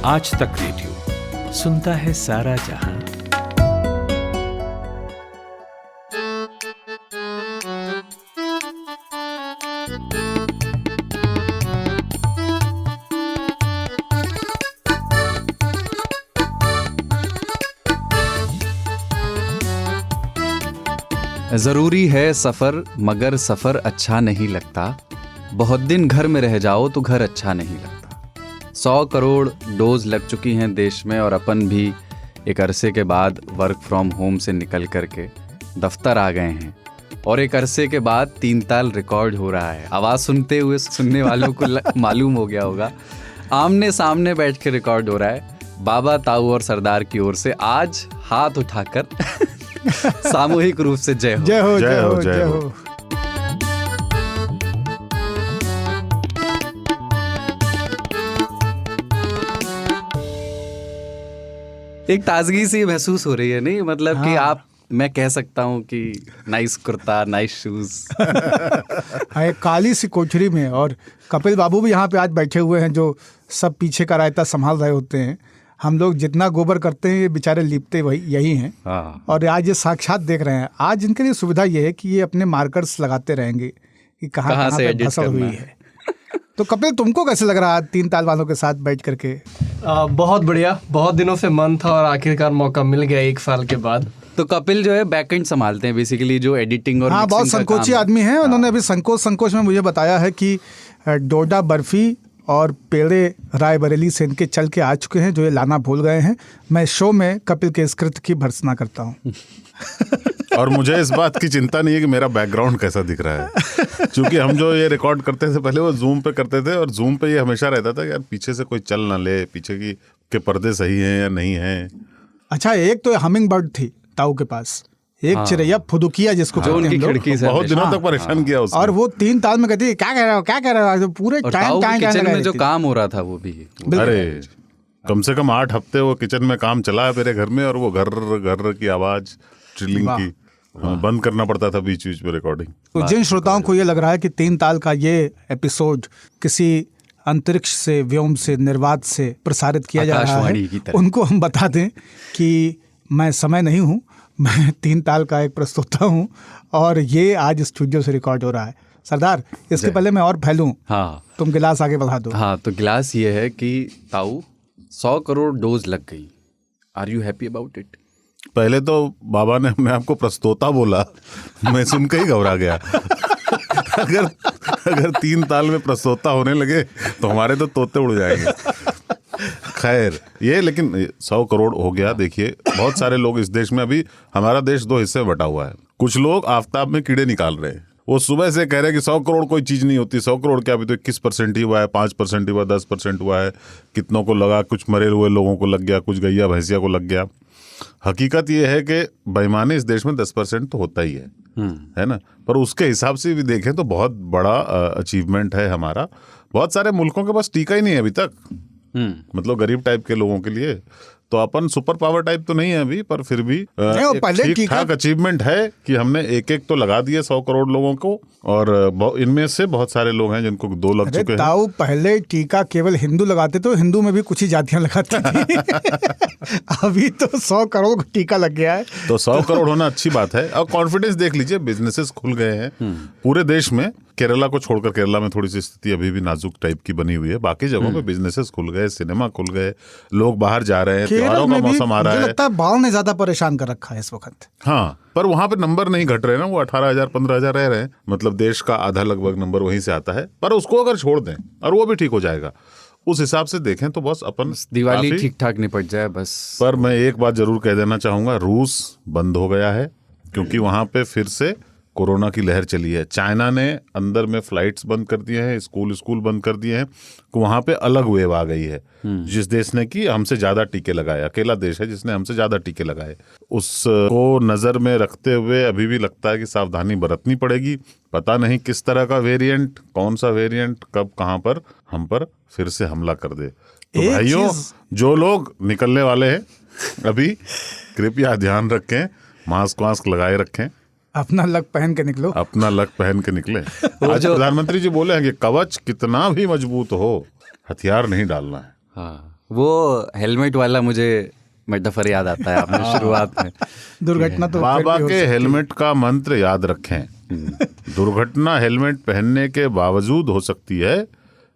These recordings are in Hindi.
आज तक रेडियो सुनता है सारा जहां। जरूरी है सफर, मगर सफर अच्छा नहीं लगता। बहुत दिन घर में रह जाओ तो घर अच्छा नहीं लगता। 100 करोड़ डोज लग चुकी हैं देश में और अपन भी एक अरसे के बाद वर्क फ्रॉम होम से निकल करके दफ्तर आ गए हैं और एक अरसे के बाद 3 ताल रिकॉर्ड हो रहा है। आवाज़ सुनते हुए सुनने वालों को मालूम हो गया होगा, आमने सामने बैठ के रिकॉर्ड हो रहा है। बाबा, ताऊ और सरदार की ओर से आज हाथ उठाकर सामूहिक रूप से जय हो, जय हो, जय हो, जय हो। एक ताजगी सी महसूस हो रही है, नहीं मतलब कि आप, मैं कह सकता हूँ कि नाइस कुर्ता, नाइस शूज। एक काली सी कोठरी में, और कपिल बाबू भी यहाँ पे आज बैठे हुए हैं जो सब पीछे का रायता संभाल रहे होते हैं। हम लोग जितना गोबर करते हैं ये बेचारे लिपते वही यही हैं। और आज ये साक्षात देख रहे हैं। आज इनके लिए सुविधा ये है कि ये अपने मार्कर्स लगाते रहेंगे कि कहाँ पे फसल हुई है। तो कपिल, तुमको कैसे लग रहा है 3 ताल वालों के साथ बैठ करके? बहुत बढ़िया, बहुत दिनों से मन था और आखिरकार मौका मिल गया 1 साल के बाद। तो कपिल जो है बैकएंड संभालते हैं बेसिकली, जो एडिटिंग और हाँ, बहुत संकोची आदमी है। उन्होंने अभी संकोच में मुझे बताया है कि डोडा बर्फी और पेड़े रायबरेली से इनके चल के आ चुके हैं जो ये लाना भूल गए हैं। मैं शो में कपिल के इस कृत्य की भर्त्सना करता हूँ। और मुझे इस बात की चिंता नहीं है कि मेरा बैकग्राउंड कैसा दिख रहा है, क्योंकि हम जो ये रिकॉर्ड करते थे पहले वो जूम पे करते थे, और जूम पे ये हमेशा रहता था कि यार पीछे से कोई चल ना ले, पीछे के पर्दे सही हैं या नहीं हैं। अच्छा, एक तो हमिंग बर्ड थी ताऊ के पास, एक चिरैया फुदुकिया जिसको जो उनकी खिड़की से बहुत दिनों तक परेशान किया उसने। और वो 3 ताल में कहती है क्या कह रहा हो, क्या कह रहा हो, पूरे टाइम किचन में जो काम हो रहा था वो भी। अरे कम से कम 8 हफ्ते वो किचन में काम चला है मेरे घर में, और वो घर की आवाज ड्रिलिंग की बंद करना पड़ता था बीच बीच में रिकॉर्डिंग। तो जिन श्रोताओं को ये लग रहा है कि 3 ताल का ये एपिसोड किसी अंतरिक्ष से, व्योम से, निर्वात से प्रसारित किया जा रहा है, उनको हम बता दें कि मैं समय नहीं हूँ, मैं 3 ताल का एक प्रस्तोता हूँ और ये आज स्टूडियो से रिकॉर्ड हो रहा है। सरदार, इसके पहले मैं और फैलूं, हाँ, तुम गिलास आगे बढ़ा दो। हाँ, तो गिलास ये है कि ताऊ 100 करोड़ डोज लग गई। Are you happy about it? पहले तो बाबा ने अपने आप को प्रस्तोता बोला, मैं सुन के ही घबरा गया। अगर 3 ताल में प्रस्तोता होने लगे तो हमारे तो तोते उड़ जाएंगे। खैर, ये लेकिन 100 करोड़ हो गया। देखिए, बहुत सारे लोग इस देश में, अभी हमारा देश 2 हिस्से में बटा हुआ है। कुछ लोग आफताब में कीड़े निकाल रहे हैं, वो सुबह से कह रहे हैं कि 100 करोड़ कोई चीज नहीं होती। 100 करोड़ क्या, अभी तो 21% ही हुआ है, 5% ही हुआ, 10% हुआ है। कितनों को लगा, कुछ मरे हुए लोगों को लग गया, कुछ गैया भैंसिया को लग गया। हकीकत ये है कि बेईमानी इस देश में 10% तो होता ही है ना। पर उसके हिसाब से भी देखें तो बहुत बड़ा अचीवमेंट है हमारा। बहुत सारे मुल्कों के पास टीका ही नहीं है अभी तक, मतलब गरीब टाइप के लोगों के लिए। तो अपन सुपर पावर टाइप तो नहीं है अभी, पर फिर भी ठीक ठाक अचीवमेंट है कि हमने एक तो लगा दिए 100 करोड़ लोगों को, और इनमें से बहुत सारे लोग हैं जिनको 2 लग चुके हैं। ताऊ, पहले टीका केवल हिंदू लगाते, तो हिंदू में भी कुछ ही जातियां लगाती थी। अभी तो 100 करोड़ का टीका लग गया है। तो 100 करोड़ होना अच्छी बात है। और कॉन्फिडेंस देख लीजिए, बिजनेसेस खुल गए हैं पूरे देश में। केरला को छोड़कर, केरला में थोड़ी सी स्थिति अभी भी नाजुक टाइप की बनी हुई है। बाकी जगहों पे बिजनेसेस खुल गए, सिनेमा खुल गए, लोग बाहर जा रहे हैं, त्योहारों का मौसम आ रहा है। लगता है बाढ़ ने ज्यादा परेशान कर रखा है इस वक्त। हाँ, पर वहां पे नंबर नहीं घट रहे ना, वो 18,000 15,000 रह रहे हैं। मतलब देश का आधा लगभग नंबर वहीं से आता है। पर उसको अगर छोड़ दें और वो भी ठीक हो जाएगा, उस हिसाब से देखें तो बस अपन दिवाली ठीक ठाक निपट जाए बस। पर मैं एक बात जरूर कह देना चाहूंगा, रूस बंद हो गया है, क्योंकि वहां पे फिर से कोरोना की लहर चली है। चाइना ने अंदर में फ्लाइट्स बंद कर दिए हैं, स्कूल बंद कर दिए हैं। तो वहां पे अलग वेव आ गई है। जिस देश ने कि हमसे ज्यादा टीके लगाए, अकेला देश है जिसने हमसे ज्यादा टीके लगाए, उसको नजर में रखते हुए अभी भी लगता है कि सावधानी बरतनी पड़ेगी। पता नहीं किस तरह का वेरिएंट, कौन सा वेरिएंट कब कहां पर हम पर फिर से हमला कर दे। तो भाइयों, जो लोग निकलने वाले हैं अभी, कृपया ध्यान रखें, मास्क लगाए रखें, अपना लक पहन के निकलो, अपना लक पहन के निकले। आज प्रधानमंत्री जी बोले हैं कि कवच कितना भी मजबूत हो, हथियार नहीं डालना है। हाँ, वो हेलमेट वाला मुझे मेटाफर याद आता है आपने शुरुआत में। दुर्घटना तो फिर बाबा भी हो के सकती है। हेलमेट का मंत्र याद रखें। दुर्घटना हेलमेट पहनने के बावजूद हो सकती है,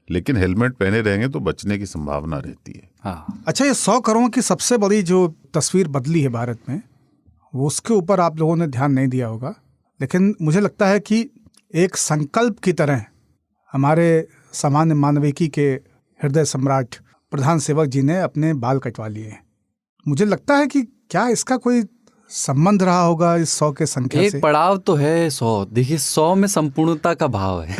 लेकिन हेलमेट पहने रहेंगे तो बचने की संभावना रहती है। हाँ, अच्छा, ये 100 करोड़ की सबसे बड़ी जो तस्वीर बदली है भारत में, वो उसके ऊपर आप लोगों ने ध्यान नहीं दिया होगा, लेकिन मुझे लगता है कि एक संकल्प की तरह हमारे सामान्य मानविकी के हृदय सम्राट प्रधान सेवक जी ने अपने बाल कटवा लिए। मुझे लगता है कि क्या इसका कोई संबंध रहा होगा इस 100 के संख्या एक से? पड़ाव तो है 100। देखिए 100 में संपूर्णता का भाव है।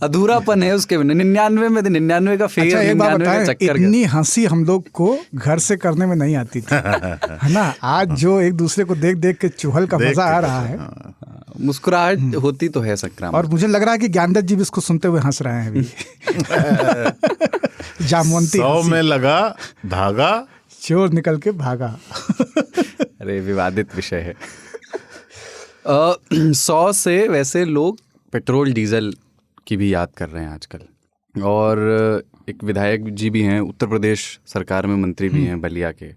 अधूरापन है उसके बिना। 99 में 99 का फेयर, अच्छा, एक बात 99 का बताएं, चक्कर इतनी हंसी हम लोग को घर से करने में नहीं आती थी, है ना? आज जो एक दूसरे को देख देख के चुहल का मजा आ रहा है, मुस्कुराहट होती तो है संक्रामक। और मुझे लग रहा है कि ज्ञानदत्त जी भी इसको सुनते हुए हंस रहे हैं अभी। जामवंती 100 हंसी। में लगा धागा, चोर निकल के भागा। अरे विवादित विषय है। 100 से वैसे लोग पेट्रोल डीजल की भी याद कर रहे हैं आजकल। और एक विधायक जी भी हैं, उत्तर प्रदेश सरकार में मंत्री भी हैं, बलिया के,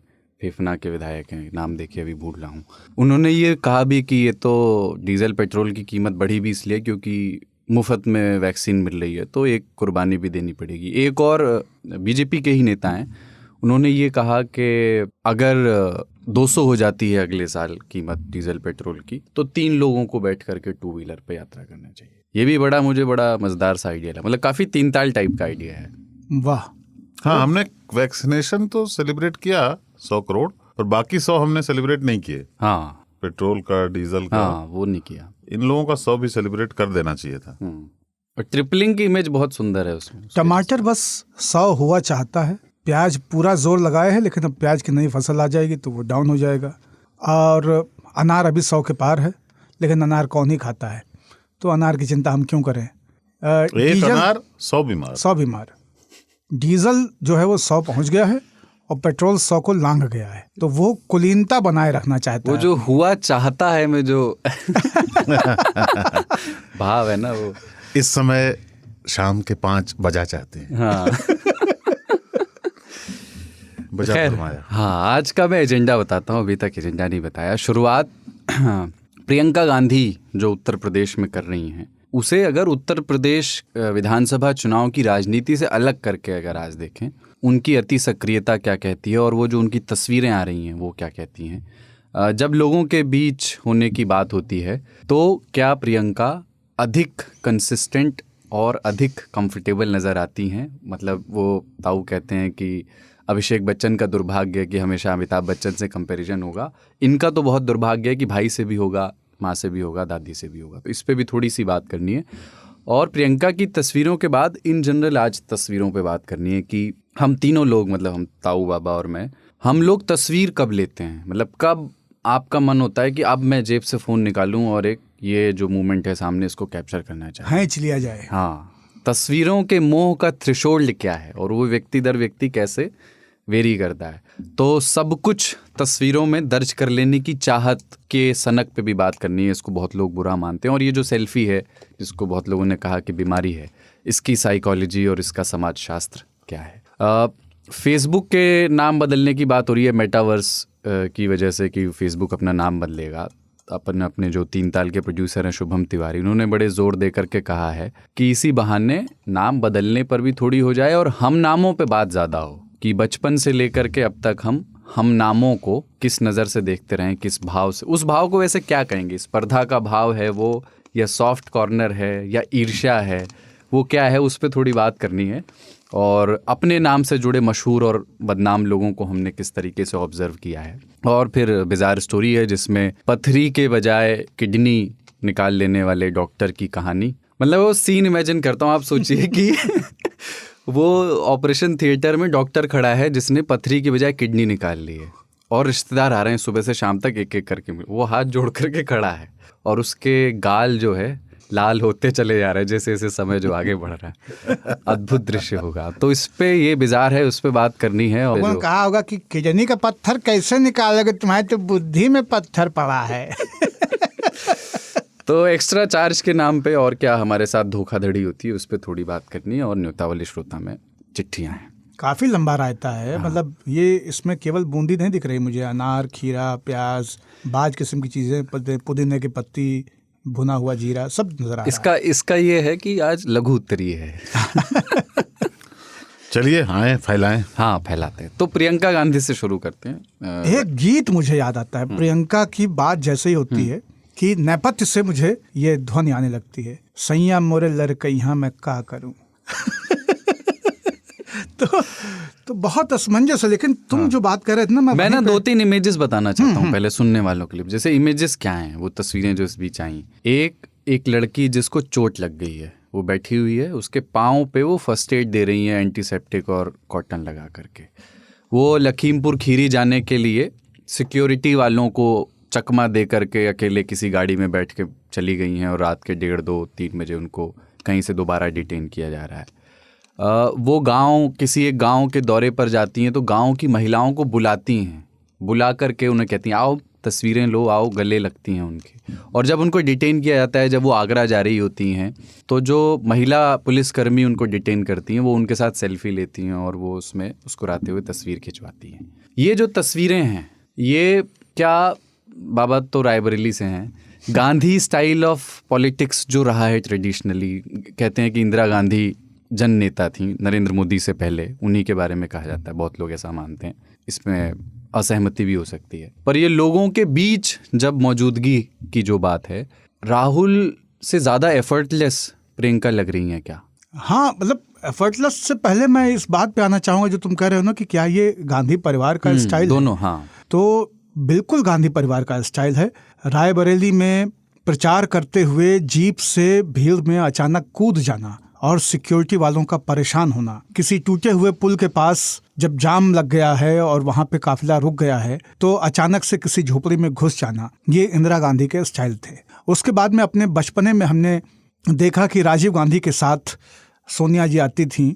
फेफना के विधायक हैं, नाम देखिए अभी भूल रहा हूँ। उन्होंने ये कहा भी कि ये तो डीजल पेट्रोल की कीमत बढ़ी भी इसलिए क्योंकि मुफ्त में वैक्सीन मिल रही है, तो एक कुर्बानी भी देनी पड़ेगी। एक और बीजेपी के ही नेता हैं, उन्होंने ये कहा कि अगर 200 हो जाती है अगले साल कीमत डीजल पेट्रोल की, तो 3 लोगों को बैठ करके 2 व्हीलर पे यात्रा करना चाहिए। ये भी मुझे बड़ा मजेदार सा आइडिया लगा, मतलब काफ़ी तीन ताल टाइप का आइडिया है। वाह। हाँ, हमने वैक्सीनेशन तो सेलिब्रेट किया 100 करोड़, पर बाकी 100 हमने सेलिब्रेट नहीं किए। हाँ पेट्रोल का, डीजल का, हाँ, वो नहीं किया। इन लोगों का 100 भी सेलिब्रेट कर देना चाहिए था। और ट्रिपलिंग की इमेज बहुत सुंदर है उसमें। टमाटर बस 100 हुआ चाहता है, प्याज पूरा जोर लगाए है, लेकिन अब प्याज की नई फसल आ जाएगी तो वो डाउन हो जाएगा। और अनार अभी 100 के पार है, लेकिन अनार कौन ही खाता है, तो अनार की चिंता हम क्यों करें। एक अनार 100 बीमार। 100 बीमार। डीजल जो है वो 100 पहुंच गया है और पेट्रोल 100 को लांघ गया है, तो वो कुलीनता बनाए रखना चाहता वो है। जो हुआ चाहता है में जो भाव है ना, वो इस समय शाम के 5 बजा चाहते हैं। हाँ। बजा खैर, फरमाया। हाँ, आज का मैं एजेंडा बताता हूँ, अभी तक एजेंडा नहीं बताया। शुरुआत प्रियंका गांधी जो उत्तर प्रदेश में कर रही हैं, उसे अगर उत्तर प्रदेश विधानसभा चुनाव की राजनीति से अलग करके अगर आज देखें, उनकी अति सक्रियता क्या कहती है और वो जो उनकी तस्वीरें आ रही हैं वो क्या कहती हैं। जब लोगों के बीच होने की बात होती है तो क्या प्रियंका अधिक कंसिस्टेंट और अधिक कंफर्टेबल नज़र आती हैं। मतलब वो ताऊ कहते हैं कि अभिषेक बच्चन का दुर्भाग्य है कि हमेशा अमिताभ बच्चन से कंपैरिजन होगा, इनका तो बहुत दुर्भाग्य है कि भाई से भी होगा, माँ से भी होगा, दादी से भी होगा। तो इस पे भी थोड़ी सी बात करनी है। और प्रियंका की तस्वीरों के बाद इन जनरल आज तस्वीरों पे बात करनी है कि हम तीनों लोग, मतलब हम ताऊ, बाबा और मैं, हम लोग तस्वीर कब लेते हैं। मतलब कब आपका मन होता है कि अब मैं जेब से फ़ोन निकालूं और एक ये जो मूवमेंट है सामने इसको कैप्चर करना चाहिए, खींच लिया जाए। हाँ, तस्वीरों के मोह का थ्रेशोल्ड क्या है और वो व्यक्ति दर व्यक्ति कैसे वेरी करता है। तो सब कुछ तस्वीरों में दर्ज कर लेने की चाहत के सनक पे भी बात करनी है। इसको बहुत लोग बुरा मानते हैं। और ये जो सेल्फी है जिसको बहुत लोगों ने कहा कि बीमारी है, इसकी साइकोलॉजी और इसका समाजशास्त्र क्या है। फेसबुक के नाम बदलने की बात हो रही है मेटावर्स की वजह से कि फेसबुक अपना नाम बदलेगा। अपने जो 3 ताल के प्रोड्यूसर हैं शुभम तिवारी, उन्होंने बड़े जोर दे करके कहा है कि इसी बहाने नाम बदलने पर भी थोड़ी हो जाए और हम नामों पे बात ज़्यादा हो, कि बचपन से लेकर के अब तक हम नामों को किस नज़र से देखते रहें, किस भाव से। उस भाव को वैसे क्या कहेंगे, स्पर्धा का भाव है वो, या सॉफ्ट कॉर्नर है, या ईर्ष्या है, वो क्या है, उस पर थोड़ी बात करनी है। और अपने नाम से जुड़े मशहूर और बदनाम लोगों को हमने किस तरीके से ऑब्जर्व किया है। और फिर बिजार स्टोरी है जिसमें पथरी के बजाय किडनी निकाल लेने वाले डॉक्टर की कहानी। मतलब वो सीन इमेजिन करता हूँ, आप सोचिए कि वो ऑपरेशन थिएटर में डॉक्टर खड़ा है जिसने पथरी की बजाय किडनी निकाल ली है, और रिश्तेदार आ रहे हैं सुबह से शाम तक एक एक करके, वो हाथ जोड़ करके खड़ा है और उसके गाल जो है लाल होते चले जा रहे हैं जैसे जैसे समय जो आगे बढ़ रहा है। अद्भुत दृश्य होगा। तो इस पे ये बिजार है, उस पे बात करनी है। और उन्होंने कहा होगा कि किडनी का पत्थर कैसे निकालोगे, तुम्हारी तो बुद्धि में पत्थर पड़ा है। तो एक्स्ट्रा चार्ज के नाम पे और क्या हमारे साथ धोखाधड़ी होती है उस पर थोड़ी बात करनी है। और न्योतावली श्रोता में चिट्ठियाँ हैं। काफी लंबा रायता है। मतलब ये इसमें केवल बूंदी नहीं दिख रही मुझे, अनार, खीरा, प्याज, बाज किस्म की चीजें, पुदीने की पत्ती, भुना हुआ जीरा, सब नजर आ रहा है। इसका ये है कि आज लघु उत्तरीय है। चलिए आए फैलाएं। हाँ, फैलाते हैं। तो प्रियंका गांधी से शुरू करते हैं। एक गीत मुझे याद आता है, प्रियंका की बात जैसे ही होती है कि नेपथ्य से मुझे ये ध्वनि आने लगती है, सैया मोरे लड़कइया मैं का करूं। तो बहुत असमंजस है। लेकिन तुम जो बात कर रहे थे ना, मैं ना 2-3 इमेजेस बताना चाहता हूँ पहले सुनने वालों के लिए। जैसे इमेजेस क्या हैं, वो तस्वीरें जो इस बीच आई। एक लड़की जिसको चोट लग गई है, वो बैठी हुई है, उसके पाँव पे वो फर्स्ट एड दे रही है एंटीसेप्टिक और कॉटन लगा करके। वो लखीमपुर खीरी जाने के लिए सिक्योरिटी वालों को चकमा दे करके अकेले किसी गाड़ी में बैठ के चली गई हैं और रात के 1:30, 2, 3 बजे उनको कहीं से दोबारा डिटेन किया जा रहा है। वो किसी एक गांव के दौरे पर जाती हैं, तो गांव की महिलाओं को बुलाती हैं, बुला करके उन्हें कहती हैं आओ तस्वीरें लो, आओ, गले लगती हैं उनके। और जब उनको डिटेन किया जाता है, जब वो आगरा जा रही होती हैं, तो जो महिला पुलिसकर्मी उनको डिटेन करती हैं, वो उनके साथ सेल्फी लेती हैं और वो उसमें मुस्कुराते हुए तस्वीर खिंचवाती हैं। ये जो तस्वीरें हैं, ये क्या, बाबा तो रायबरेली से हैं, गांधी स्टाइल ऑफ पॉलिटिक्स जो रहा है ट्रेडिशनली। कहते हैं कि इंदिरा गांधी जन नेता थी नरेंद्र मोदी से पहले, उन्हीं के बारे में कहा जाता है, बहुत लोग ऐसा मानते हैं। इसमें असहमति भी हो सकती है, पर ये लोगों के बीच जब मौजूदगी की जो बात है, राहुल से ज़्यादा एफर्टलेस प्रियंका लग रही हैं क्या? हाँ, मतलब एफर्टलेस से पहले मैं इस बात पे आना चाहूँगा जो तुम कह रहे हो ना कि क्या ये गांधी परिवार का स्टाइल दोनों है? हाँ, तो बिल्कुल गांधी परिवार का स्टाइल है। रायबरेली में प्रचार करते हुए जीप से भीड़ में अचानक कूद जाना और सिक्योरिटी वालों का परेशान होना, किसी टूटे हुए पुल के पास जब जाम लग गया है और वहां पे काफिला रुक गया है तो अचानक से किसी झोपड़ी में घुस जाना, ये इंदिरा गांधी के स्टाइल थे। उसके बाद में अपने बचपने में हमने देखा कि राजीव गांधी के साथ सोनिया जी आती थीं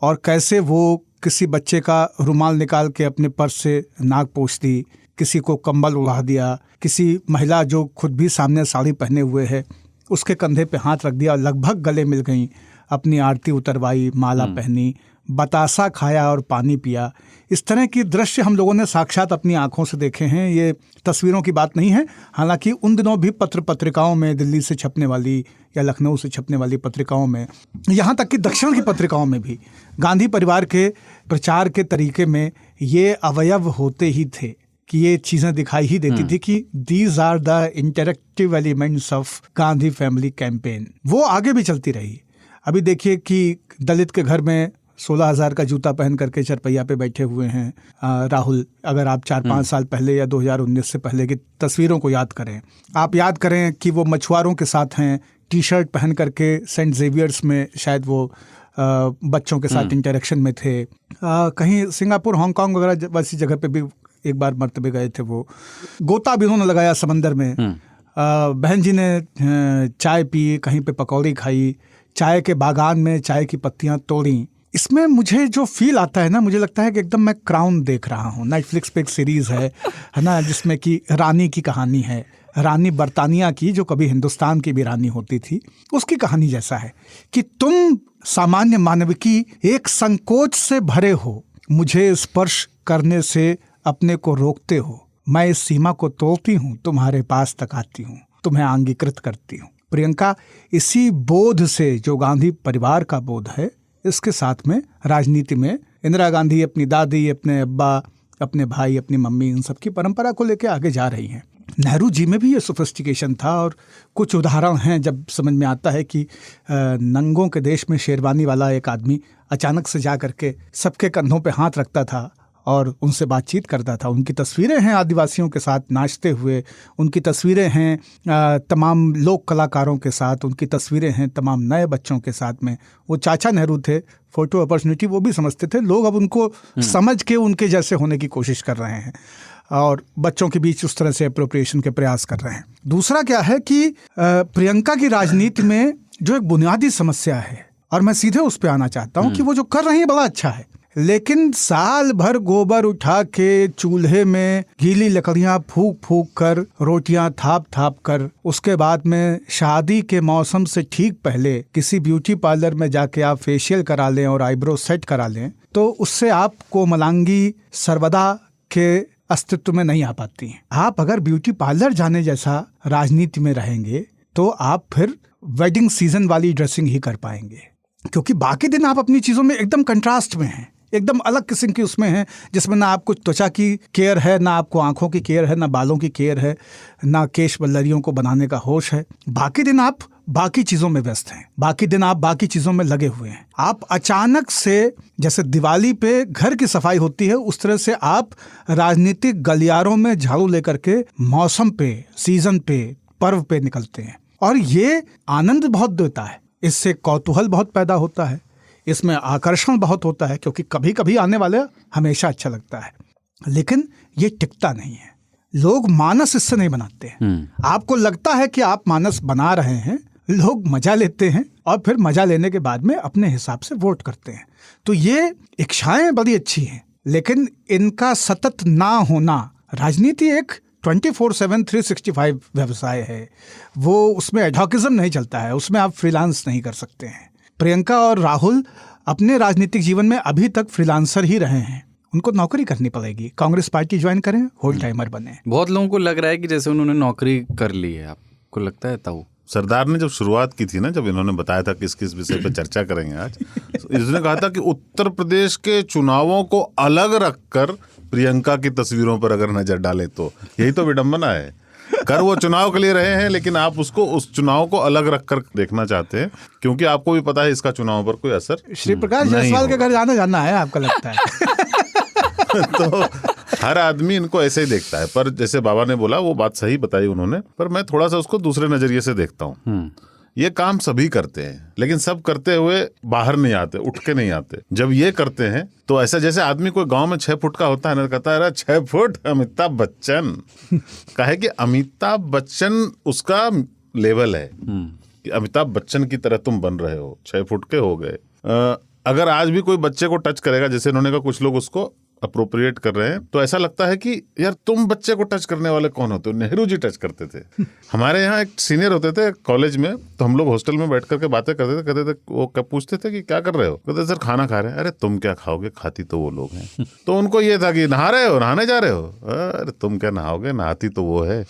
और कैसे वो किसी बच्चे का रुमाल निकाल के अपने पर्स से नाक पोंछ दी, किसी को कंबल उड़ा दिया, किसी महिला जो खुद भी सामने साड़ी पहने हुए है उसके कंधे पे हाथ रख दिया, लगभग गले मिल गई, अपनी आरती उतरवाई, माला पहनी, बतासा खाया और पानी पिया। इस तरह की दृश्य हम लोगों ने साक्षात अपनी आंखों से देखे हैं। ये तस्वीरों की बात नहीं है। हालांकि उन दिनों भी पत्रिकाओं में, दिल्ली से छपने वाली या लखनऊ से छपने वाली पत्रिकाओं में, यहाँ तक कि दक्षिण की पत्रिकाओं में भी गांधी परिवार के प्रचार के तरीके में ये अवयव होते ही थे कि ये चीज़ें दिखाई ही देती थी कि these are the interactive elements of Gandhi family campaign. वो आगे भी चलती रही। अभी देखिए कि दलित के घर में 16,000 का जूता पहन करके चरपैया पे बैठे हुए हैं राहुल। अगर आप 4-5 साल पहले या 2019 से पहले की तस्वीरों को याद करें, आप याद करें कि वो मछुआरों के साथ हैं, टी शर्ट पहन करके सेंट जेवियर्स में शायद वो बच्चों के साथ इंटरेक्शन में थे। कहीं सिंगापुर, हांगकांग वगैरह वैसी जगह पे भी एक बार मर्तबे गए थे। वो गोता भी उन्होंने लगाया समंदर में। बहन जी ने चाय पी, कहीं पे पकौड़ी खाई, चाय के बागान में चाय की पत्तियां तोड़ी। इसमें मुझे जो फील आता है ना, मुझे लगता है कि एकदम मैं क्राउन देख रहा हूँ। नेटफ्लिक्स पे एक सीरीज है ना, जिसमें कि रानी की कहानी है, रानी बर्तानिया की, जो कभी हिंदुस्तान की भी रानी होती थी। उसकी कहानी जैसा है कि तुम सामान्य मानव की एक संकोच से भरे हो, मुझे स्पर्श करने से अपने को रोकते हो, मैं इस सीमा को तोड़ती हूँ, तुम्हारे पास तक आती हूँ, तुम्हें आंगीकृत करती हूँ। प्रियंका इसी बोध से, जो गांधी परिवार का बोध है, इसके साथ में राजनीति में इंदिरा गांधी अपनी दादी, अपने अब्बा, अपने भाई, अपनी मम्मी, इन सब की परंपरा को लेकर आगे जा रही हैं। नेहरू जी में भी ये सोफिस्टिकेशन था और कुछ उदाहरण हैं जब समझ में आता है कि नंगों के देश में शेरवानी वाला एक आदमी अचानक से जा करके सबके कंधों पे हाथ रखता था और उनसे बातचीत करता था। उनकी तस्वीरें हैं आदिवासियों के साथ नाचते हुए, उनकी तस्वीरें हैं तमाम लोक कलाकारों के साथ, उनकी तस्वीरें हैं तमाम नए बच्चों के साथ में। वो चाचा नेहरू थे, फोटो अपॉर्चुनिटी वो भी समझते थे। लोग अब उनको समझ के उनके जैसे होने की कोशिश कर रहे हैं और बच्चों के बीच उस तरह से अप्रोप्रिएशन के प्रयास कर रहे हैं। दूसरा क्या है कि प्रियंका की राजनीति में जो एक बुनियादी समस्या है, और मैं सीधे उस पर आना चाहता हूँ कि वो जो कर रही है बड़ा अच्छा है, लेकिन साल भर गोबर उठा के चूल्हे में गीली लकड़ियां फूक फूक कर, रोटियां थाप थाप कर, उसके बाद में शादी के मौसम से ठीक पहले किसी ब्यूटी पार्लर में जाके आप फेशियल करा लें और आईब्रो सेट करा लें, तो उससे आप कोमलांगी सर्वदा के अस्तित्व में नहीं आ पाती हैं। आप अगर ब्यूटी पार्लर जाने जैसा राजनीति में रहेंगे तो आप फिर वेडिंग सीजन वाली ड्रेसिंग ही कर पाएंगे, क्योंकि बाकी दिन आप अपनी चीजों में एकदम कंट्रास्ट में हैं, एकदम अलग किस्म की उसमें हैं, जिसमें ना आपको त्वचा की केयर है, ना आपको आंखों की केयर है, ना बालों की केयर है, ना केश बल्लरियों को बनाने का होश है। बाकी दिन आप बाकी चीजों में व्यस्त हैं, बाकी दिन आप बाकी चीजों में लगे हुए हैं। आप अचानक से, जैसे दिवाली पे घर की सफाई होती है, उस तरह से आप राजनीतिक गलियारों में झाड़ू लेकर के मौसम पे, सीजन पे, पर्व पे निकलते हैं, और ये आनंद बहुत देता है। इससे कौतूहल बहुत पैदा होता है, इसमें आकर्षण बहुत होता है, क्योंकि कभी कभी आने वाला हमेशा अच्छा लगता है, लेकिन ये टिकता नहीं है। लोग मानस इससे नहीं बनाते हैं। आपको लगता है कि आप मानस बना रहे हैं, लोग मजा लेते हैं और फिर मजा लेने के बाद में अपने हिसाब से वोट करते हैं। तो ये इच्छाएं बड़ी अच्छी हैं, लेकिन इनका सतत ना होना, राजनीति एक 24/7 365 व्यवसाय है, वो उसमें एडहॉकिज्म नहीं चलता है, उसमें आप फ्रीलांस नहीं कर सकते हैं। प्रियंका और राहुल अपने राजनीतिक जीवन में अभी तक फ्रीलांसर ही रहे हैं, उनको नौकरी करनी पड़ेगी, कांग्रेस पार्टी ज्वाइन करें, होल टाइमर बने। बहुत लोगों को लग रहा है कि जैसे उन्होंने नौकरी कर ली है, आपको लगता है ताऊ? सरदार ने जब शुरुआत की थी ना, जब इन्होंने बताया था किस किस विषय पर चर्चा करेंगे आज, इसने कहा था कि उत्तर प्रदेश के चुनावों को अलग रखकर प्रियंका की तस्वीरों पर अगर नजर डालें तो यही तो विडंबना है। कर वो चुनाव के लिए रहे हैं, लेकिन आप उसको, उस चुनाव को अलग रखकर देखना चाहते हैं, क्योंकि आपको भी पता है इसका चुनाव पर कोई असर श्री प्रकाश जायसवाल के घर जाना है, आपका लगता है? तो हर आदमी इनको ऐसे ही देखता है, पर जैसे बाबा ने बोला वो बात सही बताई उन्होंने, पर मैं थोड़ा सा उसको दूसरे नजरिए से देखता हूँ। ये काम सभी करते हैं, लेकिन सब करते हुए बाहर नहीं आते, उठ के नहीं आते। जब ये करते हैं तो ऐसा जैसे आदमी कोई गांव में 6 फुट का होता है ना, कहता है अरे 6 फुट अमिताभ बच्चन, कहे कि अमिताभ बच्चन उसका लेवल है कि अमिताभ बच्चन की तरह तुम बन रहे हो, 6 फुट के हो गए। अगर आज भी कोई बच्चे को टच करेगा, जैसे इन्होंने कहा कुछ लोग उसको अप्रोप्रिएट कर रहे हैं, तो ऐसा लगता है कि यार तुम बच्चे को टच करने वाले कौन होते हो? नेहरू जी टच करते थे। हमारे यहाँ एक सीनियर होते थे कॉलेज में, तो हम लोग हॉस्टल में बैठ करके बातें करते थे, कहते थे, वो कब पूछते थे कि क्या कर रहे हो, कहते सर खाना खा रहे हैं। अरे तुम क्या खाओगे, खाती तो वो लोग हैं। तो उनको ये था कि नहा रहे हो, नहाने जा रहे हो, अरे तुम क्या नहाओगे, नहाती तो वो है।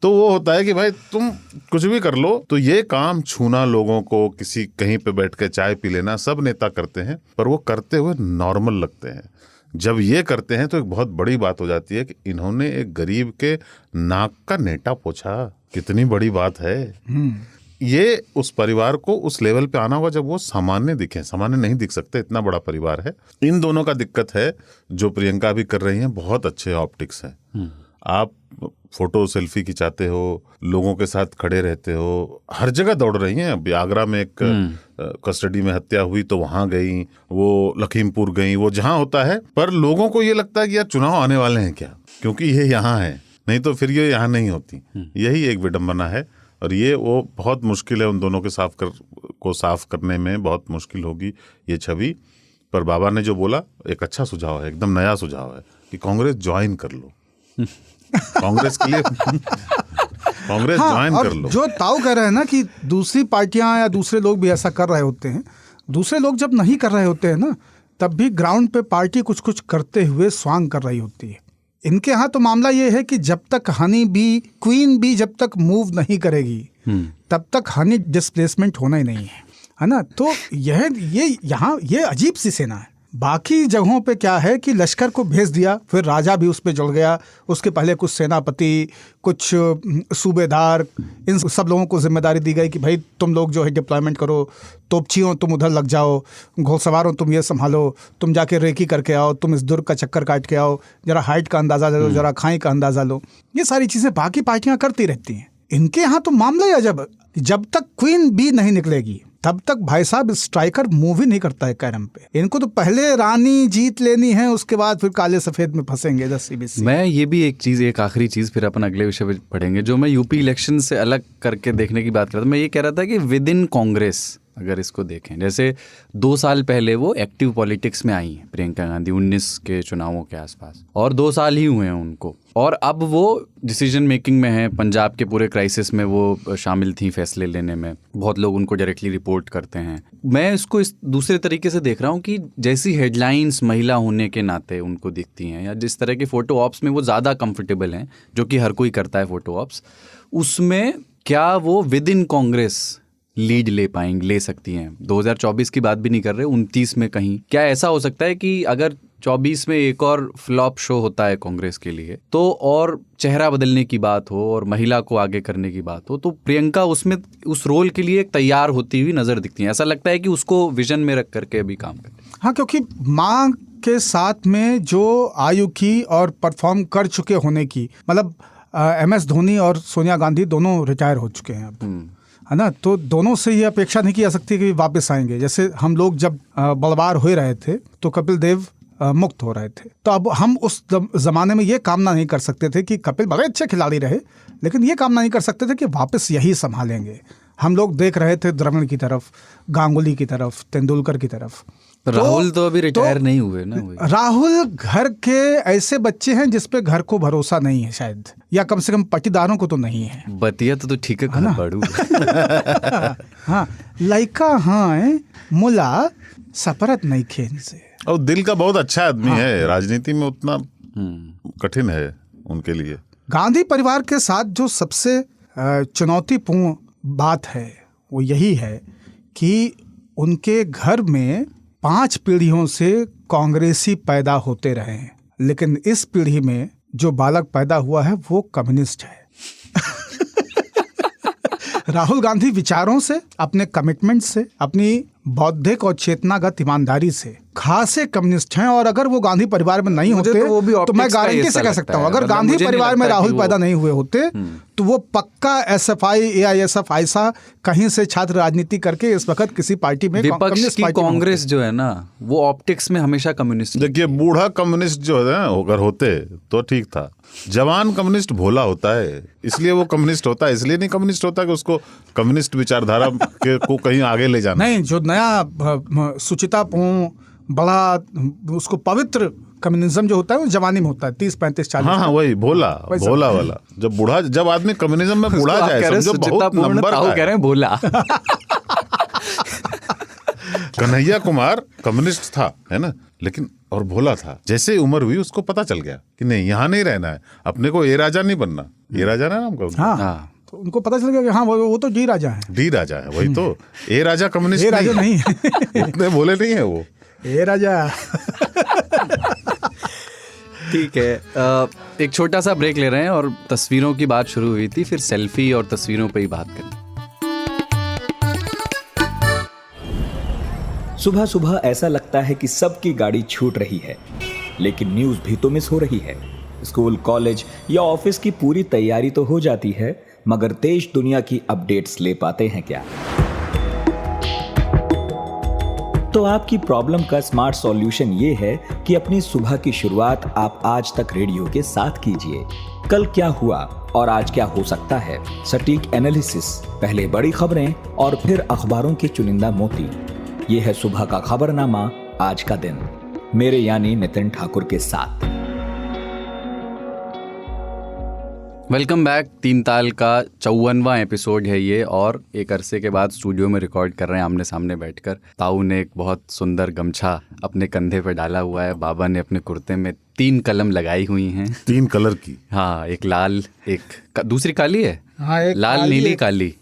तो वो होता है कि भाई तुम कुछ भी कर लो, तो ये काम छूना, लोगों को किसी कहीं पे बैठ के चाय पी लेना, सब नेता करते हैं, पर वो करते हुए नॉर्मल लगते हैं। जब ये करते हैं तो एक बहुत बड़ी बात हो जाती है कि इन्होंने एक गरीब के नाक का नेटा पोछा, कितनी बड़ी बात है। ये उस परिवार को उस लेवल पे आना होगा जब वो सामान्य दिखे, सामान्य नहीं दिख सकते, इतना बड़ा परिवार है। इन दोनों का दिक्कत है, जो प्रियंका भी कर रही हैं, बहुत अच्छे ऑप्टिक्स हैं। आप फोटो सेल्फी खिंचाते हो, लोगों के साथ खड़े रहते हो, हर जगह दौड़ रही हैं। अभी आगरा में एक कस्टडी में हत्या हुई तो वहां गई, वो लखीमपुर गई, वो जहां होता है, पर लोगों को ये लगता है कि यार चुनाव आने वाले हैं क्या, क्योंकि ये यहाँ है, नहीं तो फिर ये यहाँ नहीं होती। यही एक विडंबना है, और ये वो बहुत मुश्किल है उन दोनों के साफ करने में, बहुत मुश्किल होगी ये छवि। पर बाबा ने जो बोला एक अच्छा सुझाव है, एकदम नया सुझाव है कि कांग्रेस ज्वाइन कर लो। कांग्रेस के लिए कांग्रेस ज्वाइन कर लो। जो ताऊ कह रहे हैं ना कि दूसरी पार्टियां या दूसरे लोग भी ऐसा कर रहे होते हैं, दूसरे लोग जब नहीं कर रहे होते हैं ना, तब भी ग्राउंड पे पार्टी कुछ कुछ करते हुए स्वांग कर रही होती है। इनके यहाँ तो मामला ये है कि जब तक हनी बी, क्वीन बी जब तक मूव नहीं करेगी, तब तक हनी डिस्प्लेसमेंट होना ही नहीं है ना। तो ये अजीब सी सेना है। बाकी जगहों पे क्या है कि लश्कर को भेज दिया, फिर राजा भी उस पे जुड़ गया, उसके पहले कुछ सेनापति, कुछ सूबेदार, इन सब लोगों को जिम्मेदारी दी गई कि भाई तुम लोग जो है डिप्लॉयमेंट करो, तोपचियों तुम उधर लग जाओ, घोड़सवारों तुम ये संभालो, तुम जाके रेकी करके आओ, तुम इस दुर्ग का चक्कर काट के आओ, जरा हाइट का अंदाज़ा लो, जरा खाई का अंदाज़ा लो। ये सारी चीज़ें बाकी पार्टियां करती रहती हैं। इनके यहाँ तो मामला ही अजब, जब तक क्वीन बी नहीं निकलेगी तब तक भाई साहब स्ट्राइकर मूव ही नहीं करता है कैरम पे। इनको तो पहले रानी जीत लेनी है, उसके बाद फिर काले सफेद में फंसेंगे 10 मैं ये भी एक आखिरी चीज, फिर अपन अगले विषय पे पढ़ेंगे, जो मैं यूपी इलेक्शन से अलग करके देखने की बात कर रहा था। मैं ये कह रहा था कि विद इन कांग्रेस अगर इसको देखें। जैसे 2 साल पहले वो एक्टिव पॉलिटिक्स में आई हैं प्रियंका गांधी 19 के चुनावों के आसपास, और 2 साल ही हुए हैं उनको, और अब वो डिसीजन मेकिंग में हैं। पंजाब के पूरे क्राइसिस में वो शामिल थी फैसले लेने में, बहुत लोग उनको डायरेक्टली रिपोर्ट करते हैं। मैं इसको इस दूसरे तरीके से देख रहा हूँ कि जैसी हेडलाइंस महिला होने के नाते उनको दिखती हैं, या जिस तरह के फ़ोटो ऑप्स में वो ज़्यादा कंफर्टेबल हैं, जो कि हर कोई करता है फ़ोटो ऑप्स, उसमें क्या वो विद इन कांग्रेस लीड ले सकती हैं? 2024 की बात भी नहीं कर रहे, 29 में कहीं क्या ऐसा हो सकता है कि अगर 24 में एक और फ्लॉप शो होता है कांग्रेस के लिए, तो और चेहरा बदलने की बात हो और महिला को आगे करने की बात हो, तो प्रियंका उसमें उस रोल के लिए तैयार होती हुई नजर दिखती है? ऐसा लगता है कि उसको विजन में रख करके अभी काम करते हैं। हाँ, क्योंकि माँ के साथ में जो आयु की और परफॉर्म कर चुके होने की, मतलब MS धोनी और सोनिया गांधी दोनों रिटायर हो चुके हैं अब, है ना, तो दोनों से ये अपेक्षा नहीं की जा सकती कि वापस आएंगे। जैसे हम लोग जब बलवार हो रहे थे तो कपिल देव मुक्त हो रहे थे, तो अब हम उस जमाने में ये कामना नहीं कर सकते थे कि कपिल बड़े अच्छे खिलाड़ी रहे, लेकिन ये कामना नहीं कर सकते थे कि वापस यही संभालेंगे। हम लोग देख रहे थे द्रविड़ की तरफ, गांगुली की तरफ, तेंदुलकर की तरफ। राहुल तो अभी रिटायर नहीं हुए ना। राहुल घर के ऐसे बच्चे हैं जिस पे घर को भरोसा नहीं है शायद, या कम से कम पटीदारों को तो नहीं है। बतिया तो ठीक है ना बड़ू। हाँ, लइका हाँ मुला सपरत नहीं खेन से। और दिल का बहुत अच्छा आदमी है, राजनीति में उतना कठिन है उनके लिए। गांधी परिवार के साथ जो सबसे चुनौतीपूर्ण बात है वो यही है कि उनके घर में 5 पीढ़ियों से कांग्रेसी पैदा होते रहे हैं, लेकिन इस पीढ़ी में जो बालक पैदा हुआ है वो कम्युनिस्ट है। राहुल गांधी विचारों से, अपने कमिटमेंट से, अपनी बौद्धिक और चेतनागत ईमानदारी से खासे कम्युनिस्ट हैं। और अगर वो गांधी परिवार में नहीं होते तो मैं गारंटी से कह सकता हूँ, अगर गांधी परिवार में राहुल पैदा नहीं हुए होते तो वो पक्का SFI AISF ऐसा कहीं से छात्र राजनीति करके इस वक्त किसी पार्टी में, विपक्ष की कांग्रेस जो है ना, वो ऑप्टिक्स में हमेशा कम्युनिस्ट। देखिए, बूढ़ा कम्युनिस्ट जो है ना, अगर होते तो ठीक था। जवान कम्युनिस्ट भोला होता है, इसलिए वो कम्युनिस्ट होता है। इसलिए नहीं कम्युनिस्ट होता कि उसको कम्युनिस्ट विचारधारा को कहीं आगे ले जाना। नहीं, जो नया सुचितापूर्ण बड़ा उसको पवित्र कम्युनिज्म जो होता है वो जवानी में होता है, 30, 35, 40। हाँ, वही भोला वाला। जब आदमी कम्युनिज्म में बूढ़ा जाए, समझो बहुत नंबर का कह रहे हैं भोला। कन्हैया कुमार कम्युनिस्ट था, है ना, लेकिन और भोला था। जैसे उम्र हुई उसको पता चल गया कि नहीं, यहाँ नहीं रहना है, अपने को ए राजा नहीं बनना। ए राजा ना नाम का। हाँ, तो उनको पता चल गया कि हाँ वो तो डी राजा है। डी राजा है, वही तो। ए राजा कम्युनिस्ट ए राजा नहीं है। उतने भोले नहीं है वो। ए राजा। ठीक है, एक छोटा सा ब्रेक ले रहे हैं और तस्वीरों की बात शुरू हुई थी, फिर सेल्फी और तस्वीरों पे ही बात करें। सुबह सुबह ऐसा लगता है कि सबकी गाड़ी छूट रही है, लेकिन न्यूज़ भी तो मिस हो रही है। स्कूल, कॉलेज या ऑफिस की पूरी तैयारी तो हो जाती है, मगर देश दुनिया की अपडेट्स ले पाते हैं क्या? तो आपकी प्रॉब्लम का स्मार्ट सॉल्यूशन ये है कि अपनी सुबह की शुरुआत आप आज तक रेडियो के साथ कीजिए। कल क्या हुआ और आज क्या हो सकता है, सटीक एनालिसिस, पहले बड़ी खबरें और फिर अखबारों के चुनिंदा मोती। ये है सुबह का खबरनामा, आज का दिन, मेरे यानी नितिन ठाकुर के साथ। Welcome back. 3 ताल का 54वां एपिसोड है ये, और एक अरसे के बाद स्टूडियो में रिकॉर्ड कर रहे हैं आमने सामने बैठकर। ताऊ ने एक बहुत सुंदर गमछा अपने कंधे पे डाला हुआ है, बाबा ने अपने कुर्ते में 3 कलम लगाई हुई हैं, 3 कलर की। हाँ, एक लाल, एक दूसरी काली है। हाँ, एक लाल, नीली, काली।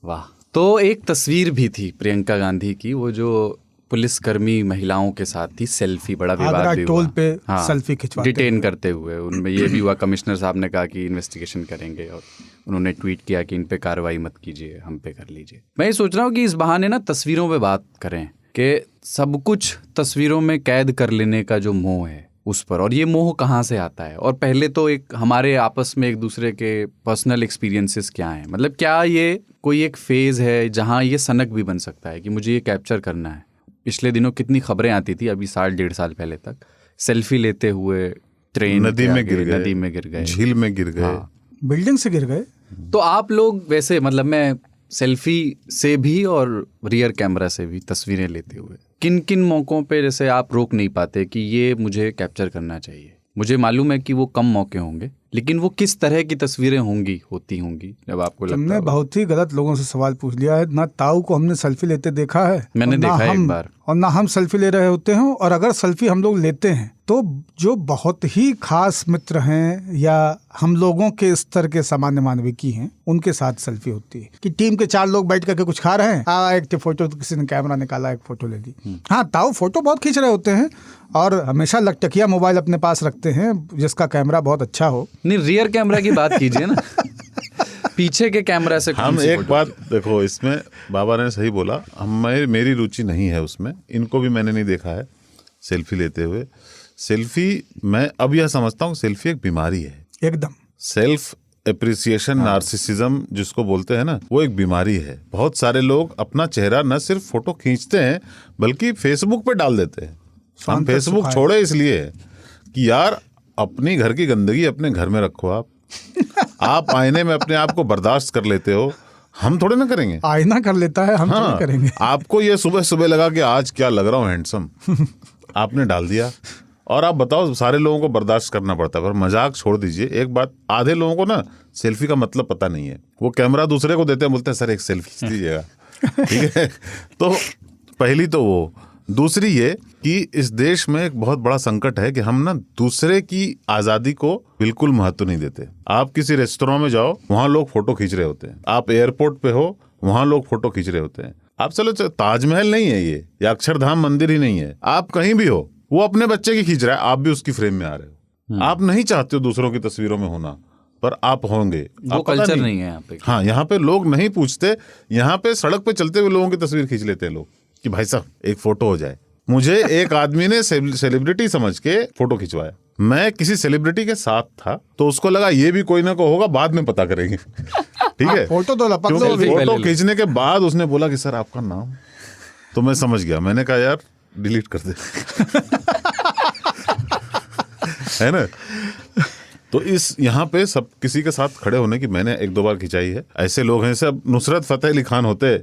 वाह। तो एक तस्वीर भी थी प्रियंका गांधी की, वो जो पुलिसकर्मी महिलाओं के साथ थी, सेल्फी, बड़ा विवाद भी टोल हुआ। पे हाँ, सेल्फी खिंचवाते डिटेन करते हुए। उनमें ये भी हुआ, कमिश्नर साहब ने कहा कि इन्वेस्टिगेशन करेंगे, और उन्होंने ट्वीट किया कि इन पे कार्रवाई मत कीजिए, हम पे कर लीजिए। मैं ये सोच रहा हूँ कि इस बहाने ना तस्वीरों पे बात करें, कि सब कुछ तस्वीरों में कैद कर लेने का जो मोह है उस पर, और ये मोह कहाँ से आता है। और पहले तो एक हमारे आपस में एक दूसरे के पर्सनल एक्सपीरियंसेस क्या हैं, मतलब क्या ये कोई एक फेज़ है जहाँ ये सनक भी बन सकता है कि मुझे ये कैप्चर करना है। पिछले दिनों कितनी खबरें आती थी, अभी 1.5 साल पहले तक, सेल्फी लेते हुए ट्रेन नदी में गिर गए, झील में गिर गए, झील में गिर गए, बिल्डिंग से गिर गए। तो आप लोग वैसे, मतलब मैं सेल्फी से भी और रियर कैमरा से भी तस्वीरें लेते हुए किन किन मौक़ों पे जैसे आप रोक नहीं पाते कि ये मुझे कैप्चर करना चाहिए? मुझे मालूम है कि वो कम मौके होंगे, लेकिन वो किस तरह की तस्वीरें होती होंगी जब आपको लगता तुमने है? बहुत ही गलत लोगों से सवाल पूछ लिया है। ना ताऊ को हमने सेल्फी लेते देखा है, मैंने और ना देखा है हम, एक बार। और ना हम सेल्फी ले रहे होते हैं। और अगर सेल्फी हम लोग लेते हैं तो जो बहुत ही खास मित्र हैं या हम लोगों के स्तर के सामान्य मानविकी हैं, उनके साथ सेल्फी होती है। कि टीम के 4 लोग बैठ करके कुछ खा रहे हैं, एक फोटो, तो किसी ने कैमरा निकाला, एक फोटो ले ली। हाँ, ताऊ फोटो बहुत खींच रहे होते हैं और हमेशा लकटकिया मोबाइल अपने पास रखते हैं जिसका कैमरा बहुत अच्छा हो। नहीं, रियर कैमरा की बात कीजिए ना। पीछे के कैमरा से हम एक बात देखो, इसमें बाबा ने सही बोला, मेरी रुचि नहीं है उसमें, इनको भी मैंने नहीं देखा है सेल्फी लेते हुए। सेल्फी, मैं अब यह समझता हूँ सेल्फी एक बीमारी है एकदम। सेल्फ एप्रिसिएशन नार्सिसिज्म जिसको बोलते हैं ना, वो एक बीमारी है। बहुत सारे लोग अपना चेहरा न सिर्फ फोटो खींचते हैं बल्कि फेसबुक पे डाल देते हैं। हम फेसबुक छोड़े इसलिए कि यार अपनी घर की गंदगी अपने घर में रखो। आप आईने में अपने आप को बर्दाश्त कर लेते हो, हम थोड़े ना करेंगे। आईना कर लेता है, हम हाँ, थोड़े करेंगे। आपको ये सुबह सुबह लगा कि आज क्या लग रहा हूँ हैंडसम, आपने डाल दिया। और आप बताओ, सारे लोगों को बर्दाश्त करना पड़ता है। पर मजाक छोड़ दीजिए, एक बात, आधे लोगों को ना सेल्फी का मतलब पता नहीं है। वो कैमरा दूसरे को देते हैं, बोलते हैं सर एक सेल्फी खींच दीजिएगा। ठीक है, तो पहली तो वो। दूसरी ये कि इस देश में एक बहुत बड़ा संकट है कि हम ना दूसरे की आज़ादी को बिल्कुल महत्व नहीं देते। आप किसी रेस्टोरेंट में जाओ, वहाँ लोग फोटो खींच रहे होते हैं। आप एयरपोर्ट पे हो, वहाँ लोग फोटो खींच रहे होते हैं। आप चलो, ताजमहल नहीं है ये, या अक्षरधाम मंदिर ही नहीं है, आप कहीं भी हो, वो अपने बच्चे की खींच रहा है, आप भी उसकी फ्रेम में आ रहे हो। आप नहीं चाहते हो दूसरों की तस्वीरों में होना, पर आप होंगे। वो कल्चर नहीं है यहाँ पे। हाँ, यहाँ पे लोग नहीं पूछते। यहाँ पे सड़क पे चलते हुए लोगों की तस्वीर खींच लेते हैं लोग कि भाई साहब एक फोटो हो जाए। मुझे एक आदमी ने सेलिब्रिटी समझ के फोटो खिंचवाया। मैं किसी सेलिब्रिटी के साथ था, तो उसको लगा ये भी कोई ना कोई होगा, बाद में पता करेंगे। ठीक है, फोटो तो लपक लो। क्योंकि फोटो खींचने के बाद उसने बोला कि सर आपका नाम, तो मैं समझ गया। मैंने कहा यार डिलीट कर दे। है ना। तो इस यहाँ पे सब किसी के साथ खड़े होने की मैंने 1-2 बार खिंचाई है। ऐसे लोग हैं, सब नुसरत फतेह अली खान होते,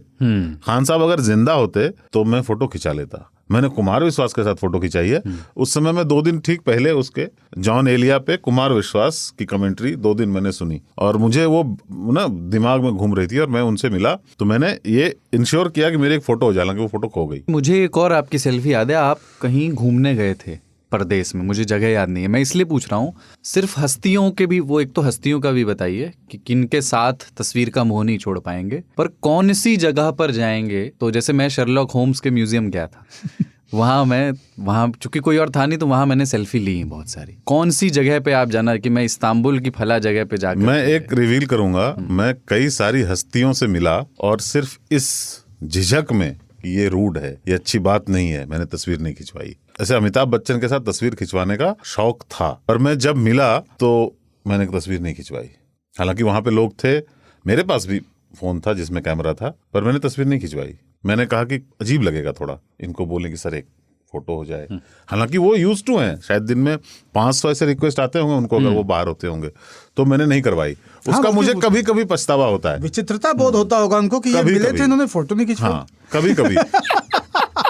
खान साहब अगर जिंदा होते तो मैं फोटो खिंचा लेता। मैंने कुमार विश्वास के साथ फोटो खिंचाई है। उस समय में 2 दिन ठीक पहले उसके जॉन एलिया पे कुमार विश्वास की कमेंट्री 2 दिन मैंने सुनी, और मुझे वो ना दिमाग में घूम रही थी, और मैं उनसे मिला तो मैंने ये इंश्योर किया कि मेरी एक फोटो हो जाए, हालांकि वो फोटो खो गई। मुझे एक और आपकी सेल्फी याद है, आप कहीं घूमने गए थे परदेश में, मुझे जगह याद नहीं है। मैं इसलिए पूछ रहा हूँ, सिर्फ हस्तियों के भी, वो एक तो हस्तियों का भी बताइए कि किनके साथ तस्वीर का मोह नहीं छोड़ पाएंगे, पर कौन सी जगह पर जाएंगे। तो जैसे मैं शर्लॉक होम्स के म्यूजियम गया था, वहाँ चूंकि कोई और था नहीं, तो वहाँ मैंने सेल्फी ली है बहुत सारी। कौन सी जगह पे आप जाना कि मैं इस्तांबुल की फला जगह पे जाकर, मैं एक रिवील करूंगा, मैं कई सारी हस्तियों से मिला, और सिर्फ इस झिझक में कि ये रूड है, ये अच्छी बात नहीं है, मैंने तस्वीर नहीं खिंचवाई। ऐसे अमिताभ बच्चन के साथ तस्वीर खिंचवाने का शौक था, पर मैं जब मिला तो मैंने तस्वीर नहीं खिंचवाई। हालांकि वहां पे लोग थे, मेरे पास भी फोन था जिसमें कैमरा था, पर मैंने तस्वीर नहीं खिंचवाई। मैंने कहा कि अजीब लगेगा थोड़ा, इनको बोलें कि सर एक फोटो हो जाए। हालांकि वो यूज टू हैं, शायद दिन में 500 ऐसे रिक्वेस्ट आते होंगे उनको, अगर वो बाहर होते होंगे, तो मैंने नहीं करवाई। उसका मुझे कभी कभी पछतावा होता है, विचित्रता बोध होता होगा उनको कि ये मिले थे, इन्होंने फोटो नहीं खिंचवाई। हाँ, कभी कभी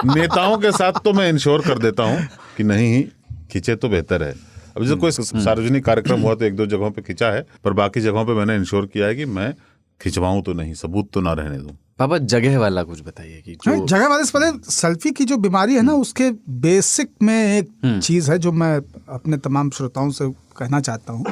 नेताओं के साथ तो मैं इंश्योर कर देता हूँ कि नहीं खींचे तो बेहतर है। अब जैसे कोई सार्वजनिक कार्यक्रम हुआ तो 1-2 जगहों पे खींचा है, पर बाकी जगहों पे मैंने इंश्योर किया है कि मैं खिंचवाऊं तो नहीं, सबूत तो ना रहने दूं। पापा जगह वाला कुछ बताइए कि जो जगह वाले से पहले सेल्फी की जो बीमारी है ना, उसके बेसिक में एक चीज़ है जो मैं अपने तमाम श्रोताओं से कहना चाहता हूँ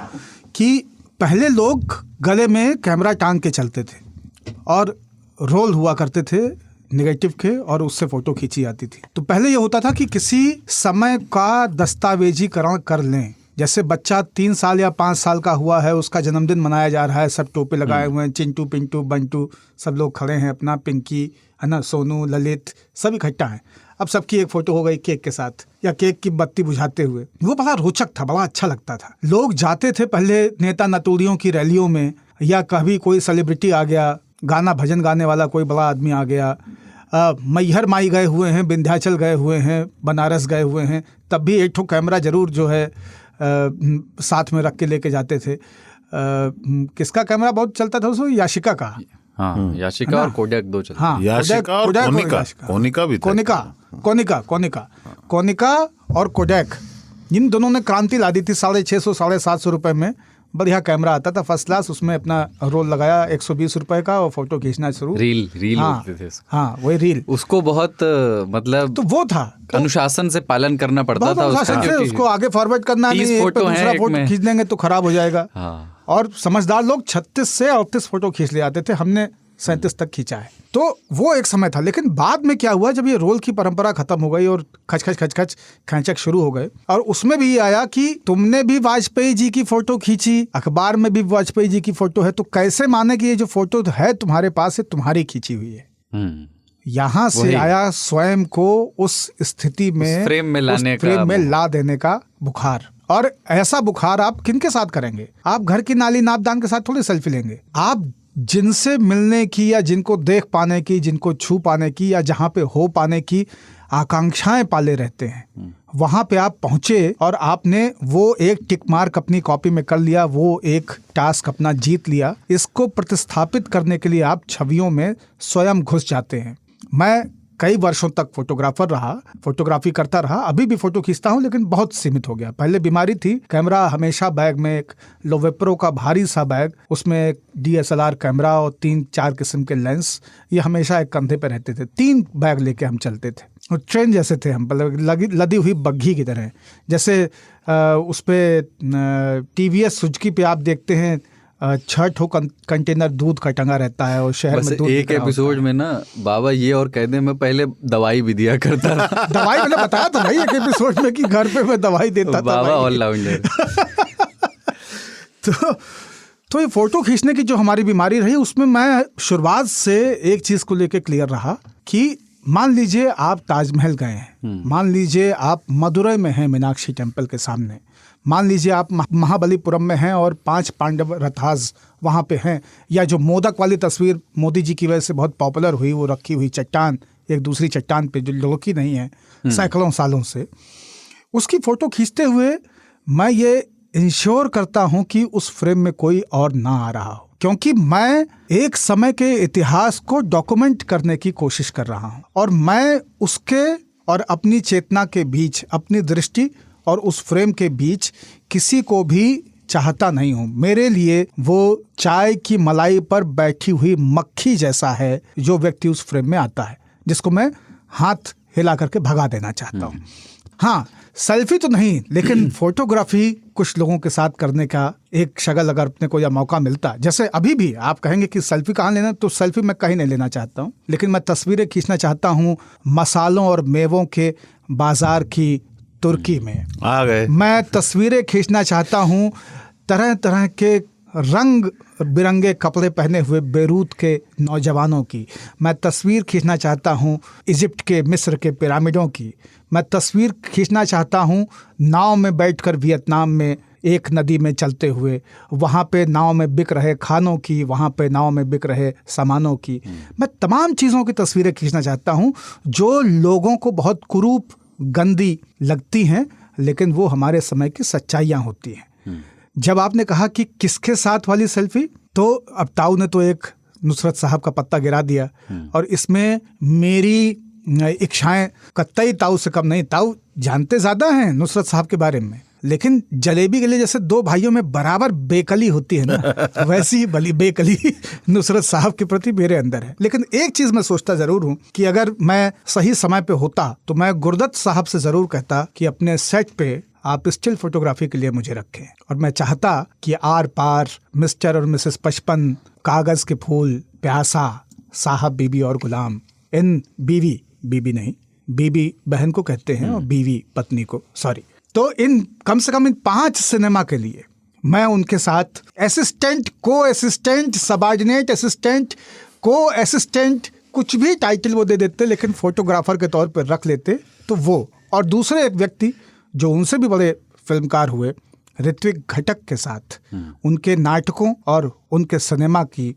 कि पहले लोग गले में कैमरा टांग के चलते थे और रोल हुआ करते थे नेगेटिव के, और उससे फोटो खींची जाती थी। तो पहले ये होता था कि किसी समय का दस्तावेजीकरण कर लें। जैसे बच्चा 3 साल या 5 साल का हुआ है, उसका जन्मदिन मनाया जा रहा है, सब टोपे लगाए हुए हैं, चिंटू पिंटू बंटू सब लोग खड़े हैं, अपना पिंकी है ना, सोनू ललित सब इकट्ठा हैं। अब सबकी एक फोटो हो गई केक के साथ, या केक की बत्ती बुझाते हुए। वो बड़ा रोचक था, बड़ा अच्छा लगता था। लोग जाते थे पहले नेता नतूरियों की रैलियों में, या कभी कोई सेलिब्रिटी आ गया, गाना भजन गाने वाला कोई बड़ा आदमी आ गया, मैहर माई गए हुए हैं, विंध्याचल गए हुए हैं, बनारस गए हुए हैं, तब भी एक ठो कैमरा जरूर जो है साथ में रख के लेके जाते थे। किसका कैमरा बहुत चलता था उसमें? याशिका का। हाँ, याशिका और कोडैक 2 चलते हैं। हाँ, याशिका और कोडैक कोनिका। याशिका। कोनिका भी था। कोनिका और कोडैक, इन दोनों ने क्रांति ला दी थी। 650 750 रुपए में बढ़िया कैमरा आता था, फर्स्ट क्लास। उसमें अपना रोल लगाया 120 रुपए का और फोटो खींचना शुरू। रील हाँ, होते थे उसको। हाँ वही रील। उसको बहुत मतलब तो वो था अनुशासन से पालन करना पड़ता बहुत था अनुशासन से, क्योंकि उसको आगे फॉरवर्ड करना 30 नहीं, एक पे फोटो हैं, दूसरा एक फोटो में। खींच देंगे तो खराब हो जाएगा। हाँ। और समझदार लोग 36 से 38 फोटो खींच ले आते थे, हमने 37 तक खींचा है। तो वो एक समय था। लेकिन बाद में क्या हुआ, जब ये रोल की परंपरा खत्म हो गई और खच खैंचक शुरू हो गए, और उसमें भी आया कि तुमने भी वाजपेयी जी की फोटो खींची, अखबार में भी वाजपेयी जी की फोटो है, तो कैसे माने कि ये जो फोटो है तुम्हारे पास है, तुम्हारी खींची हुई है। यहाँ से आया स्वयं को उस स्थिति में, उस फ्रेम में लाने का, फ्रेम में ला देने का बुखार। और ऐसा बुखार आप किनके साथ करेंगे? आप घर की नाली नापदान के साथ थोड़ी सेल्फी लेंगे। आप जिनसे मिलने की या जिनको देख पाने की, जिनको छू पाने की या जहां पे हो पाने की आकांक्षाएं पाले रहते हैं, वहां पे आप पहुंचे और आपने वो एक टिक मार्क अपनी कॉपी में कर लिया, वो एक टास्क अपना जीत लिया। इसको प्रतिस्थापित करने के लिए आप छवियों में स्वयं घुस जाते हैं। मैं कई वर्षों तक फोटोग्राफर रहा, फोटोग्राफी करता रहा, अभी भी फोटो खींचता हूं, लेकिन बहुत सीमित हो गया। पहले बीमारी थी, कैमरा हमेशा बैग में, एक लोवेप्रो का भारी सा बैग, उसमें एक DSLR कैमरा और 3-4 किस्म के लेंस, ये हमेशा एक कंधे पे रहते थे। 3 बैग लेके हम चलते थे और ट्रेन जैसे थे हम, लदी हुई बग्घी की तरह। जैसे उस पे TVS सुजुकी पे आप देखते हैं 6 ठो कंटेनर दूध का टंगा रहता है और शहर में दूध एक एपिसोड में ना बाबा ये और कहते मैं पहले दवाई भी दिया करता था। दवाई मैंने बताया तो भाई एक एपिसोड में कि घर पे मैं दवाई देता था बाबा ऑलराउंडर। तो ये फोटो खींचने की जो हमारी बीमारी रही, उसमें मैं शुरुआत से एक चीज को लेकर क्लियर रहा कि मान लीजिए आप ताजमहल गए हैं, मान लीजिए आप मदुरई में हैं मीनाक्षी टेम्पल के सामने, मान लीजिए आप महाबलीपुरम में हैं और 5 पांडव रथास वहाँ पे हैं, या जो मोदक वाली तस्वीर मोदी जी की वजह से बहुत पॉपुलर हुई, वो रखी हुई चट्टान एक दूसरी चट्टान पे जो लोगों की नहीं है सैकड़ों सालों से, उसकी फ़ोटो खींचते हुए मैं ये इंश्योर करता हूँ कि उस फ्रेम में कोई और ना आ रहा हो, क्योंकि मैं एक समय के इतिहास को डॉक्यूमेंट करने की कोशिश कर रहा हूँ और मैं उसके और अपनी चेतना के बीच, अपनी दृष्टि और उस फ्रेम के बीच किसी को भी चाहता नहीं हूँ। मेरे लिए वो चाय की मलाई पर बैठी हुई मक्खी जैसा है जो व्यक्ति उस फ्रेम में आता है, जिसको मैं हाथ हिला करके भगा देना चाहता हूँ। हाँ, सेल्फी तो नहीं, लेकिन फोटोग्राफी कुछ लोगों के साथ करने का एक शगल अगर अपने को या मौका मिलता, जैसे अभी भी आप कहेंगे कि सेल्फी कहाँ लेना, तो सेल्फी मैं कहीं नहीं लेना चाहता हूँ, लेकिन मैं तस्वीरें खींचना चाहता हूँ मसालों और मेवों के बाजार की तुर्की में आ गए। मैं तस्वीरें खींचना चाहता हूँ तरह तरह के रंग बिरंगे कपड़े पहने हुए बेरूत के नौजवानों की। मैं तस्वीर खींचना चाहता हूँ इजिप्ट के, मिस्र के पिरामिडों की। मैं तस्वीर खींचना चाहता हूँ नाव में बैठकर वियतनाम में एक नदी में चलते हुए, वहाँ पे नाव में बिक रहे खानों की, वहाँ पे नाव में बिक रहे सामानों की। मैं तमाम चीज़ों की तस्वीरें खींचना चाहता हूँ जो लोगों को बहुत कुरूप, गंदी लगती हैं, लेकिन वो हमारे समय की सच्चाइयाँ होती हैं। जब आपने कहा कि किसके साथ वाली सेल्फी, तो अब ताऊ ने तो एक नुसरत साहब का पत्ता गिरा दिया और इसमें मेरी इच्छाएं कतई ताऊ से कम नहीं। ताऊ जानते ज़्यादा हैं नुसरत साहब के बारे में, लेकिन जलेबी के लिए जैसे 2 भाइयों में बराबर बेकली होती है ना, वैसी ही बली बेकली नुसरत साहब के प्रति मेरे अंदर है। लेकिन एक चीज़ मैं सोचता ज़रूर हूँ कि अगर मैं सही समय पे होता तो मैं गुरदत्त साहब से ज़रूर कहता कि अपने सेट पे आप स्टिल फोटोग्राफी के लिए मुझे रखें, और मैं चाहता कि आर पार, मिस्टर और मिसेस 55, कागज़ के फूल, प्यासा, साहब, बीबी और गुलाम, इन बीबी नहीं, बीबी बहन को कहते हैं और बीवी पत्नी को, सॉरी, तो इन कम से कम इन 5 सिनेमा के लिए मैं उनके साथ असिस्टेंट, को असिस्टेंट, सबऑर्डिनेट असिस्टेंट, को असिस्टेंट, कुछ भी टाइटल वो दे देते, लेकिन फोटोग्राफर के तौर पर रख लेते तो वो, और दूसरे एक व्यक्ति जो उनसे भी बड़े फिल्मकार हुए, ऋत्विक घटक के साथ उनके नाटकों और उनके सिनेमा की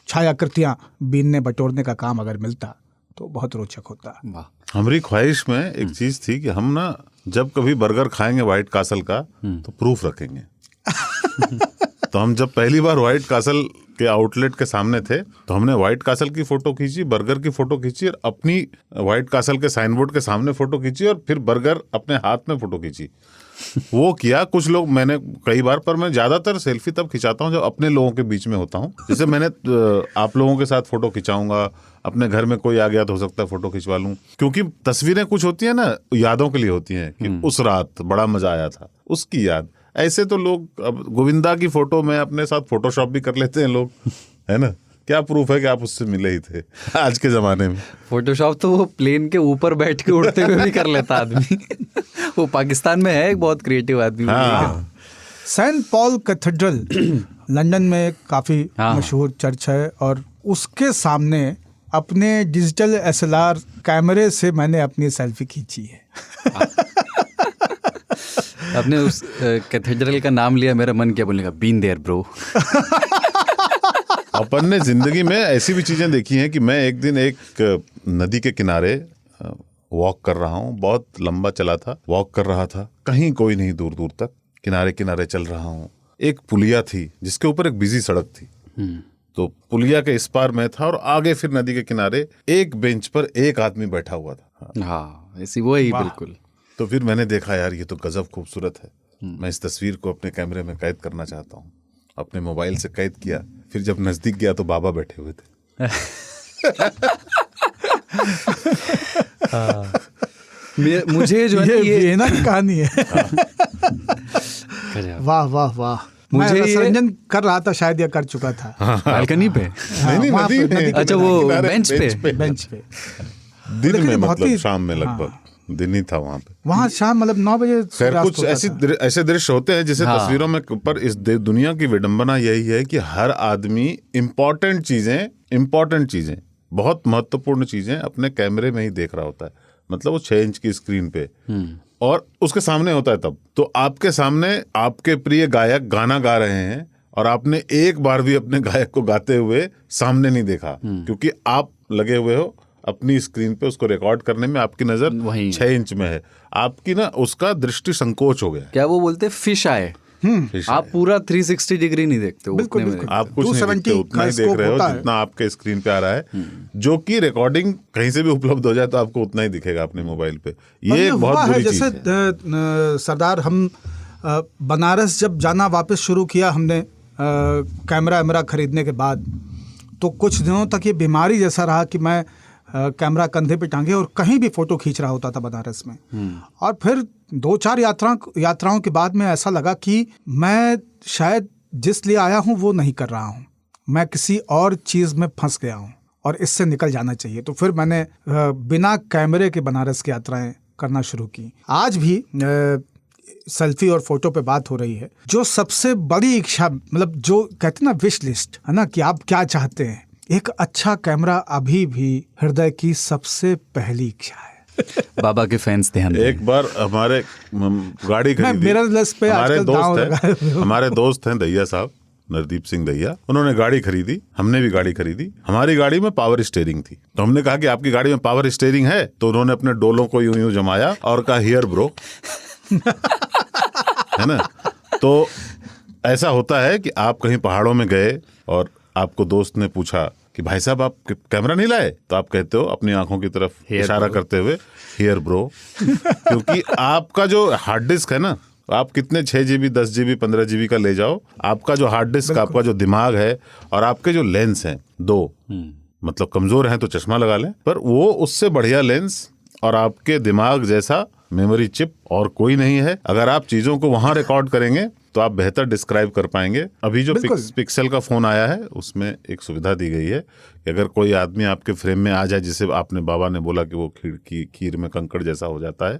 छायाकृतियां बीनने बटोरने का काम अगर मिलता तो बहुत रोचक होता। हमारी ख्वाहिश में एक चीज थी कि हम ना जब कभी बर्गर खाएंगे व्हाइट कासल का तो प्रूफ रखेंगे। तो हम जब पहली बार व्हाइट कासल के आउटलेट के सामने थे, तो हमने व्हाइट कासल की फोटो खींची, बर्गर की फोटो खींची और अपनी व्हाइट कासल के साइन बोर्ड के सामने फोटो खींची और फिर बर्गर अपने हाथ में फोटो खींची। वो किया कुछ लोग, मैंने कई बार, पर मैं ज्यादातर सेल्फी तब खिंचाता हूँ जब अपने लोगों के बीच में होता हूँ। जैसे मैंने आप लोगों के साथ फोटो खिंचाऊंगा, अपने घर में कोई आ गया तो हो सकता है फोटो खिंचवा लूं, क्योंकि तस्वीरें कुछ होती है ना, यादों के लिए होती हैं कि उस रात बड़ा मजा आया था, उसकी याद। ऐसे तो लोग अब गोविंदा की फोटो में अपने साथ फोटोशॉप भी कर लेते हैं लोग, है ना। क्या प्रूफ है कि आप उससे मिले ही थे आज के जमाने में। फोटोशॉप तो वो प्लेन के ऊपर बैठ के उड़ते हुए भी कर लेता आदमी। वो पाकिस्तान में है एक बहुत क्रिएटिव आदमी। हाँ। सेंट पॉल कैथेड्रल लंदन में काफ़ी मशहूर चर्च है, और उसके सामने अपने डिजिटल SLR कैमरे से मैंने अपनी सेल्फी खींची है। आपने उस कैथेड्रल का नाम लिया, मेरा मन क्या बोलने का, बीन देयर ब्रो। अपन ने जिंदगी में ऐसी भी चीजें देखी हैं कि मैं एक दिन एक नदी के किनारे वॉक कर रहा हूँ, बहुत लंबा चला था, वॉक कर रहा था, कहीं कोई नहीं, दूर दूर तक किनारे किनारे चल रहा हूँ। एक पुलिया थी जिसके ऊपर एक बिजी सड़क थी, तो पुलिया के इस पार मैं था और आगे फिर नदी के किनारे एक बेंच पर एक आदमी बैठा हुआ था। हाँ, ऐसी वो ही बिल्कुल। तो फिर मैंने देखा, यार ये तो गजब खूबसूरत है, मैं इस तस्वीर को अपने कैमरे में कैद करना चाहता हूँ। अपने मोबाइल से कैद किया, फिर जब नजदीक गया तो बाबा बैठे हुए थे। मुझे जो है ये ना कहानी है। वाह वाह वाह। मुझे मैं रसरंजन कर रहा था, शायद या कर चुका था बालकनी पे। नहीं, वहाँ नदी पे, में। नदी के अच्छा, वो बेंच पे। बेंच पे दिन लेकिन में, बहुत मतलब ही- शाम में, लगभग दिन ही था वहां पे। वहाँ शाम मतलब 9 बजे खैर, सूर्यास्त कुछ होता था। ऐसे दृश्य होते हैं जिसे तस्वीरों में, पर इस दुनिया की विडंबना यही है कि हर आदमी इम्पोर्टेंट चीजें, बहुत महत्वपूर्ण चीजें अपने कैमरे में ही देख रहा होता है। मतलब वो 6 इंच की स्क्रीन पे और उसके सामने होता है तब। तो आपके सामने आपके प्रिय गायक गाना गा रहे हैं और आपने एक बार भी अपने गायक को गाते हुए सामने नहीं देखा, क्योंकि आप लगे हुए हो अपनी स्क्रीन पे उसको रिकॉर्ड करने में। आपकी नजर 6 इंच में है, आपकी ना उसका दृष्टि संकोच हो गया। क्या वो बोलते फिश आए, आप पूरा 360 डिग्री नहीं देखते, बिल्कुल, उतने में बिल्कुल। आप कुछ नहीं 270 दिखते, उतना ही का देख scope रहे हो होता है। जितना आपके स्क्रीन पे आ रहा है, जो कि रिकॉर्डिंग कहीं से भी उपलब्ध हो जाए तो आपको उतना ही दिखेगा अपने मोबाइल पे। और ये हुआ बहुत है, बुरी चीज जैसे है। सरदार, हम बनारस जब जाना वापस शुरू किया हमने कैमरा वैमरा खरीदने के बाद, तो कुछ दिनों तक ये बीमारी जैसा रहा कि मैं कैमरा कंधे पे टांगे और कहीं भी फोटो खींच रहा होता था बनारस में। और फिर 2-4 यात्राओं के बाद में ऐसा लगा कि मैं शायद जिस लिए आया हूँ वो नहीं कर रहा हूँ, मैं किसी और चीज़ में फंस गया हूँ और इससे निकल जाना चाहिए। तो फिर मैंने बिना कैमरे के बनारस की यात्राएं करना शुरू की। आज भी सेल्फी और फोटो पे बात हो रही है। जो सबसे बड़ी इच्छा, मतलब जो कहते हैं ना विश लिस्ट, है ना, कि आप क्या चाहते हैं, एक अच्छा कैमरा अभी भी हृदय की सबसे पहली इच्छा है। बाबा के फैंस ध्यान दें। एक बार हमारे गाड़ी खरीदी, मिररलेस पे हमारे आजकल दांव लगाए हुए हो। हमारे दोस्त हैं दैया साहब, नरदीप सिंह दैया, उन्होंने गाड़ी खरीदी, हमने भी गाड़ी खरीदी। हमारी गाड़ी में पावर स्टीयरिंग थी, तो हमने कहा कि आपकी गाड़ी में पावर स्टीयरिंग है? तो उन्होंने अपने डोलों को यूं यूं जमाया और कहा हियर ब्रो। है ना। तो ऐसा होता है कि आप कहीं पहाड़ों में गए और आपको दोस्त ने पूछा कि भाई साहब आप कैमरा नहीं लाए, तो आप कहते हो अपनी आंखों की तरफ इशारा करते हुए हियर ब्रो। क्योंकि आपका जो हार्ड डिस्क है ना, आप कितने 6 GB 10 GB 15 GB का ले जाओ, आपका जो हार्ड डिस्क, आपका जो दिमाग है और आपके जो लेंस हैं, 2 मतलब कमजोर हैं तो चश्मा लगा लें, पर वो उससे बढ़िया लेंस और आपके दिमाग जैसा मेमोरी चिप और कोई नहीं है। अगर आप चीजों को वहां रिकॉर्ड करेंगे तो आप बेहतर डिस्क्राइब कर पाएंगे। अभी जो पिक्सल का फोन आया है उसमें एक सुविधा दी गई है कि अगर कोई आदमी आपके फ्रेम में आ जाए, जिसे आपने बाबा ने बोला कि वो खीर में कंकड़ जैसा हो जाता है,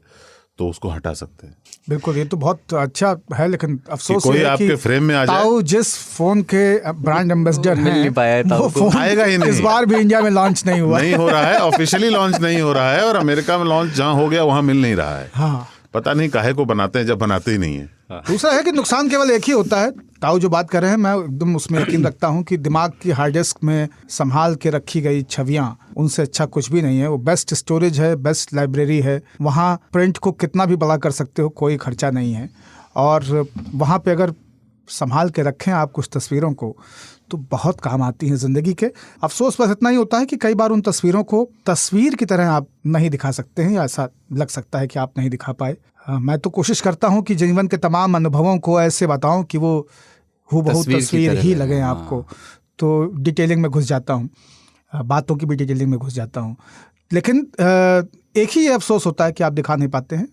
तो उसको हटा सकते हैं। बिल्कुल, ये तो बहुत अच्छा है, लेकिन अफसोस कोई है आपके कि फ्रेम में आ जाए। ताऊ जिस फोन के ब्रांड एम्बेसडर मिल नहीं पाया है हैं, ताऊ वो को। फोन आएगा ही नहीं। इस बार भी इंडिया में लॉन्च नहीं हुआ। नहीं हो रहा है, ऑफिशियली लॉन्च नहीं हो रहा है, और अमेरिका में लॉन्च जहां हो गया वहां मिल नहीं रहा है। हाँ, पता नहीं काहे को बनाते हैं जब बनाते ही नहीं है। दूसरा है कि नुकसान केवल एक ही होता है। ताऊ जो बात कर रहे हैं, मैं एकदम उसमें यकीन रखता हूँ कि दिमाग की हार्ड डिस्क में संभाल के रखी गई छवियां, उनसे अच्छा कुछ भी नहीं है। वो बेस्ट स्टोरेज है, बेस्ट लाइब्रेरी है। वहाँ प्रिंट को कितना भी बड़ा कर सकते हो, कोई खर्चा नहीं है। और वहाँ पे अगर संभाल के रखें आप कुछ तस्वीरों को, तो बहुत काम आती हैं ज़िंदगी के। अफसोस बस इतना ही होता है कि कई बार उन तस्वीरों को तस्वीर की तरह आप नहीं दिखा सकते हैं, या ऐसा लग सकता है कि आप नहीं दिखा पाए। मैं तो कोशिश करता हूँ कि जीवन के तमाम अनुभवों को ऐसे बताऊँ कि वो हूबहू तस्वीर ही लगे आपको। तो डिटेलिंग में घुस जाता हूँ, बातों की भी डिटेलिंग में घुस जाता हूँ। लेकिन एक ही अफसोस होता है कि आप दिखा नहीं पाते हैं।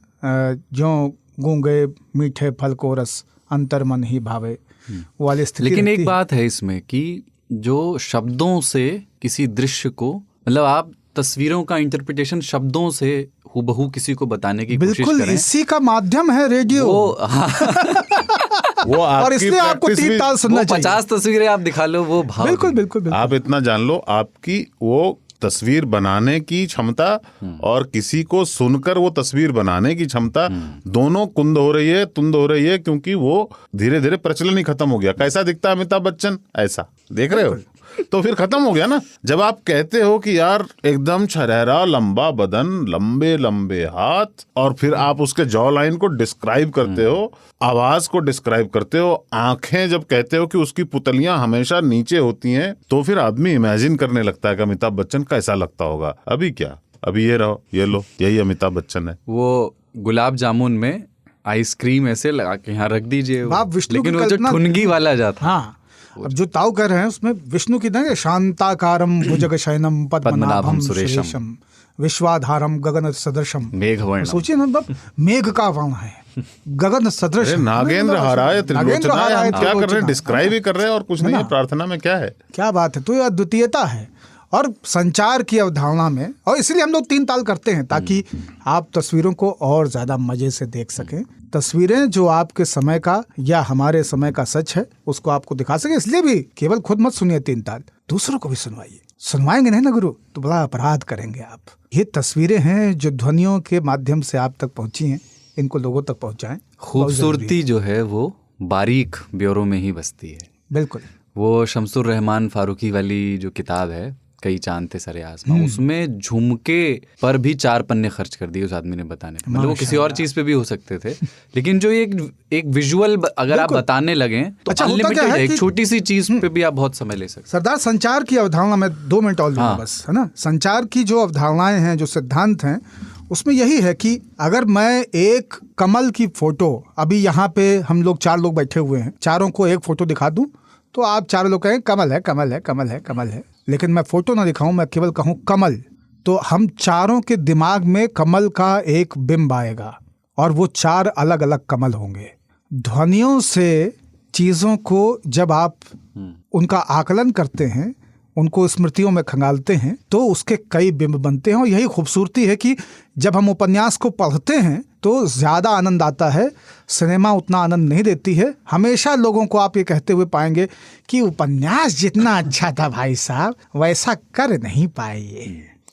जो गूंगे मीठे फल को रस अंतर मन ही भावे वो वाली स्थिति। लेकिन रहती एक बात है इसमें कि जो शब्दों से किसी दृश्य को, मतलब आप तस्वीरों का इंटरप्रिटेशन शब्दों से हूबहू किसी को बताने की कोशिश बिल्कुल करें, इसी का माध्यम है रेडियो। वो और आपकी इसलिए आपको practice 3 भी- ताल सुनना वो चाहिए। 50 तस्वीरें आप दिखा लो, वो भाव बिल्कुल नहीं। बिल्कुल बिल्कुल। आप इतना जान लो, आपकी वो तस्वीर बनाने की क्षमता और किसी को सुनकर वो तस्वीर बनाने की क्षमता दोनों कुंद हो रही है, तुंद हो रही है, क्योंकि वो धीरे धीरे प्रचलन ही खत्म हो गया। कैसा दिखता है अमिताभ बच्चन, ऐसा देख रहे हो, तो फिर खत्म हो गया ना। जब आप कहते हो कि यार एकदम छरहरा लंबा बदन, लंबे लंबे हाथ, और फिर आप उसके जॉ लाइन को डिस्क्राइब करते हो, आवाज को डिस्क्राइब करते हो, आंखें जब कहते हो कि उसकी पुतलियां हमेशा नीचे होती हैं, तो फिर आदमी इमेजिन करने लगता है कि अमिताभ बच्चन कैसा लगता होगा। अभी क्या, अभी ये रहो, ये लो, यही अमिताभ बच्चन है। वो गुलाब जामुन में आइसक्रीम ऐसे लगा के यहाँ रख दीजिए, आप विष्णु की लेकिन वो जो कल्पना- ठुनगी वाला जाता, हाँ, अब जो ताऊ कह रहे हैं उसमें विष्णु की ना, शांताकारम भुजगशयनम पद्मनाभम सुरेशम विश्वाधारम गगन सदृशम। मेघवर्ण। सोचिए ना, मतलब मेघ का वर्ण है, गगन सदृश। अरे नागेंद्र हराय त्रिलोचना, हम क्या कर रहे हैं, डिस्क्राइब ही कर रहे हैं, और कुछ नहीं है। प्रार्थना में क्या है, क्या बात है। तो ये अद्वितीयता है और संचार की अवधारणा में, और इसलिए हम लोग 3 ताल करते हैं ताकि आप तस्वीरों को और ज्यादा मजे से देख सकें। तस्वीरें जो आपके समय का या हमारे समय का सच है उसको आपको दिखा सके। इसलिए भी केवल खुद मत सुनिए 3 ताल, दूसरों को भी सुनवाइए। सुनवाएंगे नहीं ना गुरु तो बड़ा अपराध करेंगे आप। ये तस्वीरें हैं जो ध्वनियों के माध्यम से आप तक पहुंची हैं, इनको लोगों तक पहुंचाएं। खूबसूरती जो है वो बारीक ब्योरों में ही बसती है। बिल्कुल। वो शमसुर रहमान फारूकी वाली जो किताब है, कई चांद थे सरे आसमां, उसमें झुमके पर भी 4 पन्ने खर्च कर दिए उस आदमी ने बताने पे। मतलब वो किसी और चीज पे भी हो सकते थे, लेकिन जो एक विजुअल अगर आप बताने लगे तो अच्छा, होता क्या अनलिमिटेड है है, एक कि- छोटी सी चीज पे भी आप बहुत समय ले सकते सरदार, संचार की अवधारणा में 2 मिनट और लूंगा बस, है ना। संचार की जो अवधारणाएं हैं, जो सिद्धांत हैं, उसमें यही है कि अगर मैं एक कमल की फोटो, अभी यहाँ पे हम लोग 4 लोग बैठे हुए हैं, चारों को एक फोटो दिखा दूं तो आप चारों लोग कहें कमल है, कमल है, कमल है, कमल है। लेकिन मैं फोटो ना दिखाऊं, मैं केवल कहूं कमल, तो हम चारों के दिमाग में कमल का एक बिंब आएगा और वो 4 अलग अलग कमल होंगे। ध्वनियों से चीज़ों को जब आप उनका आकलन करते हैं, उनको स्मृतियों में खंगालते हैं, तो उसके कई बिंब बनते हैं। और यही खूबसूरती है कि जब हम उपन्यास को पढ़ते हैं तो ज़्यादा आनंद आता है, सिनेमा उतना आनंद नहीं देती है। हमेशा लोगों को आप ये कहते हुए पाएंगे कि उपन्यास जितना अच्छा था भाई साहब, वैसा कर नहीं पाए।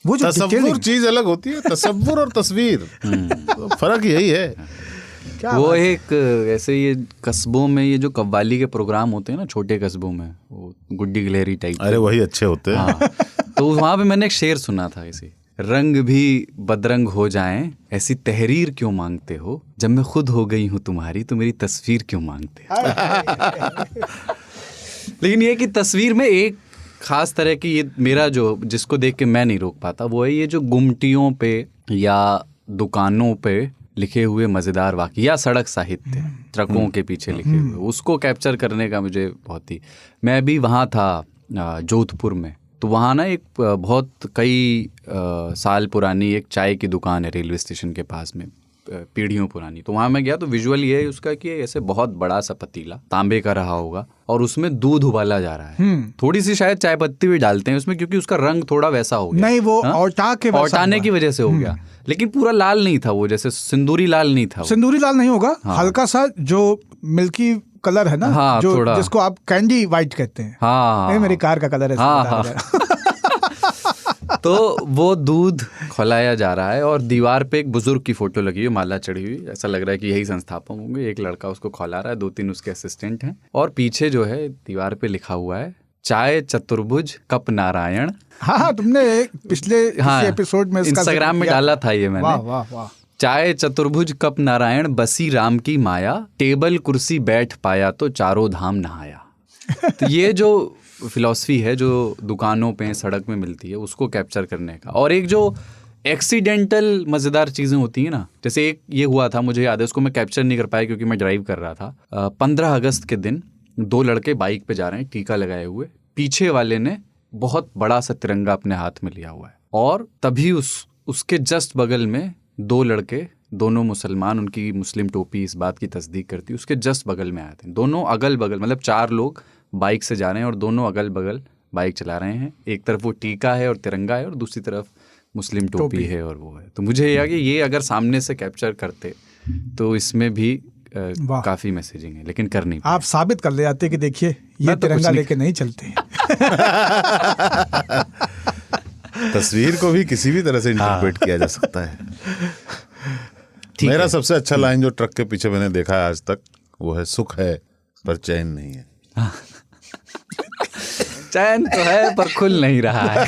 वो जो तसव्वुर डिटेलिंग- चीज अलग होती है, तसव्वुर और तस्वीर, तो फर्क यही है। क्या वो बात है। एक ऐसे ये कस्बों में ये जो कव्वाली के प्रोग्राम होते हैं ना, छोटे कस्बों में, वो गुड्डी गिलहरी टाइप। अरे वही अच्छे होते हैं। हाँ, तो वहाँ पे मैंने एक शेर सुना था ऐसे, रंग भी बदरंग हो जाएं, ऐसी तहरीर क्यों मांगते हो, जब मैं खुद हो गई हूँ तुम्हारी तो मेरी तस्वीर क्यों मांगते हो। लेकिन ये कि तस्वीर में एक खास तरह की, ये मेरा जो जिसको देख के मैं नहीं रोक पाता, वो है ये जो गुमटियों पे या दुकानों पे लिखे हुए मज़ेदार वाक्य या सड़क साहित्य ट्रकों के पीछे लिखे हुए, उसको कैप्चर करने का मुझे बहुत ही। मैं भी वहाँ था जोधपुर में, तो वहाँ ना एक बहुत कई साल पुरानी एक चाय की दुकान है रेलवे स्टेशन के पास में, पीढ़ियों पुरानी। तो वहाँ मैं गया तो विजुअल ये है उसका कि ऐसे बहुत बड़ा सा पतीला तांबे का रहा होगा और उसमें दूध उबाला जा रहा है। थोड़ी सी शायद चाय पत्ती भी डालते हैं उसमें, क्योंकि उसका रंग थोड़ा वैसा हो गया। नहीं, वो औटाने की वजह से हो गया, लेकिन पूरा लाल नहीं था वो, जैसे सिंदूरी लाल नहीं था वो। सिंदूरी लाल नहीं होगा, हल्का सा जो मिल्की कलर है ना, हाँ, जो थोड़ा। जिसको आप कैंडी वाइट कहते हैं। हाँ, ये मेरी कार का कलर है। हाँ, हाँ। तो वो दूध खौलाया जा रहा है और दीवार पे एक बुजुर्ग की फोटो लगी हुई, माला चढ़ी हुई, ऐसा लग रहा है कि यही संस्थापक होंगे। एक लड़का उसको खौला रहा है, 2-3 उसके असिस्टेंट हैं, और पीछे जो है दीवार पे लिखा हुआ है, चाय चतुर्भुज कप नारायण। हाँ, तुमने पिछले एपिसोड में इसका इंस्टाग्राम में डाला था ये मैंने। वाह वाह वाह। चाय चतुर्भुज कप नारायण, बसी राम की माया, टेबल कुर्सी बैठ पाया तो चारों धाम नहाया। तो ये जो फिलॉसफी है जो दुकानों पे सड़क में मिलती है, उसको कैप्चर करने का। और एक जो एक्सीडेंटल मज़ेदार चीज़ें होती हैं ना, जैसे एक ये हुआ था, मुझे याद है, उसको मैं कैप्चर नहीं कर पाया क्योंकि मैं ड्राइव कर रहा था। 15 अगस्त के दिन 2 लड़के बाइक पे जा रहे हैं टीका लगाए हुए, पीछे वाले ने बहुत बड़ा सा तिरंगा अपने हाथ में लिया हुआ है, और तभी उसके जस्ट बगल में 2 लड़के, दोनों मुसलमान, उनकी मुस्लिम टोपी इस बात की तस्दीक करती, उसके जस्ट बगल में आए थे। दोनों अगल बगल, मतलब 4 लोग बाइक से जा रहे हैं और दोनों अगल बगल बाइक चला रहे हैं। एक तरफ वो टीका है और तिरंगा है और दूसरी तरफ मुस्लिम टोपी है और वो है। तो मुझे यह कि ये अगर सामने से कैप्चर करते तो इसमें भी काफ़ी मैसेजिंग है, लेकिन कर नहीं पाए। आप साबित कर ले जाते कि देखिए ये तो तिरंगा लेके नहीं चलते। तस्वीर को भी किसी भी तरह से इंटरप्रेट किया जा सकता है। मेरा सबसे अच्छा लाइन जो ट्रक के पीछे मैंने देखा है आज तक, वो है सुख है पर चैन नहीं है। चैन तो है पर खुल नहीं रहा है।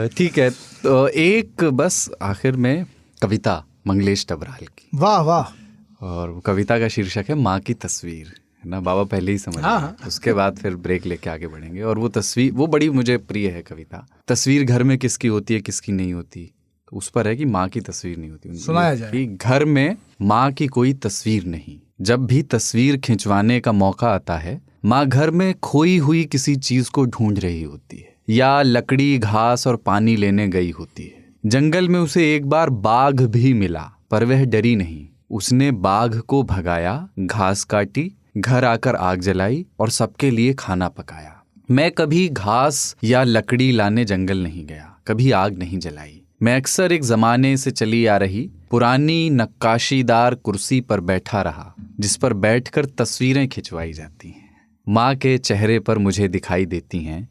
ठीक है, तो एक बस आखिर में कविता मंगलेश टबराल की। वाह वाह। और कविता का शीर्षक है माँ की तस्वीर, है ना, बाबा पहले ही समझ गए। उसके बाद फिर ब्रेक लेके आगे बढ़ेंगे। और वो तस्वीर, वो बड़ी मुझे प्रिय है कविता। तस्वीर घर में किसकी होती है, किसकी नहीं होती, तो उस पर है कि माँ की तस्वीर नहीं होती। सुनाया जाए कि घर में माँ की कोई तस्वीर नहीं, जब भी तस्वीर खिंचवाने का मौका आता है, माँ घर में खोई हुई किसी चीज को ढूंढ रही होती है, या लकड़ी, घास और पानी लेने गई होती है। जंगल में उसे एक बार बाघ भी मिला, पर वह डरी नहीं। उसने बाघ को भगाया, घास काटी, घर आकर आग जलाई और सबके लिए खाना पकाया। मैं कभी घास या लकड़ी लाने जंगल नहीं गया, कभी आग नहीं जलाई। मैं अक्सर एक जमाने से चली आ रही पुरानी नक्काशीदार कुर्सी पर बैठा रहा, जिस पर बैठकर तस्वीरें खिंचवाई जाती हैं। माँ के चेहरे पर मुझे दिखाई देती हैं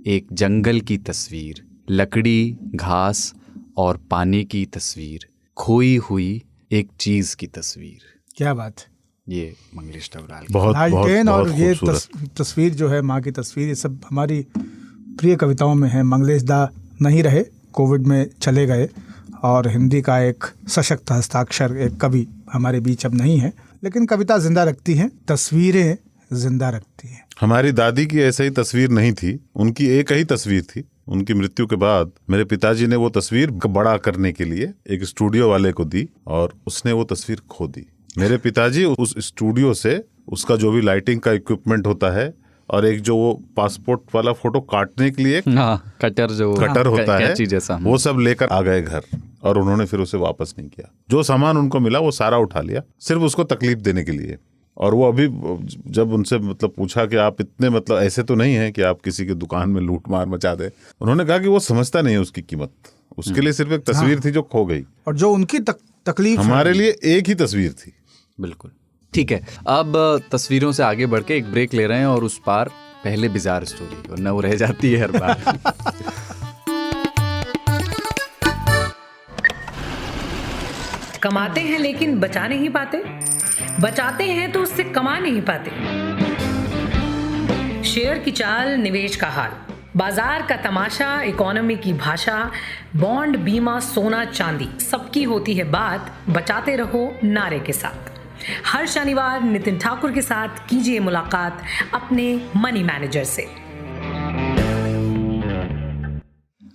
एक जंगल की तस्वीर, लकड़ी, घास और पानी की तस्वीर, खोई हुई एक चीज की तस्वीर। क्या बात। ये मंगलेश टबराल की। बहुत लालटेन और ये खूबसूरत। तस्वीर जो है, माँ की तस्वीर, ये सब हमारी प्रिय कविताओं में है। मंगलेश दा नहीं रहे, कोविड में चले गए, और हिंदी का एक सशक्त हस्ताक्षर, एक कवि हमारे बीच अब नहीं है, लेकिन कविता जिंदा रखती हैं, तस्वीरें जिंदा रखती हैं। हमारी दादी की ऐसे ही तस्वीर नहीं थी, उनकी एक ही तस्वीर थी। उनकी मृत्यु के बाद मेरे पिताजी ने वो तस्वीर बड़ा करने के लिए एक स्टूडियो वाले को दी, और उसने वो तस्वीर खो दी। मेरे पिताजी उस स्टूडियो से उसका जो भी लाइटिंग का इक्विपमेंट होता है, और एक जो वो पासपोर्ट वाला फोटो काटने के लिए कटर जो होता है, जैसा, वो सब लेकर आ गए घर, और उन्होंने फिर उसे वापस नहीं किया। जो सामान उनको मिला वो सारा उठा लिया, सिर्फ उसको तकलीफ देने के लिए। और वो अभी जब उनसे मतलब पूछा कि आप इतने मतलब ऐसे तो नहीं है कि आप किसी की दुकान में लूट मार मचा दे, उन्होंने कहा कि वो समझता नहीं है उसकी कीमत, उसके लिए सिर्फ एक तस्वीर थी जो खो गई, और जो उनकी तकलीफ हमारे लिए एक ही तस्वीर थी। बिल्कुल ठीक है। अब तस्वीरों से आगे बढ़ के एक ब्रेक ले रहे हैं, और उस पार पहले बिजार स्टोरी, और न वो रह जाती है हर बार। कमाते हैं लेकिन बचा नहीं पाते, बचाते हैं तो उससे कमा नहीं पाते। शेयर की चाल, निवेश का हाल, बाजार का तमाशा, इकोनॉमी की भाषा, बॉन्ड, बीमा, सोना, चांदी, सबकी होती है बात, बचाते रहो नारे के साथ। हर शनिवार नितिन ठाकुर के साथ कीजिए मुलाकात अपने मनी मैनेजर से।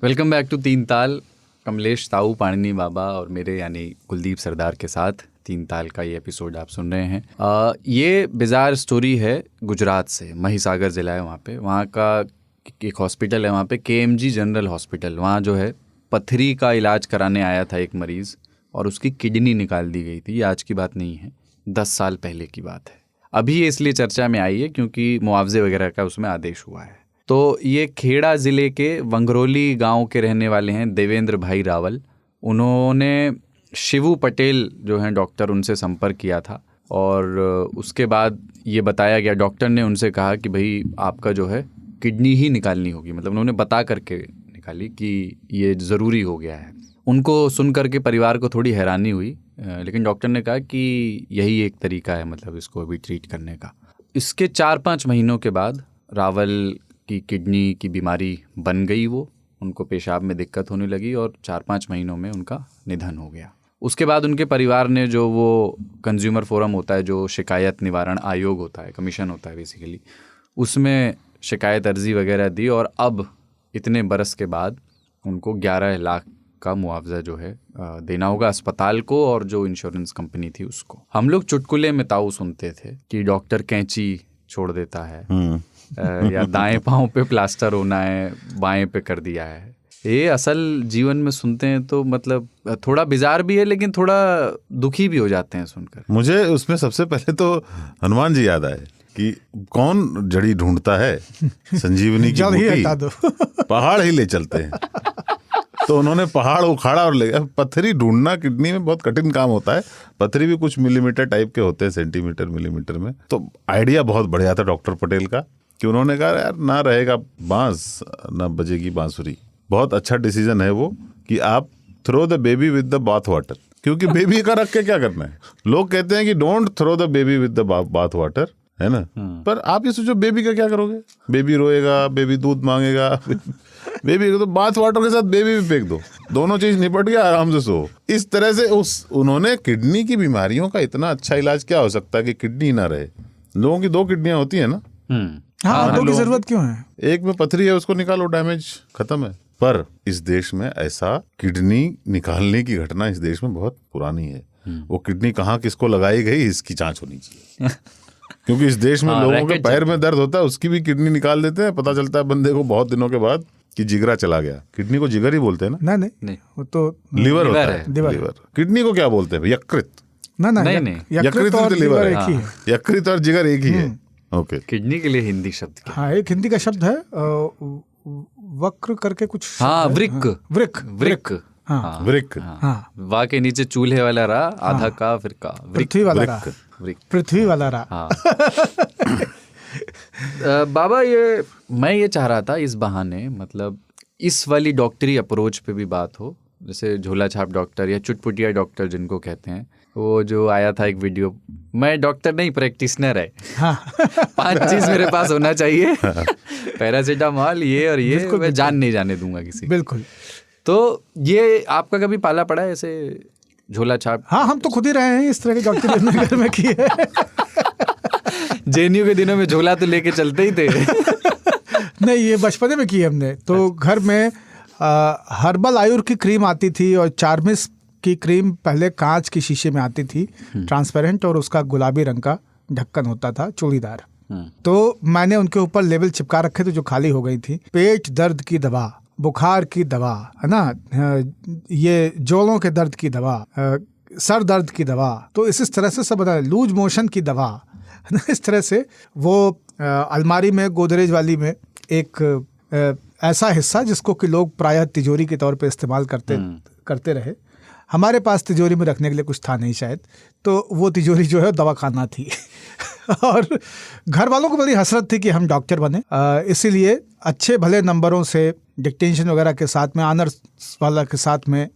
वेलकम बैक टू तीन ताल। कमलेश ताऊ पाणिनी बाबा और मेरे यानी कुलदीप सरदार के साथ तीन ताल का ये एपिसोड आप सुन रहे हैं। ये बिजार स्टोरी है गुजरात से, महिसागर ज़िला है वहाँ पे। वहाँ का एक हॉस्पिटल है वहाँ पे, KMG जनरल हॉस्पिटल। वहाँ जो है पथरी का इलाज कराने आया था एक मरीज़, और उसकी किडनी निकाल दी गई थी। ये आज की बात नहीं है, 10 साल पहले की बात है। अभी ये इसलिए चर्चा में आई है क्योंकि मुआवजे वगैरह का उसमें आदेश हुआ है। तो ये खेड़ा ज़िले के वंगरोली गांव के रहने वाले हैं देवेंद्र भाई रावल। उन्होंने शिवू पटेल जो हैं डॉक्टर, उनसे संपर्क किया था, और उसके बाद ये बताया गया, डॉक्टर ने उनसे कहा कि भाई आपका जो है किडनी ही निकालनी होगी। मतलब उन्होंने बता करके निकाली कि ये ज़रूरी हो गया है। उनको सुन करके परिवार को थोड़ी हैरानी हुई, लेकिन डॉक्टर ने कहा कि यही एक तरीका है मतलब इसको अभी ट्रीट करने का। इसके 4-5 महीनों के बाद रावल की किडनी की बीमारी बन गई, वो उनको पेशाब में दिक्कत होने लगी, और 4-5 महीनों में उनका निधन हो गया। उसके बाद उनके परिवार ने जो वो कंज्यूमर फोरम होता है, जो शिकायत निवारण आयोग होता है, कमीशन होता है बेसिकली, उसमें शिकायत अर्जी वगैरह दी और अब इतने बरस के बाद उनको 11 लाख का मुआवजा जो है देना होगा अस्पताल को और जो इंश्योरेंस कंपनी थी उसको। हम लोग चुटकुले में ताऊ सुनते थे कि डॉक्टर कैंची छोड़ देता है या दाएं पाँव पे प्लास्टर होना है बाएं पे कर दिया है। ये असल जीवन में सुनते हैं तो मतलब थोड़ा बिजार भी है लेकिन थोड़ा दुखी भी हो जाते हैं सुनकर। मुझे उसमें सबसे पहले तो हनुमान जी याद आए कि कौन जड़ी ढूंढता है संजीवनी की जड़ ही बूटी, हटा दो। पहाड़ ही ले चलते हैं। तो उन्होंने पहाड़ उखाड़ा और ले गया। पत्थरी ढूंढना किडनी में बहुत कठिन काम होता है। पत्थरी भी कुछ मिलीमीटर टाइप के होते हैं, सेंटीमीटर मिलीमीटर में। तो आइडिया बहुत बढ़िया था डॉक्टर पटेल का कि उन्होंने कहा यार ना रहेगा बांस ना बजेगी बांसुरी। बहुत अच्छा डिसीजन है वो कि आप throw the baby with the bath water, क्योंकि बेबी का रख के क्या करना है। लोग कहते हैं कि don't throw the baby with the bath water, है ना। पर आप ये सोचो बेबी का क्या करोगे। बेबी रोएगा, बेबी दूध मांगेगा, बेबी को तो बाथ वाटर के साथ बेबी भी फेंक दो, दोनों चीज निपट गया, आराम से सो। इस तरह से उन्होंने किडनी की बीमारियों का इतना अच्छा इलाज क्या हो सकता है कि किडनी ना रहे। लोगों की 2 किडनियां होती है ना। हाँ, दो की जरूरत क्यों है। एक में पथरी है, उसको निकालो, डैमेज खत्म है। पर इस देश में ऐसा किडनी निकालने की घटना इस देश में बहुत पुरानी है। वो किडनी कहाँ किसको लगाई गई इसकी जांच होनी चाहिए। क्योंकि इस देश में लोगों के पैर में दर्द होता है, उसकी भी किडनी निकाल देते हैं, पता चलता है बंदे को बहुत दिनों के बाद कि जिगरा चला गया। किडनी को जिगर ही बोलते हैं ना। नहीं वो तो लीवर होता है। लीवर। किडनी को क्या बोलते हैं? यकृत। नहीं। यकृत और लीवर एक ही है। यकृत और जिगर एक ही है। ओके। किडनी के लिए हिंदी शब्द क्या? हाँ, एक हिंदी का शब्द है वक्र करके कुछ। हाँ, वृक्क। वृक्क। हाँ, वृक्क। हाँ, वा के नीचे चूल्हे वाला रहा, आधा का फिर का पृथ्वी वाला रहा। पृथ्वी वाला रहा। हाँ। बाबा मैं ये चाह रहा था इस बहाने मतलब इस वाली डॉक्टरी अप्रोच पे भी बात हो, जैसे झोला छाप डॉक्टर या चुटपुटिया डॉक्टर जिनको कहते हैं। वो जो आया था एक वीडियो, मैं डॉक्टर नहीं प्रैक्टिशनर है। हाँ। 5 चीज मेरे पास होना चाहिए, पैरासीटामॉल, ये और ये, मैं जान नहीं जाने दूंगा किसी। बिल्कुल। तो ये आपका कभी पाला पड़ा है ऐसे झोला छाप? हाँ, हम तो खुद ही रहे हैं इस तरह की डॉक्टरी अपने घर में की है। जेएनयू के दिनों में झोला तो लेके चलते ही थे। नहीं, ये बचपने में की हमने। तो घर में हर्बल आयुर की क्रीम आती थी और चार्मिस की क्रीम पहले कांच की शीशे में आती थी, ट्रांसपेरेंट, और उसका गुलाबी रंग का ढक्कन होता था, चूड़ीदार। तो मैंने उनके ऊपर लेबल चिपका रखे थे जो खाली हो गई थी। पेट दर्द की दवा, बुखार की दवा, है ना, ये जोड़ों के दर्द की दवा, सर दर्द की दवा। तो इस तरह से सब बता, लूज मोशन की दवा, है ना। इस तरह से वो अलमारी में, गोदरेज वाली में एक ऐसा हिस्सा जिसको कि लोग प्रायः तिजोरी के तौर पे इस्तेमाल करते रहे। हमारे पास तिजोरी में रखने के लिए कुछ था नहीं शायद, तो वो तिजोरी जो है दवाखाना थी। और घर वालों को बड़ी हसरत थी कि हम डॉक्टर बने, इसीलिए अच्छे भले नंबरों से डिक्टेशन वगैरह के साथ में, ऑनर्स वाला के साथ में,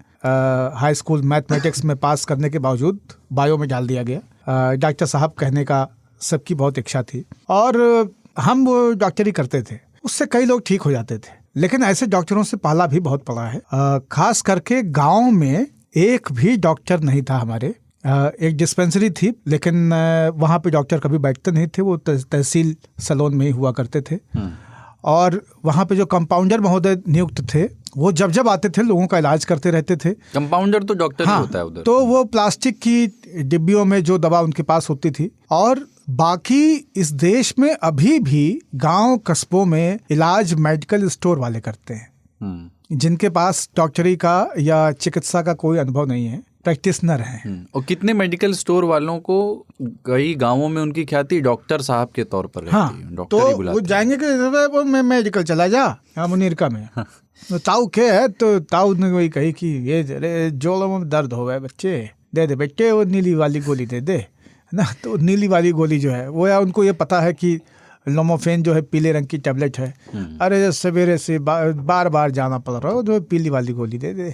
हाई स्कूल मैथमेटिक्स में पास करने के बावजूद बायो में डाल दिया गया। डॉक्टर साहब कहने का सबकी बहुत इच्छा थी और हम वो डॉक्टरी करते थे। उससे कई लोग ठीक हो जाते थे, लेकिन ऐसे डॉक्टरों से पाला भी बहुत पड़ा है। खास करके गाँव में एक भी डॉक्टर नहीं था हमारे। एक डिस्पेंसरी थी, लेकिन वहाँ पे डॉक्टर कभी बैठते नहीं थे, वो तहसील सलोन में ही हुआ करते थे। और वहाँ पे जो कंपाउंडर महोदय नियुक्त थे, वो जब आते थे लोगों का इलाज करते रहते थे। कंपाउंडर तो डॉक्टर ही होता है उधर। तो वो प्लास्टिक की डिब्बियों में जो दवा उनके पास होती थी। और बाकी इस देश में अभी भी गांव कस्बों में इलाज मेडिकल स्टोर वाले करते हैं, जिनके पास डॉक्टरी का या चिकित्सा का कोई अनुभव नहीं है, प्रैक्टिशनर हैं। और कितने मेडिकल स्टोर वालों को कई गांवों में उनकी ख्याति डॉक्टर साहब के तौर पर रहती है। डॉक्टर ही बुलाते हैं। वो जाएंगे कि मैं मेडिकल चला जा, यहाँ मुनीरका में। तो ताऊ के है, तो ताऊ ने वही कही कि ये जोड़ों में दर्द हो गए बच्चे, दे दे बेटे वो नीली वाली गोली दे दे, है ना। तो नीली वाली गोली जो है वो, या उनको ये पता है कि लोमोफेन जो है पीले रंग की टैबलेट है, अरे सवेरे से बार बार जाना पड़ रहा है, जो पीली वाली गोली दे दे।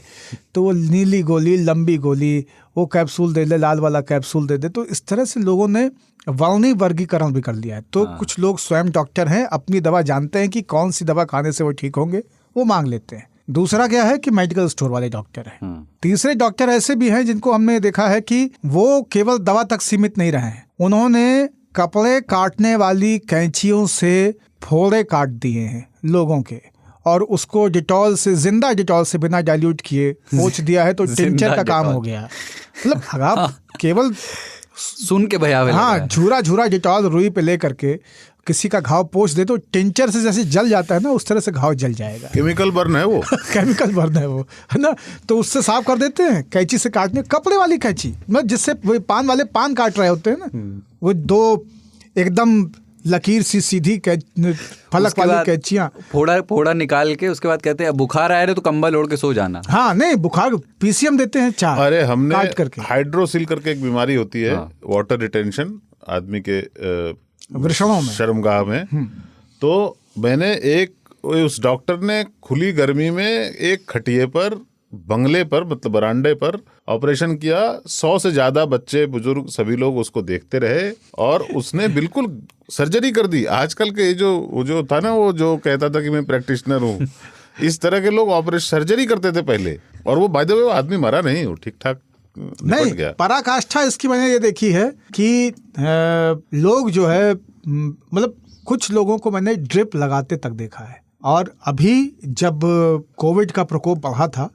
तो वो नीली गोली, लंबी गोली, वो कैप्सूल दे दे, लाल वाला कैप्सूल दे दे। तो इस तरह से लोगों ने वर्णी वर्गीकरण भी कर लिया है। तो कुछ लोग स्वयं डॉक्टर हैं, अपनी दवा जानते हैं कि कौन सी दवा खाने से वो ठीक होंगे, वो मांग लेते हैं। दूसरा क्या है कि मेडिकल स्टोर वाले डॉक्टर हैं। तीसरे डॉक्टर ऐसे भी हैं जिनको हमने देखा है कि वो केवल दवा तक सीमित नहीं रहे हैं, उन्होंने कपड़े काटने वाली कैंचियों से फोड़े काट दिए हैं लोगों के, और उसको डिटॉल से, जिंदा डिटॉल से बिना डाइल्यूट किए पोंछ दिया है, तो टिंचर का काम हो गया। मतलब आप केवल सुन के भयावे लग रहा हाँ है। झूरा झूरा डिटॉल रुई पे ले करके किसी का घाव पोंछ दे तो टिंचर से जैसे जल जाता है ना, उस तरह से घाव जल जाएगा। केमिकल बर्न है वो। केमिकल बर्न है वो, है ना। तो उससे साफ कर देते हैं कैंची से काटने, कपड़े वाली कैंची, मतलब जिससे वो पान वाले पान काट रहे होते हैं ना, वो दो एकदम लकीर सी सीधी फलक वाली कैंचियां। फोड़ा निकाल के उसके बाद कहते हैं बुखार आया रे तो कंबल ओढ़ के सो जाना। हाँ नहीं, बुखार पीसीएम देते हैं 4। अरे हमने काट करके हाइड्रोसिल करके एक बीमारी होती है, वाटर रिटेंशन आदमी के वृषणों में, शर्मगाह में। तो मैंने उस डॉक्टर ने खुली गर्मी में एक खटिए पर, बंगले पर, मतलब बरांडे पर ऑपरेशन किया। 100 से ज्यादा बच्चे, बुजुर्ग, सभी लोग उसको देखते रहे और उसने बिल्कुल सर्जरी कर दी। आजकल के वो जो था ना, वो जो कहता था कि मैं प्रैक्टिशनर हूँ, इस तरह के लोग ऑपरेशन सर्जरी करते थे पहले। और वो बाय द वे वो आदमी मरा नहीं, वो ठीक ठाक नहीं गया। पराकाष्ठा इसकी मैंने ये देखी है कि लोग जो है, मतलब कुछ लोगों को मैंने ड्रिप लगाते तक देखा है। और अभी जब कोविड का प्रकोप बढ़ा था,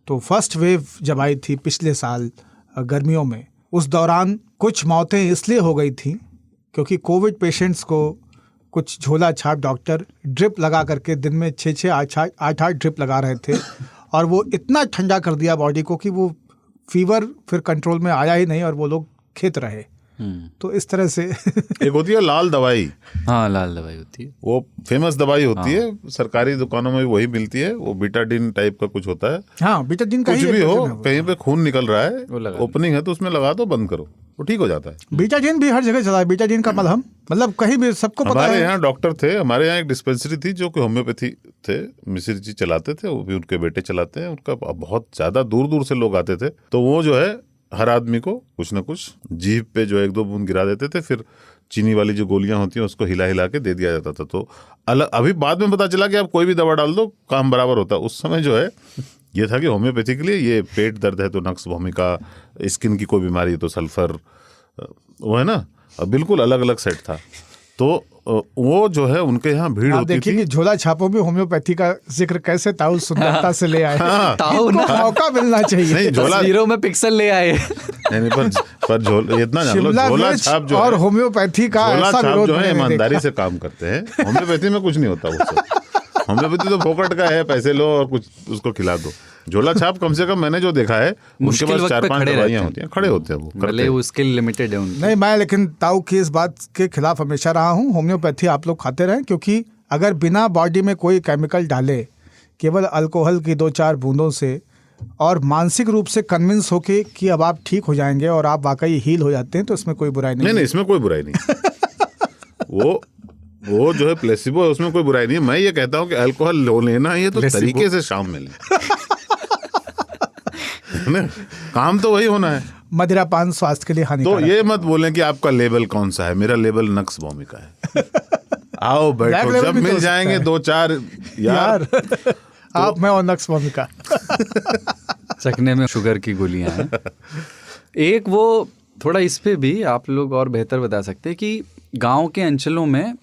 तो फर्स्ट वेव जब आई थी पिछले साल गर्मियों में, उस दौरान कुछ मौतें इसलिए हो गई थी क्योंकि कोविड पेशेंट्स को कुछ झोला छाप डॉक्टर ड्रिप लगा करके दिन में 6-6, 8-8 ड्रिप लगा रहे थे, और वो इतना ठंडा कर दिया बॉडी को कि वो फीवर फिर कंट्रोल में आया ही नहीं और वो लोग खेत रहे। तो इस तरह से एक होती है लाल दवाई, हाँ लाल दवाई होती है, वो फेमस दवाई होती है, सरकारी दुकानों में भी वही मिलती है। वो बीटाडीन टाइप का कुछ होता है। हाँ बीटाडीन का कुछ ही भी एक हो, version है वो। कहीं पे खून निकल रहा है, ओपनिंग है, तो उसमें लगा दो, बंद करो, वो ठीक हो जाता है। बीटाडीन भी हर जगह चला है, बीटाडीन का मलहम, मतलब कहीं भी सबको पता हमारे है। यहाँ डॉक्टर थे, हमारे यहाँ एक डिस्पेंसरी थी जो कि होम्योपैथी थे, मिश्र जी चलाते थे, वो भी उनके बेटे चलाते हैं। उनका बहुत ज्यादा दूर दूर से लोग आते थे, तो वो जो है हर आदमी को कुछ ना कुछ जीभ पे जो 1-2 बूंद गिरा देते थे, फिर चीनी वाली जो गोलियां होती हैं उसको हिला हिला के दे दिया जाता था। तो अभी बाद में पता चला कि आप कोई भी दवा डाल दो काम बराबर होता है। उस समय जो है ये था कि होम्योपैथी के लिए ये पेट दर्द है तो नक्स भूमिका, स्किन की कोई बीमारी है तो सल्फर, वो है ना, बिल्कुल अलग अलग सेट था। तो वो जो है उनके यहाँ भीड़ आप होती देखिए थी। कि झोला छापों में होम्योपैथी का जिक्र कैसे ताऊ सुंदरता से ले आए। ताऊ इनको ना। मौका मिलना चाहिए। नहीं, झोला तस्वीरों में पिक्सल ले आए। नहीं, पर इतना जान लो, शिमला झोला मिर्च छाप जो और है, होम्योपैथी का झोला ऐसा छाप विरोध जो है मैंने ईमानदारी देखा। से काम करते हैं। होम्योपैथी में कुछ नहीं होता उससे। होम्योपैथी तो फोकट का है, पैसे लो और कुछ उसको खिला दो। झोला छाप कम से कम मैंने जो देखा है, उनके मुश्किल पास वक्त पे 4-5 खड़े दवाइयां रहते होती हैं, खड़े होते हैं वो, करते भले हैं। वो स्किल लिमिटेड है उनकी। नहीं, मैं लेकिन ताऊ की इस बात के खिलाफ हमेशा रहा हूँ। होम्योपैथी आप लोग खाते रहें, क्योंकि अगर बिना बॉडी में कोई केमिकल डाले, केवल अल्कोहल की 2-4 बूंदों से, और मानसिक रूप से कन्विंस होके कि अब आप ठीक हो जाएंगे और आप वाकई हील हो जाते हैं, तो इसमें कोई बुराई नहीं। नहीं, इसमें कोई बुराई नहीं। वो जो है प्लेसिबो है, उसमें कोई बुराई नहीं है। मैं ये कहता हूँ कि अल्कोहल लो लेना है तो तरीके से शाम में लें। काम तो वही होना है। मदिरा पान स्वास्थ्य के लिए तो हानिकारक। ये मत बोलें कि आपका लेवल कौन सा है। मेरा लेवल नक्स भूमिका है। आओ Black बैठो, level जब भी तो मिल हो जाएंगे सकता 2-4 यार। आप मैं और नक्स भूमिका। चखने में शुगर की गोलियां हैं। एक वो थोड़ा इस पे भी आप लोग और बेहतर बता सकते हैं कि गांव के अंचलों में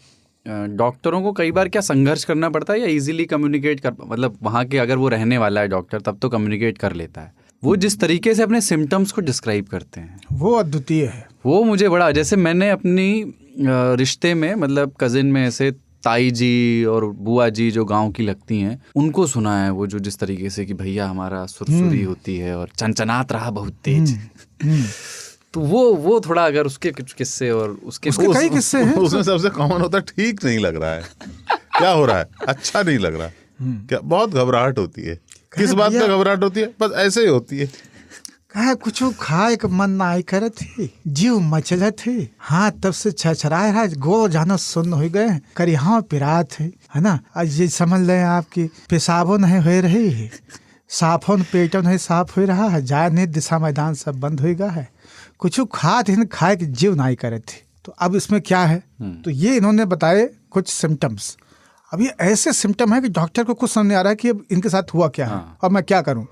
डॉक्टरों को कई बार क्या संघर्ष करना पड़ता है या इजीली कम्युनिकेट कर, मतलब वहाँ के अगर वो रहने वाला है डॉक्टर तब तो कम्युनिकेट कर लेता है। वो जिस तरीके से अपने सिम्टम्स को डिस्क्राइब करते हैं वो अद्वितीय है। वो मुझे बड़ा, जैसे मैंने अपनी रिश्ते में, मतलब कजिन में ऐसे ताई जी और बुआ जी जो गांव की लगती हैं, उनको सुना है वो जो जिस तरीके से कि भैया हमारा सुरसुरी होती है और चनचनात रहा बहुत तेज। तो वो थोड़ा अगर उसके कुछ किस्से और उसके कई किस्से हैं। उसमें सबसे कॉमन होता है ठीक नहीं लग रहा है, क्या हो रहा है, अच्छा नहीं लग रहा, क्या बहुत घबराहट होती है। किस बात पे घबराहट होती है? बस ऐसे ही होती है। कहा कुछ खाए के मन ना आई करे थे, जीव मचल थे, हाँ तब से छछराए रहा, गो जाना सुन्न हो गए, करी हाँ पिरात है ना। आज ये समझ लें आपकी पेशाबो नहीं हो रही है, साफो पेटो नहीं साफ हो रहा है, जाए नहीं दिशा मैदान सब बंद हो गया है, कुछ खाए के जीव ना आई करे थे। तो अब इसमें क्या है, तो ये इन्होंने बताए कुछ सिम्टम्स। अब ये ऐसे सिम्टम है कि डॉक्टर को कुछ समझ नहीं आ रहा है कि अब इनके साथ हुआ क्या है और मैं क्या करूं।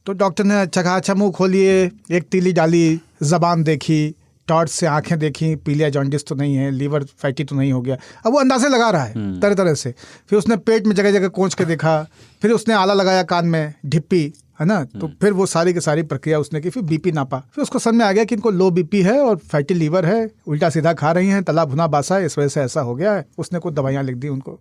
तो डॉक्टर ने चखा, अच्छा मुँह खोलिए, एक तीली डाली, जबान देखी, टॉर्च से आंखें देखी, पीलिया जॉन्डिस तो नहीं है, लीवर फैटी तो नहीं हो गया। अब वो अंदाजे लगा रहा है तरह तरह से। फिर उसने पेट में जगह जगह कोंच के देखा, फिर उसने आला लगाया कान में, ढिप्पी, है ना। तो फिर वो सारी की सारी प्रक्रिया उसने की, फिर बीपी नापा। फिर उसको समझ में आ गया कि इनको लो बीपी है और फैटी लीवर है, उल्टा सीधा खा रही हैं, तला भुना बासा, इस वजह से ऐसा हो गया है। उसने कुछ दवाइयाँ लिख दी उनको।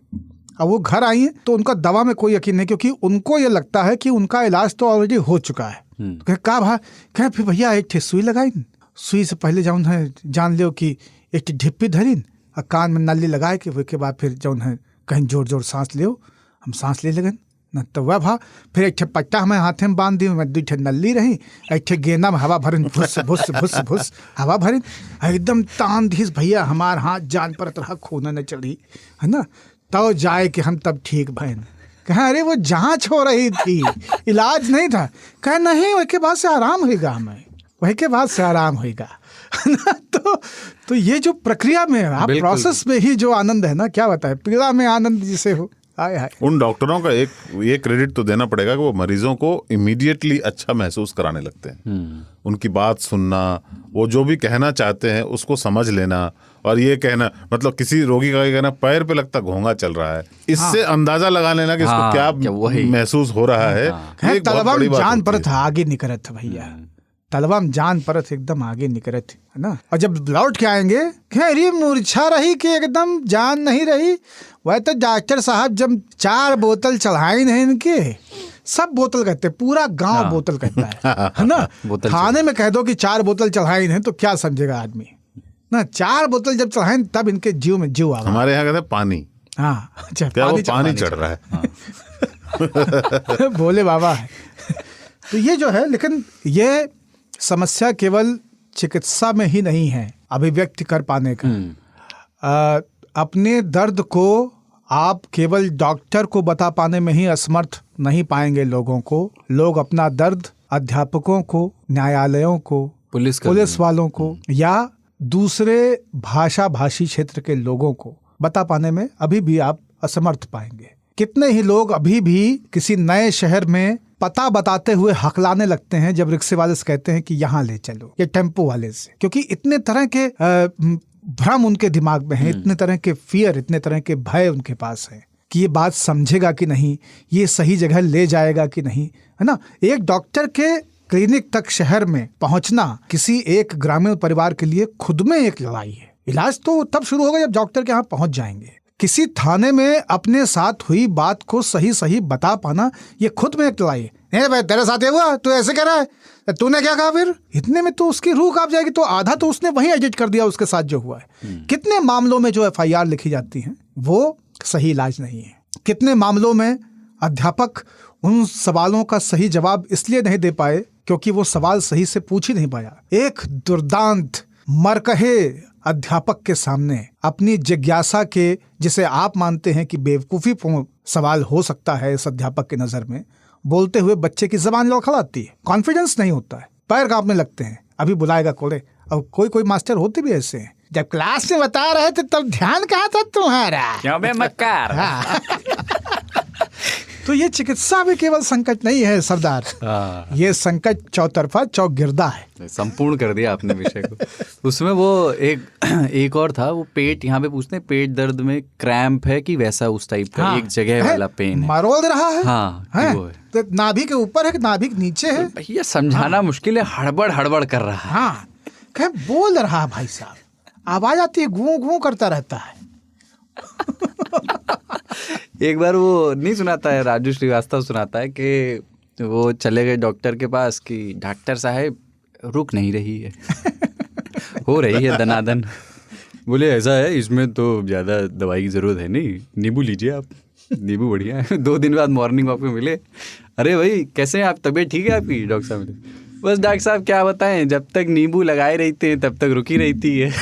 अब वो घर आई हैं तो उनका दवा में कोई यकीन नहीं, क्योंकि उनको ये लगता है कि उनका इलाज तो ऑलरेडी हो चुका है। तो कहा भा कहे फिर भैया एक ठे सुई लगाई, सुई से पहले जौन है जान लियो कि एक ढिप्पी धरीन और कान में नली लगाए के उसके बाद फिर जौन है कहीं जोर जोर सांस लियो। हम सांस ले लगन न तो वह भा फिर एक ठे पट्टा हमें हाथे में बांध दी, मैं 2 ठे नली रही, एक ठे गेंदा में हवा भरन, भुस भुस भुस भुस हवा भरन, एकदम तान धीस भैया हमार हाथ जान पर तरह खून न चढ़ी, है ना। तो जाए कि हम तब ठीक भैन। कहा अरे वो जांच हो रही थी, इलाज नहीं था। कहा नहीं, वही के बाद से आराम होगा, हमें वही के बाद से आराम होगा। तो ये जो प्रक्रिया में आप प्रोसेस में ही जो आनंद है ना, क्या बताए, पीड़ा में आनंद जिसे हो। हाय हाय। उन डॉक्टरों का एक ये क्रेडिट तो देना पड़ेगा कि वो मरीजों को इमीडिएटली अच्छा महसूस कराने लगते हैं। उनकी बात सुनना, वो जो भी कहना चाहते हैं उसको समझ लेना, और ये कहना मतलब किसी रोगी का कहना पैर पे लगता घोंघा चल रहा है, इससे अंदाजा लगा लेना कि इसको क्या महसूस हो रहा है। है तलवा में जान परत आगे निकलत भैया, तलवा में जान परत एकदम आगे निकलत, है ना। और जब लौट के आएंगे अरे मूर्छा रही कि एकदम जान नहीं रही। वह तो डॉक्टर साहब जब 4 बोतल चढ़ाई नहीं इनके, सब बोतल कहते, पूरा गांव बोतल कहता है ना। थाने में कह दो कि 4 बोतल चढ़ाई नहीं तो क्या समझेगा आदमी ना। 4 बोतल जब चढ़ाए तब इनके जीव में जीव आ गया। हमारे यहाँ कहते हैं पानी। हाँ अच्छा, क्या वो पानी चढ़ रहा है। बोले बाबा है। तो ये जो है, लेकिन ये समस्या केवल चिकित्सा में ही नहीं है अभिव्यक्त कर पाने का। अपने दर्द को आप केवल डॉक्टर को बता पाने में ही असमर्थ नहीं पाएंगे लोगों को। लोग अपना दर्द अध्यापकों को, न्यायालयों को, पुलिस वालों को या दूसरे भाषा भाषी क्षेत्र के लोगों को बता पाने में अभी भी आप असमर्थ पाएंगे। कितने ही लोग अभी भी किसी नए शहर में पता बताते हुए हकलाने लगते हैं जब रिक्शे वाले से कहते हैं कि यहाँ ले चलो, या टेम्पो वाले से, क्योंकि इतने तरह के भ्रम उनके दिमाग में है, इतने तरह के फियर, इतने तरह के भय उनके पास है कि ये बात समझेगा कि नहीं, ये सही जगह ले जाएगा कि नहीं, है ना। एक डॉक्टर के क्लिनिक तक शहर में पहुंचना किसी एक ग्रामीण परिवार के लिए खुद में एक लड़ाई है। इलाज तो तब शुरू होगा जब डॉक्टर के यहाँ पहुंच जाएंगे। किसी थाने में अपने साथ हुई बात को सही सही बता पाना, ये खुद में एक लड़ाई है। नहीं भाई तेरे साथ ये हुआ, तू ऐसे कह रहा है, तूने क्या कहा, फिर इतने में तो उसकी रूह कांप जाएगी। तो आधा तो उसने वहीं एडिट कर दिया उसके साथ जो हुआ है। कितने मामलों में जो FIR लिखी जाती हैं वो सही इलाज नहीं है। कितने मामलों में अध्यापक उन सवालों का सही जवाब इसलिए नहीं दे पाए क्योंकि वो सवाल सही से पूछ ही नहीं पाया। एक दुर्दांत मरकहे अध्यापक के सामने अपनी जिज्ञासा के, जिसे आप मानते हैं कि बेवकूफ़ीपूर्ण सवाल हो सकता है इस अध्यापक की नज़र में, बोलते हुए बच्चे की जबान लड़खड़ाती है, कॉन्फिडेंस नहीं होता है, पैर कांपने लगते हैं, अभी बुलाएगा कोड़े। और कोई मास्टर होते भी ऐसे हैं, जब क्लास में बता रहे थे तब ध्यान कहाँ था तुम्हारा, क्यों बे मक्कार। तो ये चिकित्सा में केवल संकट नहीं है सरदार, ये संकट चौतरफा चौगिरदा है। संपूर्ण कर दिया आपने विषय को। उसमें वो एक और था, वो पेट, यहाँ पे पूछते हैं पेट दर्द में क्रैम्प है कि वैसा उस टाइप का एक जगह वाला पेन है, मरोड़ रहा है। हाँ वो है। तो नाभि के ऊपर है कि नाभि के नीचे है, भैया समझाना मुश्किल है, हड़बड़ कर रहा है। हाँ क्या बोल रहा भाई साहब, आवाज आती है, गूं गूं करता रहता है। एक बार वो नहीं सुनाता है, राजू श्रीवास्तव सुनाता है कि वो चले गए डॉक्टर के पास कि डॉक्टर साहब रुक नहीं रही है, हो रही है दनादन। बोले ऐसा है, इसमें तो ज़्यादा दवाई की ज़रूरत है नहीं, नींबू लीजिए आप, नींबू बढ़िया है। 2 दिन बाद मॉर्निंग वॉक में मिले, अरे भाई कैसे हैं आप, तबीयत ठीक है आपकी? डॉक्टर साहब मिले, बस डॉक्टर साहब क्या बताएं, जब तक नींबू लगाए रहते हैं तब तक रुकी रहती है।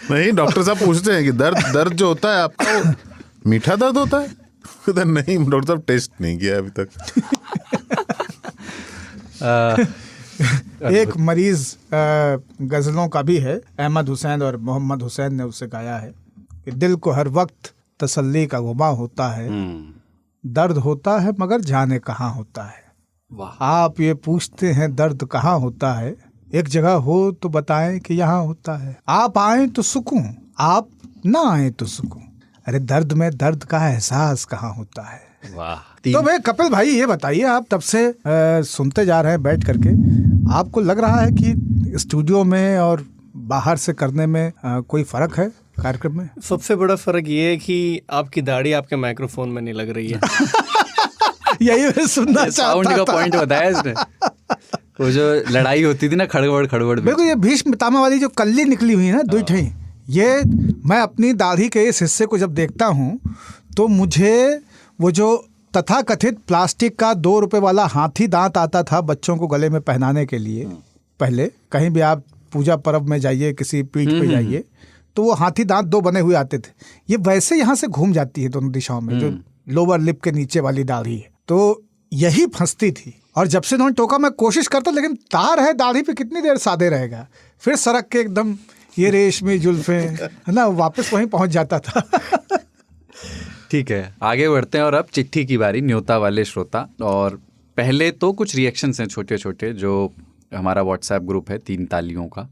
नहीं, डॉक्टर साहब पूछते हैं कि दर्द जो होता है आपका वो मीठा दर्द होता है? नहीं डॉक्टर साहब, टेस्ट नहीं किया अभी तक। एक मरीज गजलों का भी है, अहमद हुसैन और मोहम्मद हुसैन ने उसे गाया है कि दिल को हर वक्त तसल्ली का गुमा होता है, दर्द होता है मगर जाने कहाँ होता है, वाह। आप ये पूछते हैं दर्द कहाँ होता है, एक जगह हो तो बताएं कि यहाँ होता है। आप आए तो सुकून, आप ना आए तो सुकून। अरे दर्द में दर्द का एहसास कहाँ होता है। वाह। तो भाई कपिल भाई ये बताइए, आप तब से सुनते जा रहे हैं बैठ करके, आपको लग रहा है कि स्टूडियो में और बाहर से करने में कोई फर्क है कार्यक्रम में? सबसे बड़ा फर्क ये है कि आपकी दाढ़ी आपके माइक्रोफोन में नहीं लग रही है। यही मैं सुनना साउंड चाहता का था। पॉइंट बताया इसने। वो जो लड़ाई होती थी ना खड़बड़ खड़बड़ में। बिल्कुल, ये भीष्म पितामह वाली जो कल्ली निकली हुई है ना दो ठई, ये मैं अपनी दाढ़ी के इस हिस्से को जब देखता हूँ तो मुझे वो जो तथाकथित प्लास्टिक का 2 रुपए वाला हाथी दांत आता था बच्चों को गले में पहनाने के लिए, पहले कहीं भी आप पूजा पर्व में जाइए, किसी पीठ पे जाइए, तो वो हाथी दांत 2 बने हुए आते थे। ये वैसे यहाँ से घूम जाती है दोनों दिशाओं में, जो लोअर लिप के नीचे वाली दाढ़ी है, तो यही फंसती थी। और जब से उन्होंने टोका, मैं कोशिश करता, लेकिन तार है दाढ़ी पे, कितनी देर सादे रहेगा, फिर सरक के एकदम ये रेशमी जुल्फे है ना, वापस वहीं पहुंच जाता था। ठीक है, आगे बढ़ते हैं और अब चिट्ठी की बारी, न्योता वाले श्रोता। और पहले तो कुछ रिएक्शंस हैं छोटे छोटे, जो हमारा व्हाट्सएप ग्रुप है 3 तालियों का,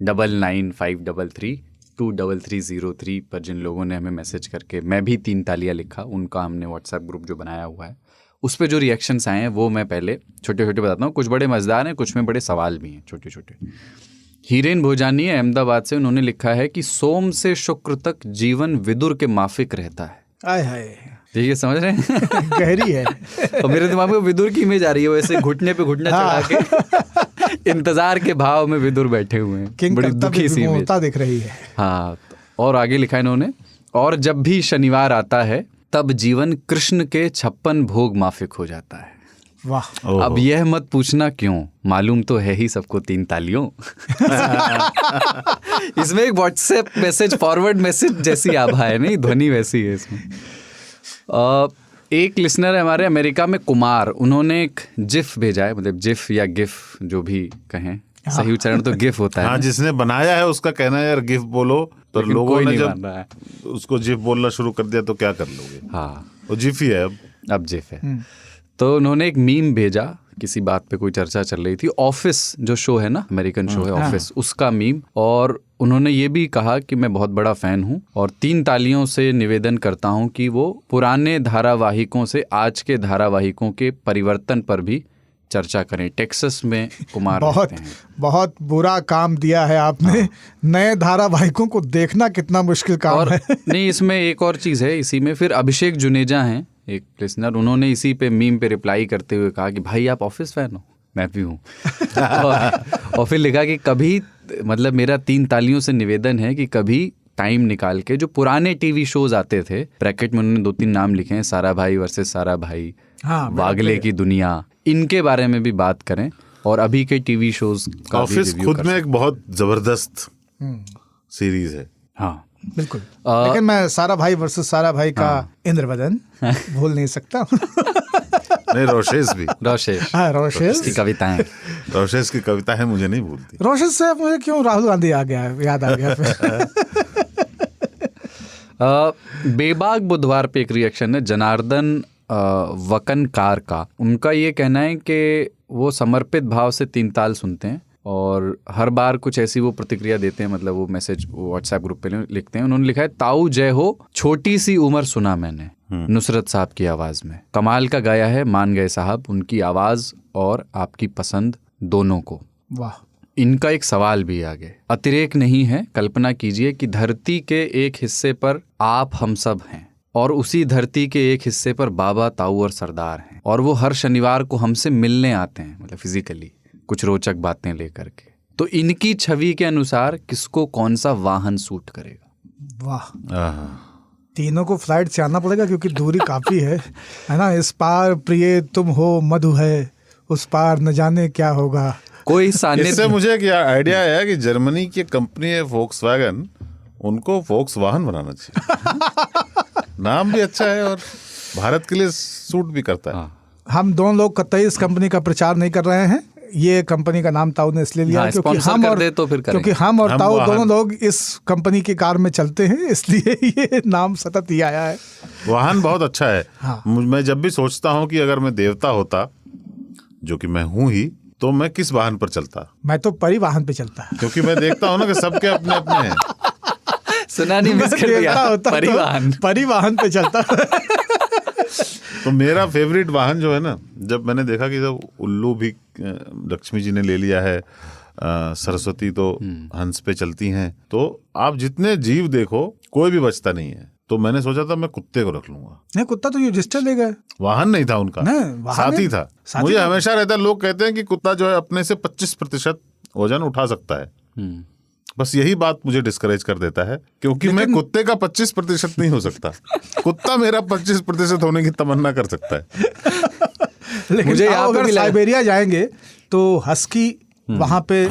9953332303 पर जिन लोगों ने हमें मैसेज करके मैं भी 3 तालियां लिखा, उनका हमने व्हाट्सएप ग्रुप जो बनाया हुआ है उस पे जो रिएक्शंस आए हैं वो मैं पहले छोटे छोटे बताता हूँ। कुछ बड़े मज़ेदार हैं, कुछ में बड़े सवाल भी हैं छोटे छोटे। हीरेन भोजानी है अहमदाबाद से, उन्होंने लिखा है कि सोम से शुक्र तक जीवन विदुर के माफिक रहता है। आय हाय, ये समझ रहे हैं? गहरी है। और मेरे दिमाग में विदुर की इमेज आ रही है, वैसे घुटने पे घुटना चढ़ा के इंतजार के भाव में विदुर बैठे हुए हैं, किंग बड़ी कर्तव्य दुखी सी इमेज विमूढ़ता दिख रही है। हाँ। और आगे लिखा इन्होंने, और जब भी शनिवार आता है तब जीवन कृष्ण के 56 भोग माफिक हो जाता है। वाह। अब यह मत पूछना क्यों, मालूम तो है ही सबको 3 तालियों। इसमें एक व्हाट्सएप मैसेज, फॉरवर्ड मैसेज जैसी आभा है, नहीं ध्वनि वैसी है इसमें। एक लिसनर है हमारे अमेरिका में, कुमार, उन्होंने एक जिफ भेजा है, मतलब जिफ या गिफ जो भी कहें, सही उच्चारण तो गिफ होता है। हाँ, जिसने बनाया है उसका कहना है यार गिफ बोलो, तो लेकिन लोगों कोई ने नहीं जब मान रहा है। उसको जिफ बोलना शुरू कर दिया तो क्या कर लोगे। हाँ, वो जिफ ही है अब जिफ है। तो उन्होंने एक मीम भेजा, किसी बात पे कोई चर्चा चल रही थी, ऑफिस जो शो है ना, अमेरिकन शो है ऑफिस, उसका मीम। और उन्होंने ये भी कहा कि मैं बहुत बड़ा फैन हूँ और 3 तालियों से निवेदन करता हूँ कि वो पुराने धारावाहिकों से आज के धारावाहिकों के परिवर्तन पर भी चर्चा करें। टेक्सास में कुमार बहुत रहते हैं। बहुत बुरा काम दिया है आपने। नए धारावाहिकों को देखना कितना मुश्किल काम और है। नहीं, इसमें एक और चीज़ है इसी में, फिर अभिषेक जुनेजा हैं एक लिसनर, उन्होंने इसी पे मीम पे रिप्लाई करते हुए कहा कि भाई आप ऑफिस फैन हो, मैं भी हूँ। और फिर लिखा कि कभी, मतलब मेरा 3 तालियों से निवेदन है कि कभी टाइम निकाल के जो पुराने टीवी शोज आते थे, ब्रैकेट में उन्होंने 2-3 नाम लिखे हैं, सारा भाई वर्सेस सारा भाई, हाँ, वागले की दुनिया, इनके बारे में भी बात करें और अभी के टीवी शोज का भी ऑफिस रिव्यू खुद कर में सकते एक बहुत जबरदस्त सीरीज है। हैं। हाँ, बिल्कुल। लेकिन मैं सारा भाई वर्सेस सारा भाई का इंद्रवदन भूल नहीं सकता। नहीं, रोशेस भी, रोशेश, हाँ, रोशेस की कविताएं। रोशेस की कविता है, मुझे नहीं भूलती। रोशेस से मुझे क्यों राहुल गांधी आ गया, याद आ गया फिर। बेबाक बुधवार पे एक रिएक्शन है जनार्दन वकनकार का। उनका ये कहना है कि वो समर्पित भाव से 3 ताल सुनते हैं और हर बार कुछ ऐसी वो प्रतिक्रिया देते हैं, मतलब वो मैसेज व्हाट्सएप ग्रुप पे लिखते हैं। उन्होंने लिखा है, ताऊ जय हो, छोटी सी उम्र सुना मैंने नुसरत साहब की आवाज़ में, कमाल का गाया है, मान गए साहब, उनकी आवाज़ और आपकी पसंद दोनों को। वाह। इनका एक सवाल भी आगे, अतिरेक नहीं है, कल्पना कीजिए कि धरती के एक हिस्से पर आप हम सब हैं और उसी धरती के एक हिस्से पर बाबा, ताऊ और सरदार हैं और वो हर शनिवार को हमसे मिलने आते हैं, मतलब फिजिकली कुछ रोचक बातें लेकर के। तो इनकी छवि के अनुसार किसको कौन सा वाहन सूट करेगा? वाह। तीनों को फ्लाइट से आना पड़ेगा क्योंकि दूरी काफी है ना। इस पार प्रिय तुम हो, मधु है, उस पार न जाने क्या होगा। कोई इससे सानिध्य। मुझे एक आइडिया है कि जर्मनी की कंपनी है वोक्सवैगन, उनको वोक्स वाहन बनाना चाहिए। नाम भी अच्छा है और भारत के लिए सूट भी करता है। हम दोनों लोग कतई इस कंपनी का प्रचार नहीं कर रहे हैं। ये कंपनी का नाम ताऊ ने इसलिए लिया हाँ, क्योंकि sponsor हम कर और दे तो फिर करेंगे। क्योंकि हम और हम ताऊ वाहन- दोनों लोग इस कंपनी की कार में चलते हैं, इसलिए ये नाम सतत ही आया है। वाहन बहुत अच्छा है। हाँ। मैं जब भी सोचता हूँ कि अगर मैं देवता होता जो कि मैं हूं ही, तो मैं किस वाहन पर चलता? मैं तो परिवहन पे चलता। क्योंकि मैं देखता हूं ना कि सबके अपने अपने हैं। सुना नहीं, मिस कर दिया। परिवहन परिवहन पे चलता। तो मेरा फेवरेट वाहन जो है ना, जब मैंने देखा कि जब उल्लू भी लक्ष्मी जी ने ले लिया है, सरस्वती तो हंस पे चलती हैं, तो आप जितने जीव देखो कोई भी बचता नहीं है। तो मैंने सोचा था मैं कुत्ते को रख लूंगा। नहीं, कुत्ता तो रजिस्टर ले गए। वाहन नहीं था उनका, साथी था। मुझे हमेशा रहता है, लोग कहते हैं कि कुत्ता जो है अपने से 25% वजन उठा सकता है। बस यही बात मुझे डिस्करेज कर देता है, क्योंकि मैं कुत्ते का 25% नहीं हो सकता। कुत्ता मेरा 25% होने की तमन्ना कर सकता है। लेकिन मुझे आप अगर साइबेरिया जाएंगे तो हस्की वहां पे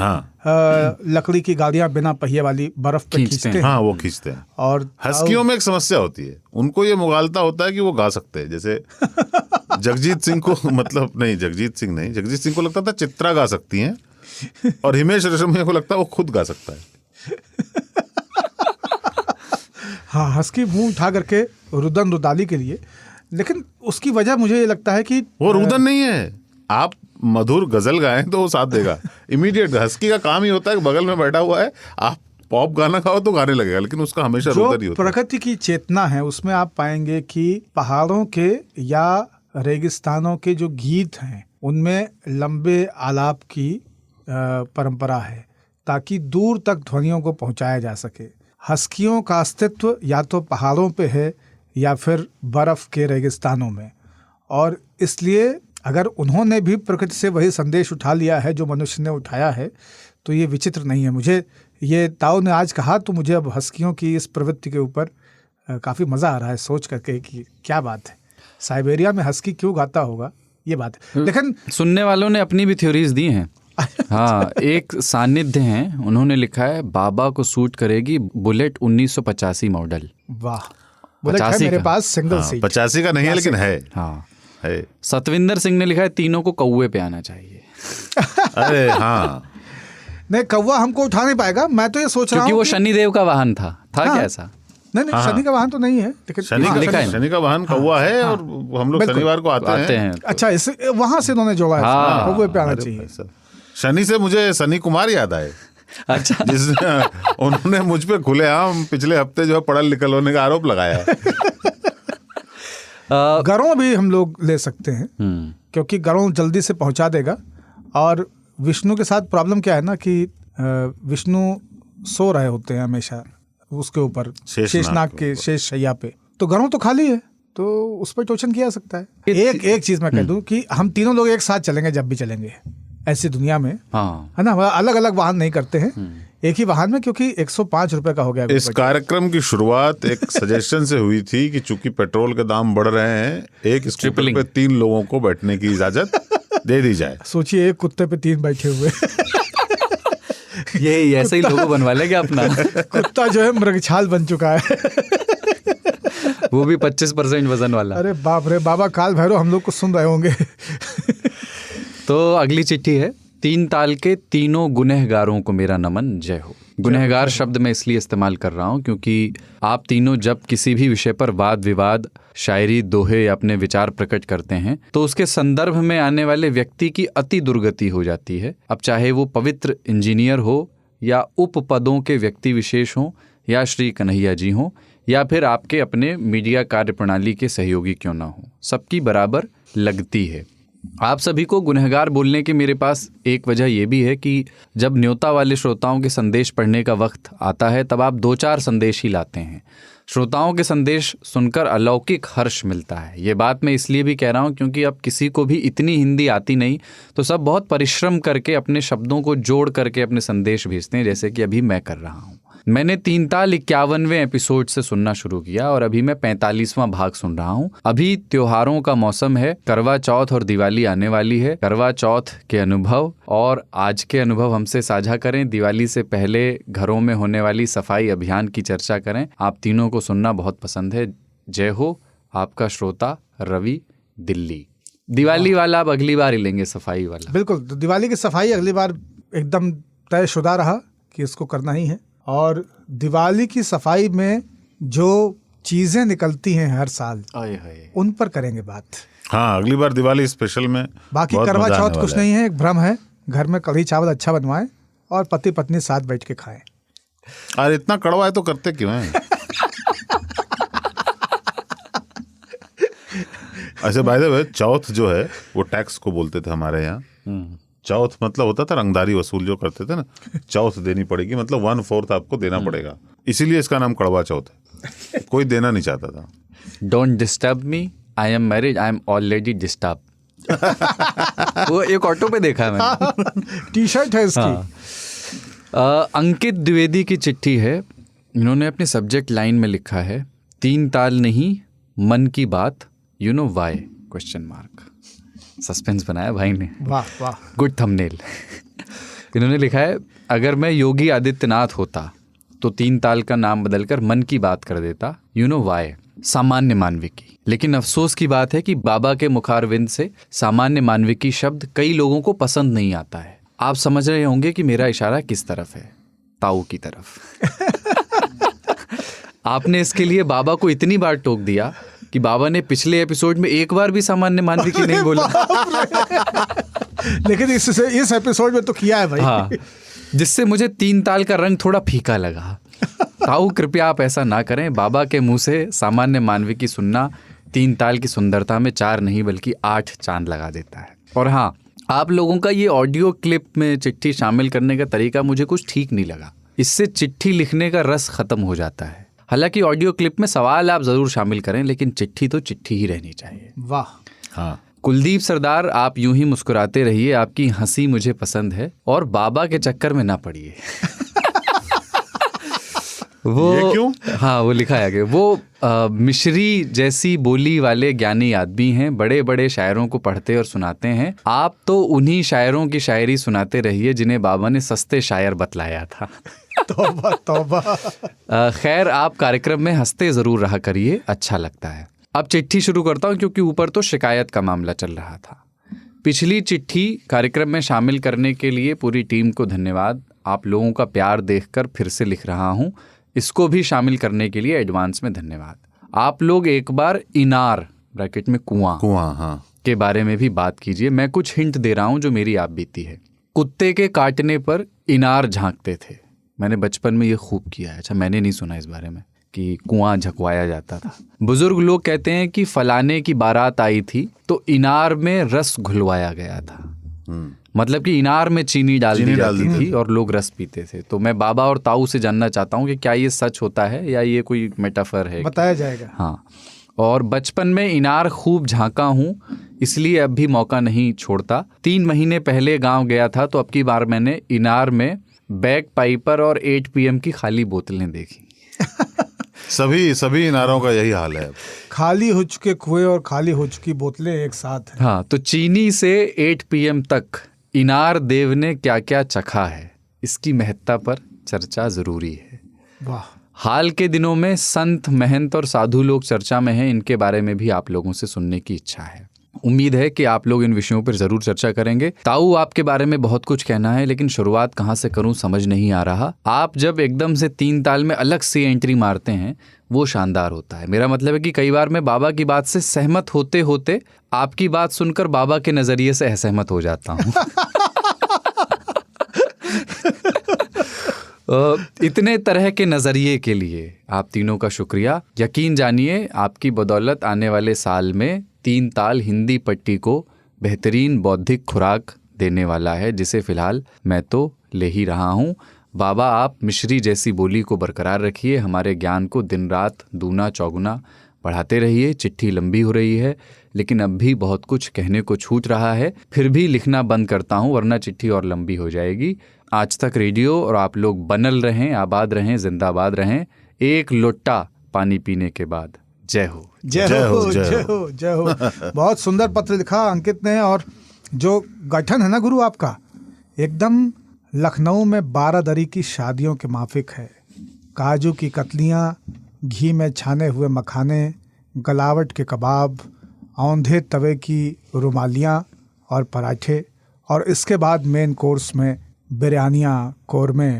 लकड़ी की गाड़ियां बिना पहिए वाली बर्फ पे खींचते हैं। हाँ, वो खींचते हैं। और हस्कियों में एक समस्या होती है, उनको ये मुगालता होता है कि वो गा सकते हैं। जैसे जगजीत सिंह को, मतलब नहीं, जगजीत सिंह को लगता था चित्रा गा सकती हैं, और हिमेश रेशमिया को लगता है वो खुद गा सकता है। हाँ, हस्की मुंह उठा करके रुदन रुदाली के लिए। लेकिन उसकी वजह मुझे ये लगता है कि वो रुदन नहीं है। आप मधुर गजल गाएं तो वो साथ देगा इमीडिएट। हस्की का काम ही होता है कि बगल में बैठा हुआ है, आप पॉप गाना गाओ तो गाने लगेगा, लेकिन उसका हमेशा रुदन ही होता है। प्रकृति की चेतना है उसमें आप पाएंगे कि पहाड़ों के या रेगिस्तानों के जो गीत हैं उनमें लंबे आलाप की परंपरा है, ताकि दूर तक ध्वनियों को पहुंचाया जा सके। हस्कियों का अस्तित्व या तो पहाड़ों पे है या फिर बर्फ के रेगिस्तानों में, और इसलिए अगर उन्होंने भी प्रकृति से वही संदेश उठा लिया है जो मनुष्य ने उठाया है, तो ये विचित्र नहीं है। मुझे ये ताऊ ने आज कहा तो मुझे अब हस्कियों की इस प्रवृत्ति के ऊपर काफ़ी मज़ा आ रहा है सोच करके कि क्या बात है, साइबेरिया में हस्की क्यों गाता होगा, ये बात है। लेकिन सुनने वालों ने अपनी भी थ्योरीज दी हैं। हाँ, एक सानिध्य हैं, उन्होंने लिखा है बाबा को सूट करेगी बुलेट 1985 मॉडल। वाह, बुलेट है मेरे पास सिंगल सीट। 85 का नहीं है, लेकिन है। हाँ, है। सतविंदर सिंह ने लिखा है तीनों को कौवे पे आना चाहिए। अरे हाँ, नहीं, कौवा हमको उठा नहीं पाएगा। मैं तो ये सोच रहा हूँ क्योंकि वो शनिदेव का वाहन था। हाँ, क्या ऐसा? नहीं, शनि का वाहन तो नहीं है, लेकिन शनि का वाहन कौवा है। और हम लोग शनिवार को आते हैं। अच्छा, इसे वहां से उन्होंने जोड़ा है, कौवे पे आना चाहिए। शनि से मुझे सनी कुमार याद आए। अच्छा, उन्होंने मुझ पे खुलेआम पिछले हफ्ते जो है पढ़ल लिखल होने का आरोप लगाया है। गरों भी हम लोग ले सकते हैं, क्योंकि गरों जल्दी से पहुंचा देगा। और विष्णु के साथ प्रॉब्लम क्या है ना कि विष्णु सो रहे होते हैं हमेशा उसके ऊपर, शेषनाग के शेष शैया पे, तो गरों तो खाली है, तो उस पर टोचन किया जा सकता है। एक चीज मैं कह दूं कि हम तीनों लोग एक साथ चलेंगे जब भी चलेंगे ऐसी दुनिया में, है ना, अलग अलग वाहन नहीं करते हैं, एक ही वाहन में, क्योंकि 105 रुपए का हो गया। इस कार्यक्रम की शुरुआत एक सजेशन से हुई थी कि चूंकि पेट्रोल के दाम बढ़ रहे हैं, एक स्कूटर पे 3 लोगों को बैठने की इजाजत दे दी जाए। सोचिए, एक कुत्ते पे 3 बैठे हुए। ये ऐसे ही लोगो बनवा लेंगे अपना। कुत्ता जो है मृगछाल बन चुका है। वो भी 25% वजन वाला। अरे बाप रे, बाबा काल भैरव हम लोग को सुन रहे होंगे। तो अगली चिट्ठी है, 3 ताल के तीनों गुनहगारों को मेरा नमन, जय हो। गुनहगार शब्द मैं इसलिए इस्तेमाल कर रहा हूँ क्योंकि आप तीनों जब किसी भी विषय पर वाद विवाद, शायरी, दोहे या अपने विचार प्रकट करते हैं तो उसके संदर्भ में आने वाले व्यक्ति की अति दुर्गति हो जाती है। अब चाहे वो पवित्र इंजीनियर हो या उपपदों के व्यक्ति विशेष हों या श्री कन्हैया जी हों या फिर आपके अपने मीडिया कार्य प्रणाली के सहयोगी क्यों ना हो, सबकी बराबर लगती है। आप सभी को गुनहगार बोलने की मेरे पास एक वजह यह भी है कि जब न्योता वाले श्रोताओं के संदेश पढ़ने का वक्त आता है तब आप 2-4 संदेश ही लाते हैं। श्रोताओं के संदेश सुनकर अलौकिक हर्ष मिलता है। ये बात मैं इसलिए भी कह रहा हूँ क्योंकि अब किसी को भी इतनी हिंदी आती नहीं, तो सब बहुत परिश्रम करके अपने शब्दों को जोड़ करके अपने संदेश भेजते हैं, जैसे कि अभी मैं कर रहा हूँ। मैंने 3 ताल 51वें एपिसोड से सुनना शुरू किया और अभी मैं 45वां भाग सुन रहा हूँ। अभी त्योहारों का मौसम है, करवा चौथ और दिवाली आने वाली है। करवा चौथ के अनुभव और आज के अनुभव हमसे साझा करें। दिवाली से पहले घरों में होने वाली सफाई अभियान की चर्चा करें। आप तीनों को सुनना बहुत पसंद है। जय हो, आपका श्रोता रवि, दिल्ली। दिवाली वाला अब अगली बार ही लेंगे, सफाई वाला। बिल्कुल, तो दिवाली की सफाई अगली बार एकदम तयशुदा रहा कि इसको करना ही है। और दिवाली की सफाई में जो चीज़ें निकलती हैं हर साल, उन पर करेंगे बात। हाँ, अगली बार दिवाली स्पेशल में बाकी बहुत करवा मजा आने चौथ कुछ वाला नहीं है, एक भ्रम है। घर में कढ़ी चावल अच्छा बनवाएं और पति पत्नी साथ बैठ के खाएं। अरे इतना कड़वा है तो करते क्यों हैं? ऐसे बाय द वे चौथ जो है वो टैक्स को बोलते थे हमारे यहाँ। चौथ मतलब होता था रंगदारी वसूल जो करते थे ना, चौथ देनी पड़ेगी, मतलब 1/4 आपको देना पड़ेगा, इसीलिए इसका नाम कड़वा चौथ है। कोई देना नहीं चाहता था। Don't disturb me, I am married, I am already disturb. वो एक ऑटो पे देखा है मैंने। टी शर्ट है इसकी। अंकित द्विवेदी की चिट्ठी है। इन्होंने अपने सब्जेक्ट लाइन में लिखा है 3 ताल नहीं मन की बात, you know why question mark. Suspense बनाया भाई ने। वाह वाह, गुड थंबनेल। इन्होंने लिखा है अगर मैं योगी आदित्यनाथ होता तो 3 ताल का नाम बदलकर मन की बात कर देता, यू नो वाई, सामान्य मानविकी। लेकिन अफसोस की बात है कि बाबा के मुखारविंद से सामान्य मानविकी शब्द कई लोगों को पसंद नहीं आता है। आप समझ रहे होंगे कि मेरा इशारा किस तरफ है, ताऊ की तरफ। आपने इसके लिए बाबा को इतनी बार टोक दिया कि बाबा ने पिछले एपिसोड में एक बार भी सामान्य मानविकी नहीं बोला। लेकिन इस एपिसोड में तो किया है भाई। हाँ, जिससे मुझे 3 ताल का रंग थोड़ा फीका लगा। ताऊ कृपया आप ऐसा ना करें। बाबा के मुंह से सामान्य मानविकी सुनना 3 ताल की सुंदरता में 4 नहीं बल्कि 8 चांद लगा देता है। और हाँ, आप लोगों का ये ऑडियो क्लिप में चिट्ठी शामिल करने का तरीका मुझे कुछ ठीक नहीं लगा। इससे चिट्ठी लिखने का रस खत्म हो जाता है। हालांकि ऑडियो क्लिप में सवाल आप जरूर शामिल करें, लेकिन चिट्ठी तो चिट्ठी ही रहनी चाहिए। वाह। हाँ, कुलदीप सरदार, आप यूं ही मुस्कुराते रहिए, आपकी हंसी मुझे पसंद है और बाबा के चक्कर में ना पड़िए। वो ये क्यों? हाँ, वो लिखा है कि वो मिश्री जैसी बोली वाले ज्ञानी आदमी हैं, बड़े बड़े शायरों को पढ़ते और सुनाते हैं। आप तो उन्हीं शायरों की शायरी सुनाते रहिए जिन्हें बाबा ने सस्ते शायर बतलाया था। तौबा तौबा। खैर, आप कार्यक्रम में हंसते जरूर रहा करिए, अच्छा लगता है। अब चिट्ठी शुरू करता हूँ क्योंकि ऊपर तो शिकायत का मामला चल रहा था। पिछली चिट्ठी कार्यक्रम में शामिल करने के लिए पूरी टीम को धन्यवाद। आप लोगों का प्यार देखकर फिर से लिख रहा हूँ, इसको भी शामिल करने के लिए एडवांस में धन्यवाद। आप लोग एक बार इनार ब्रैकेट में कुआं हाँ, के बारे में भी बात कीजिए। मैं कुछ हिंट दे रहा हूँ जो मेरी आप बीती है। कुत्ते के काटने पर इनार झांकते थे। मैंने बचपन में ये खूब किया है। अच्छा, मैंने नहीं सुना इस बारे में कि कुआं झकवाया जाता था। बुजुर्ग लोग कहते हैं कि फलाने की बारात आई थी तो इनार में रस घुलवाया गया था। मतलब कि इनार में चीनी डाल दी जाती थी और लोग रस पीते थे। तो मैं बाबा और ताऊ से जानना चाहता हूँ कि क्या ये सच होता है या ये कोई मेटाफर है? बताया जाएगा। हाँ। और बचपन में इनार खूब झांका हूँ, इसलिए अब भी मौका नहीं छोड़ता। 3 महीने पहले गांव गया था तो अब की बार मैंने इनार में बैग पाइपर और 8 PM की खाली बोतलें देखी। सभी इनारों का यही हाल है। खाली हो चुके कुएं और खाली हो चुकी बोतलें एक साथ हैं। हाँ, तो चीनी से 8 PM तक इनार देव ने क्या क्या चखा है, इसकी महत्ता पर चर्चा जरूरी है। वाह। हाल के दिनों में संत, महंत और साधु लोग चर्चा में हैं। इनके बारे में भी आप लोगों से सुनने की इच्छा है। उम्मीद है कि आप लोग इन विषयों पर जरूर चर्चा करेंगे। ताऊ, आपके बारे में बहुत कुछ कहना है, लेकिन शुरुआत कहाँ से करूँ समझ नहीं आ रहा। आप जब एकदम से 3 ताल में अलग से एंट्री मारते हैं वो शानदार होता है। मेरा मतलब है कि कई बार मैं बाबा की बात से सहमत होते होते आपकी बात सुनकर बाबा के नजरिए से असहमत हो जाता हूँ। इतने तरह के नजरिए के लिए आप तीनों का शुक्रिया। यकीन जानिए, आपकी बदौलत आने वाले साल में 3 ताल हिंदी पट्टी को बेहतरीन बौद्धिक खुराक देने वाला है, जिसे फिलहाल मैं तो ले ही रहा हूँ। बाबा, आप मिश्री जैसी बोली को बरकरार रखिए, हमारे ज्ञान को दिन रात दूना चौगुना बढ़ाते रहिए। चिट्ठी लंबी हो रही है लेकिन अब भी बहुत कुछ कहने को छूट रहा है, फिर भी लिखना बंद करता हूँ वरना चिट्ठी और लंबी हो जाएगी। आज तक रेडियो और आप लोग बनल रहें, आबाद रहें, जिंदाबाद रहें। एक लोटा पानी पीने के बाद जय हो। जय हो, जय हो, जय हो। बहुत सुंदर पत्र लिखा अंकित ने। और जो गठन है ना गुरु आपका, एकदम लखनऊ में 12 दरी की शादियों के माफिक है। काजू की कतलियाँ, घी में छाने हुए मखाने, गलावट के कबाब, औंधे तवे की रुमालियाँ और पराठे, और इसके बाद मेन कोर्स में बिरयानियाँ, कौरमे,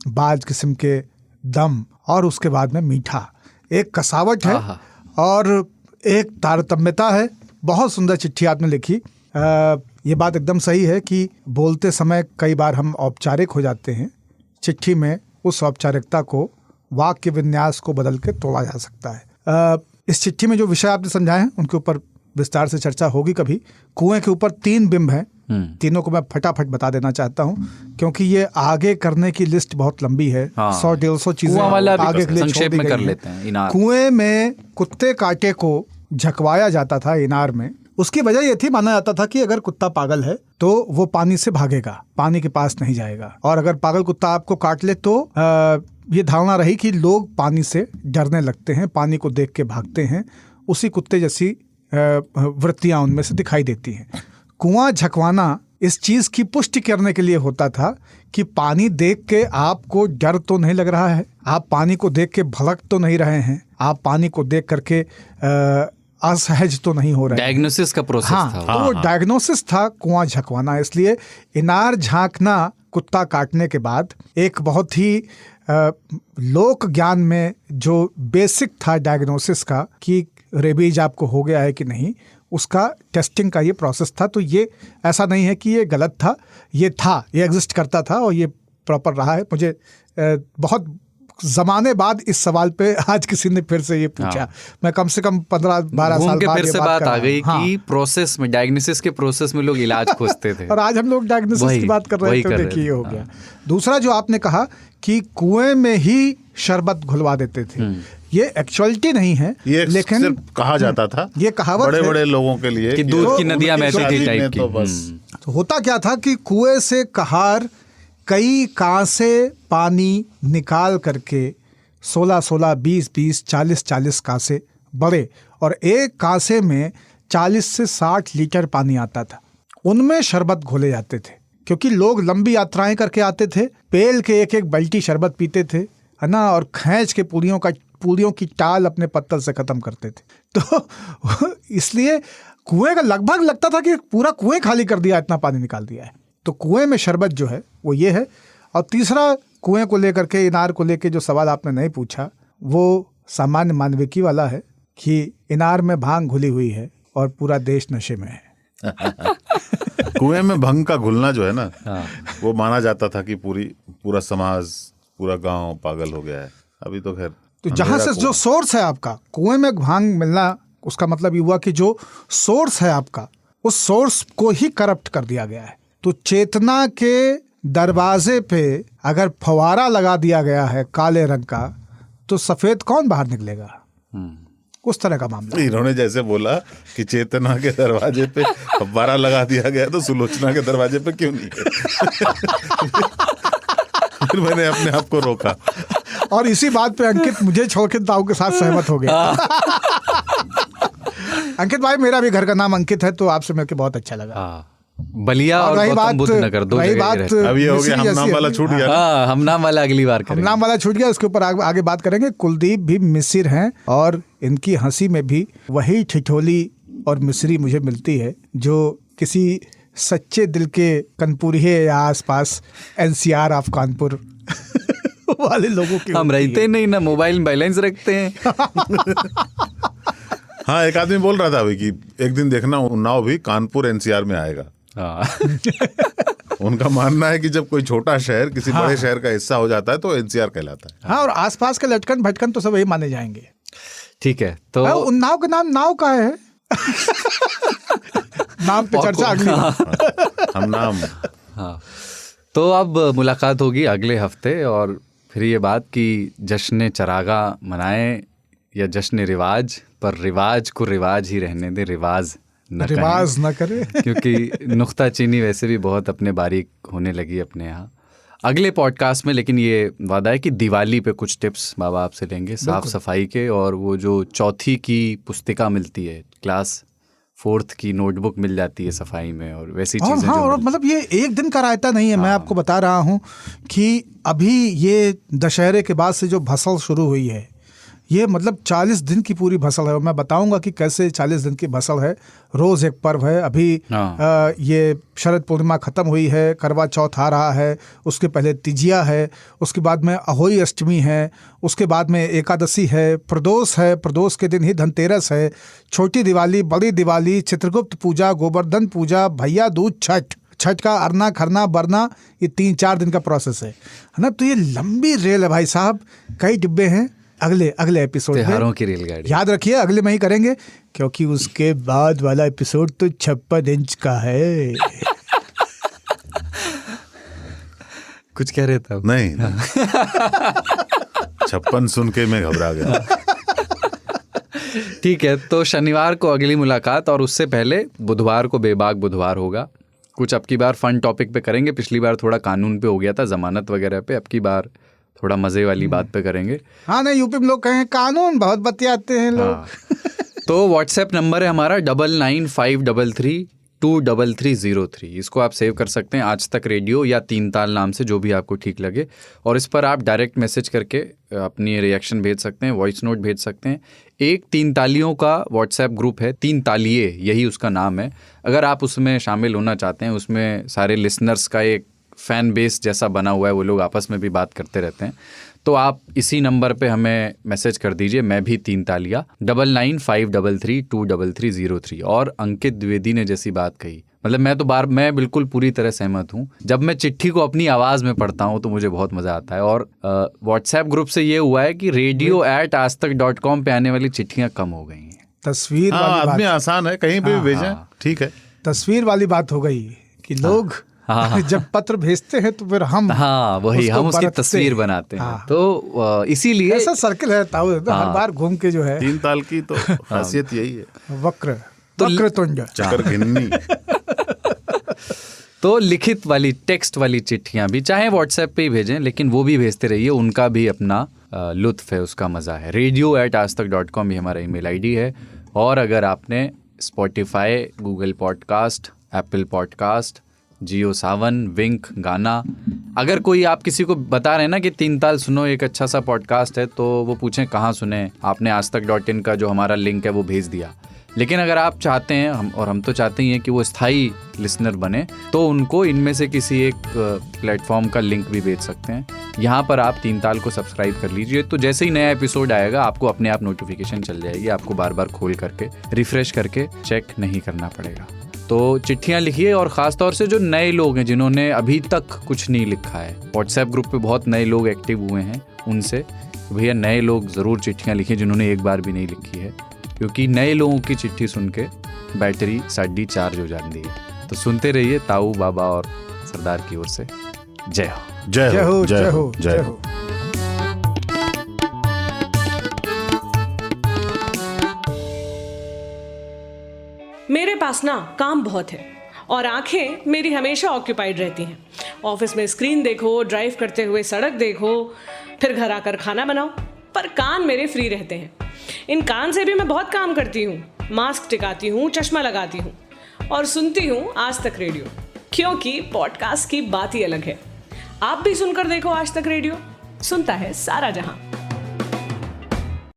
बाज किस्म के दम, और उसके बाद में मीठा। एक कसावट है और एक तारतम्यता है बहुत सुंदर चिट्ठी आपने लिखी। ये बात एकदम सही है कि बोलते समय कई बार हम औपचारिक हो जाते हैं। चिट्ठी में उस औपचारिकता को, वाक्य विन्यास को बदल के तोड़ा जा सकता है। इस चिट्ठी में जो विषय आपने समझाए हैं उनके ऊपर विस्तार से चर्चा होगी कभी। कुएं के ऊपर 3 बिंब हैं, तीनों को मैं फटाफट बता देना चाहता हूँ क्योंकि ये आगे करने की लिस्ट बहुत लंबी है। 100-150 चीजें आगे के लिए संक्षेप छोड़ दी में कर गई लेते हैं। इनार कुएं में कुत्ते काटे को झकवाया जाता था इनार में। उसकी वजह ये थी, माना जाता था कि अगर कुत्ता पागल है तो वो पानी से भागेगा, पानी के पास नहीं जाएगा। और अगर पागल कुत्ता आपको काट ले तो ये धारणा रही कि लोग पानी से डरने लगते हैं, पानी को देख के भागते हैं, उसी कुत्ते जैसी वृत्तियां उनमें से दिखाई देती हैं। कुआं झकवाना इस चीज की पुष्टि करने के लिए होता था कि पानी देख के आपको डर तो नहीं लग रहा है, आप पानी को देख के भड़क तो नहीं रहे हैं, आप पानी को देख करके असहज तो नहीं हो रहे हैं। डायग्नोसिस का प्रोसेस था। तो वो डायग्नोसिस था कुआं झकवाना। इसलिए इनार झांकना कुत्ता काटने के बाद एक बहुत ही लोक ज्ञान में जो बेसिक था डायग्नोसिस का कि रेबीज आपको हो गया है कि नहीं, उसका टेस्टिंग का ये प्रोसेस था। तो ये ऐसा नहीं है कि ये गलत था, ये था, ये एग्जिस्ट करता था और ये प्रॉपर रहा है। मुझे बहुत ज़माने बाद इस सवाल पे आज किसी ने फिर से ये पूछा। मैं कम से कम 15-12 साल बाद फिर से बात आ गई कि प्रोसेस में, डायग्नोसिस के प्रोसेस में लोग इलाज खोजते थे और आज हम लोग डायग्नोसिस की बात कर रहे थे, देखिए हो गया। दूसरा जो आपने कहा कि कुएं में ही शरबत घुलवा देते थे, ये एक्चुअलिटी नहीं है, ये लेकिन सिर्फ कहा जाता था, ये कहावत बड़े बड़े लोगों के लिए कि दूध की नदियां बहती थी टाइप की। तो बस तो होता क्या था कि कुएं से कहार कई कांसे पानी निकाल करके 16-16, 20-20, 40-40 कांसे बड़े, और एक कांसे में 40 से 60 लीटर पानी आता था। उनमें शरबत घोले जाते थे क्योंकि लोग लंबी यात्राएं करके आते थे, पेल के एक एक बाल्टी शरबत पीते थे, है ना, और खींच के पूरियों की टाल अपने पत्तल से खत्म करते थे। तो इसलिए कुएं का लगभग लगता था कि पूरा कुएं खाली कर दिया, इतना पानी निकाल दिया है। तो कुएं में शरबत जो है वो ये है। और तीसरा, कुएं को लेकर के, इनार को लेकर जो सवाल आपने नहीं पूछा, वो सामान्य मानविकी वाला है कि इनार में भांग घुली हुई है और पूरा देश नशे में है। कुएं में भंग का घुलना जो है ना, वो माना जाता था कि पूरा समाज, पूरा गांव पागल हो गया है। अभी तो खैर, तो जहां से जो सोर्स है आपका, कुएं में भांग मिलना, उसका मतलब ये हुआ कि जो सोर्स है आपका, उस सोर्स को ही करप्ट कर दिया गया है। तो चेतना के दरवाजे पे अगर फवारा लगा दिया गया है काले रंग का, तो सफेद कौन बाहर निकलेगा? उस तरह का मामला। इन्होंने जैसे बोला कि चेतना के दरवाजे पे फव्वारा लगा दिया गया, तो सुलोचना के दरवाजे पे क्यों नहीं है? फिर मैंने अपने आप को रोका। और इसी बात पे अंकित मुझे छोड़ के दाऊ के साथ सहमत हो गया। अंकित भाई, मेरा भी घर का नाम अंकित है, तो आपसे मिलकर बहुत अच्छा लगा। बलिया और गौतम बुद्ध नगर, दो जगह रहते हैं। अब ये हो गया, हम नाम वाला छूट गया। हाँ, हम नाम वाला अगली बार करेंगे। हम नाम वाला छूट गया, उसके ऊपर आगे बात करेंगे। कुलदीप भी मिसिर हैं और इनकी हंसी में भी वही ठिठोली और मिसरी मुझे मिलती है जो किसी सच्चे दिल के कनपुरिये या आसपास NCR ऑफ कानपुर वाले लोगों की। हम रहते नहीं ना, मोबाइल में बैलेंस रखते हैं। हाँ, एक आदमी बोल रहा था अभी कि एक दिन देखना उन्नाव भी कानपुर NCR में आएगा। उनका मानना है कि जब कोई छोटा शहर किसी बड़े शहर का हिस्सा हो जाता है तो NCR कहलाता है। हाँ, और आसपास के लटकन भटकन तो सब वही माने जाएंगे। ठीक है, तो उन्नाव का नाम नाव का है। नाम पे चर्चा अगली बार। हम नाम। हाँ, तो अब मुलाकात होगी अगले हफ्ते, और फिर ये बात कि जश्न चरागा मनाएं या जश्न रिवाज, पर रिवाज को रिवाज ही रहने दे, रिवाज न करे। क्योंकि नुक्ता चीनी वैसे भी बहुत अपने बारीक होने लगी अपने यहाँ। अगले पॉडकास्ट में लेकिन ये वादा है कि दिवाली पे कुछ टिप्स बाबा आपसे लेंगे, साफ सफाई के, और वो जो चौथी की पुस्तिका मिलती है, क्लास 4th की नोटबुक मिल जाती है सफाई में, और वैसी चीजें। हाँ, और मतलब ये एक दिन का रायता नहीं है। मैं आपको बता रहा हूँ कि अभी ये दशहरे के बाद से जो भसल शुरू हुई है, ये मतलब 40 दिन की पूरी भसल है, और मैं बताऊंगा कि कैसे 40 दिन की भसल है। रोज़ एक पर्व है। अभी ये शरद पूर्णिमा ख़त्म हुई है, करवा चौथ आ रहा है, उसके पहले तिजिया है, उसके बाद में अहोई अष्टमी है, उसके बाद में एकादशी है, प्रदोष है, प्रदोष के दिन ही धनतेरस है, छोटी दिवाली, बड़ी दिवाली, चित्रगुप्त पूजा, गोवर्धन पूजा, भैया दूज, छठ का अरना खरना बरना, ये 3-4 दिन का प्रोसेस है ना। तो ये लंबी रेल है भाई साहब, कई डिब्बे हैं। अगले एपिसोड त्योहारों की रेलगाड़ी याद रखिए, अगले में ही करेंगे, क्योंकि उसके बाद वाला एपिसोड तो 56 इंच का है। कुछ कह रहे थे? नहीं 56 सुन के मैं घबरा गया। ठीक है, तो शनिवार को अगली मुलाकात, और उससे पहले बुधवार को बेबाक बुधवार होगा। कुछ अब की बार फन टॉपिक पे करेंगे। पिछली बार थोड़ा कानून पे हो गया था, जमानत वगैरह पे। अब की बार थोड़ा मजे वाली बात पे करेंगे। हाँ नहीं, यूपी में लोग कहें कानून बहुत बतियाते हैं लोग। हाँ। तो व्हाट्सएप नंबर है हमारा 9953332303। इसको आप सेव कर सकते हैं, आज तक रेडियो या 3 ताल नाम से, जो भी आपको ठीक लगे। और इस पर आप डायरेक्ट मैसेज करके अपनी रिएक्शन भेज सकते हैं, वॉइस नोट भेज सकते हैं। एक 3 तालियों का व्हाट्सएप ग्रुप है, 3 तालिये यही उसका नाम है। अगर आप उसमें शामिल होना चाहते हैं, उसमें सारे लिसनर्स का एक फ़ैन बेस जैसा बना हुआ है, वो लोग आपस में भी बात करते रहते हैं। तो आप इसी नंबर पे हमें मैसेज कर दीजिए, मैं भी 3 तालिया, 9953332303। और अंकित द्विवेदी ने जैसी बात कही, मतलब मैं बिल्कुल पूरी तरह सहमत हूँ। जब मैं चिट्ठी को अपनी आवाज़ में पढ़ता हूँ तो मुझे बहुत मज़ा आता है। और व्हाट्सएप ग्रुप से ये हुआ है कि radio@aajtak.com पे आने वाली चिट्ठियाँ कम हो गई हैं। तस्वीर वाली आदमी बात, आसान है, कहीं पे भी भेजें, ठीक है। तस्वीर वाली बात हो गई कि लोग जब पत्र भेजते हैं तो फिर हम वही हम उसकी तस्वीर बनाते हैं। तो इसीलिए ऐसा सर्कल है ताऊ, हर बार घूम के जो है 3 ताल की तो खासियत यही है, वक्रतुंड चक्कर घिन्नी। तो लिखित वाली, टेक्स्ट वाली चिट्ठियां भी चाहे व्हाट्सएप पे ही भेजें, लेकिन वो भी भेजते रहिए, उनका भी अपना लुत्फ है, उसका मज़ा है। radio@aajtak.com भी हमारा ईमेल आईडी है। और अगर आपने Spotify, Google podcast, Apple podcast, Jio Saavn, Wynk, Gaana, अगर कोई आप किसी को बता रहे हैं ना कि 3 ताल सुनो, एक अच्छा सा पॉडकास्ट है, तो वो पूछें कहाँ सुने, आपने aajtak.in का जो हमारा लिंक है वो भेज दिया। लेकिन अगर आप चाहते हैं, हम तो चाहते ही हैं कि वो स्थायी लिसनर बने, तो उनको इनमें से किसी एक प्लेटफॉर्म का लिंक भी भेज सकते हैं। यहाँ पर आप 3 ताल को सब्सक्राइब कर लीजिए, तो जैसे ही नया एपिसोड आएगा आपको अपने आप नोटिफिकेशन चल जाएगी, आपको बार बार खोल करके रिफ्रेश करके चेक नहीं करना पड़ेगा। तो चिट्ठियाँ लिखिए, और ख़ास तौर से जो नए लोग हैं जिन्होंने अभी तक कुछ नहीं लिखा है, व्हाट्सएप ग्रुप पे बहुत नए लोग एक्टिव हुए हैं, उनसे भैया नए लोग ज़रूर चिट्ठियाँ लिखिए जिन्होंने एक बार भी नहीं लिखी है, क्योंकि नए लोगों की चिट्ठी सुन के बैटरी साड़ी चार्ज हो जाती है। तो सुनते रहिए। ताऊ, बाबा और सरदार की ओर से जय हो। जय हो, जय हो, जय हो। मेरे पास ना काम बहुत है और आंखें मेरी हमेशा ऑक्यूपाइड रहती हैं। ऑफिस में स्क्रीन देखो, ड्राइव करते हुए सड़क देखो, फिर घर आकर खाना बनाओ, पर कान मेरे फ्री रहते हैं। इन कान से भी मैं बहुत काम करती हूँ, मास्क टिकाती हूँ, चश्मा लगाती हूँ और सुनती हूँ आज तक रेडियो, क्योंकि पॉडकास्ट की बात ही अलग है। आप भी सुनकर देखो आज तक रेडियो, सुनता है सारा जहां।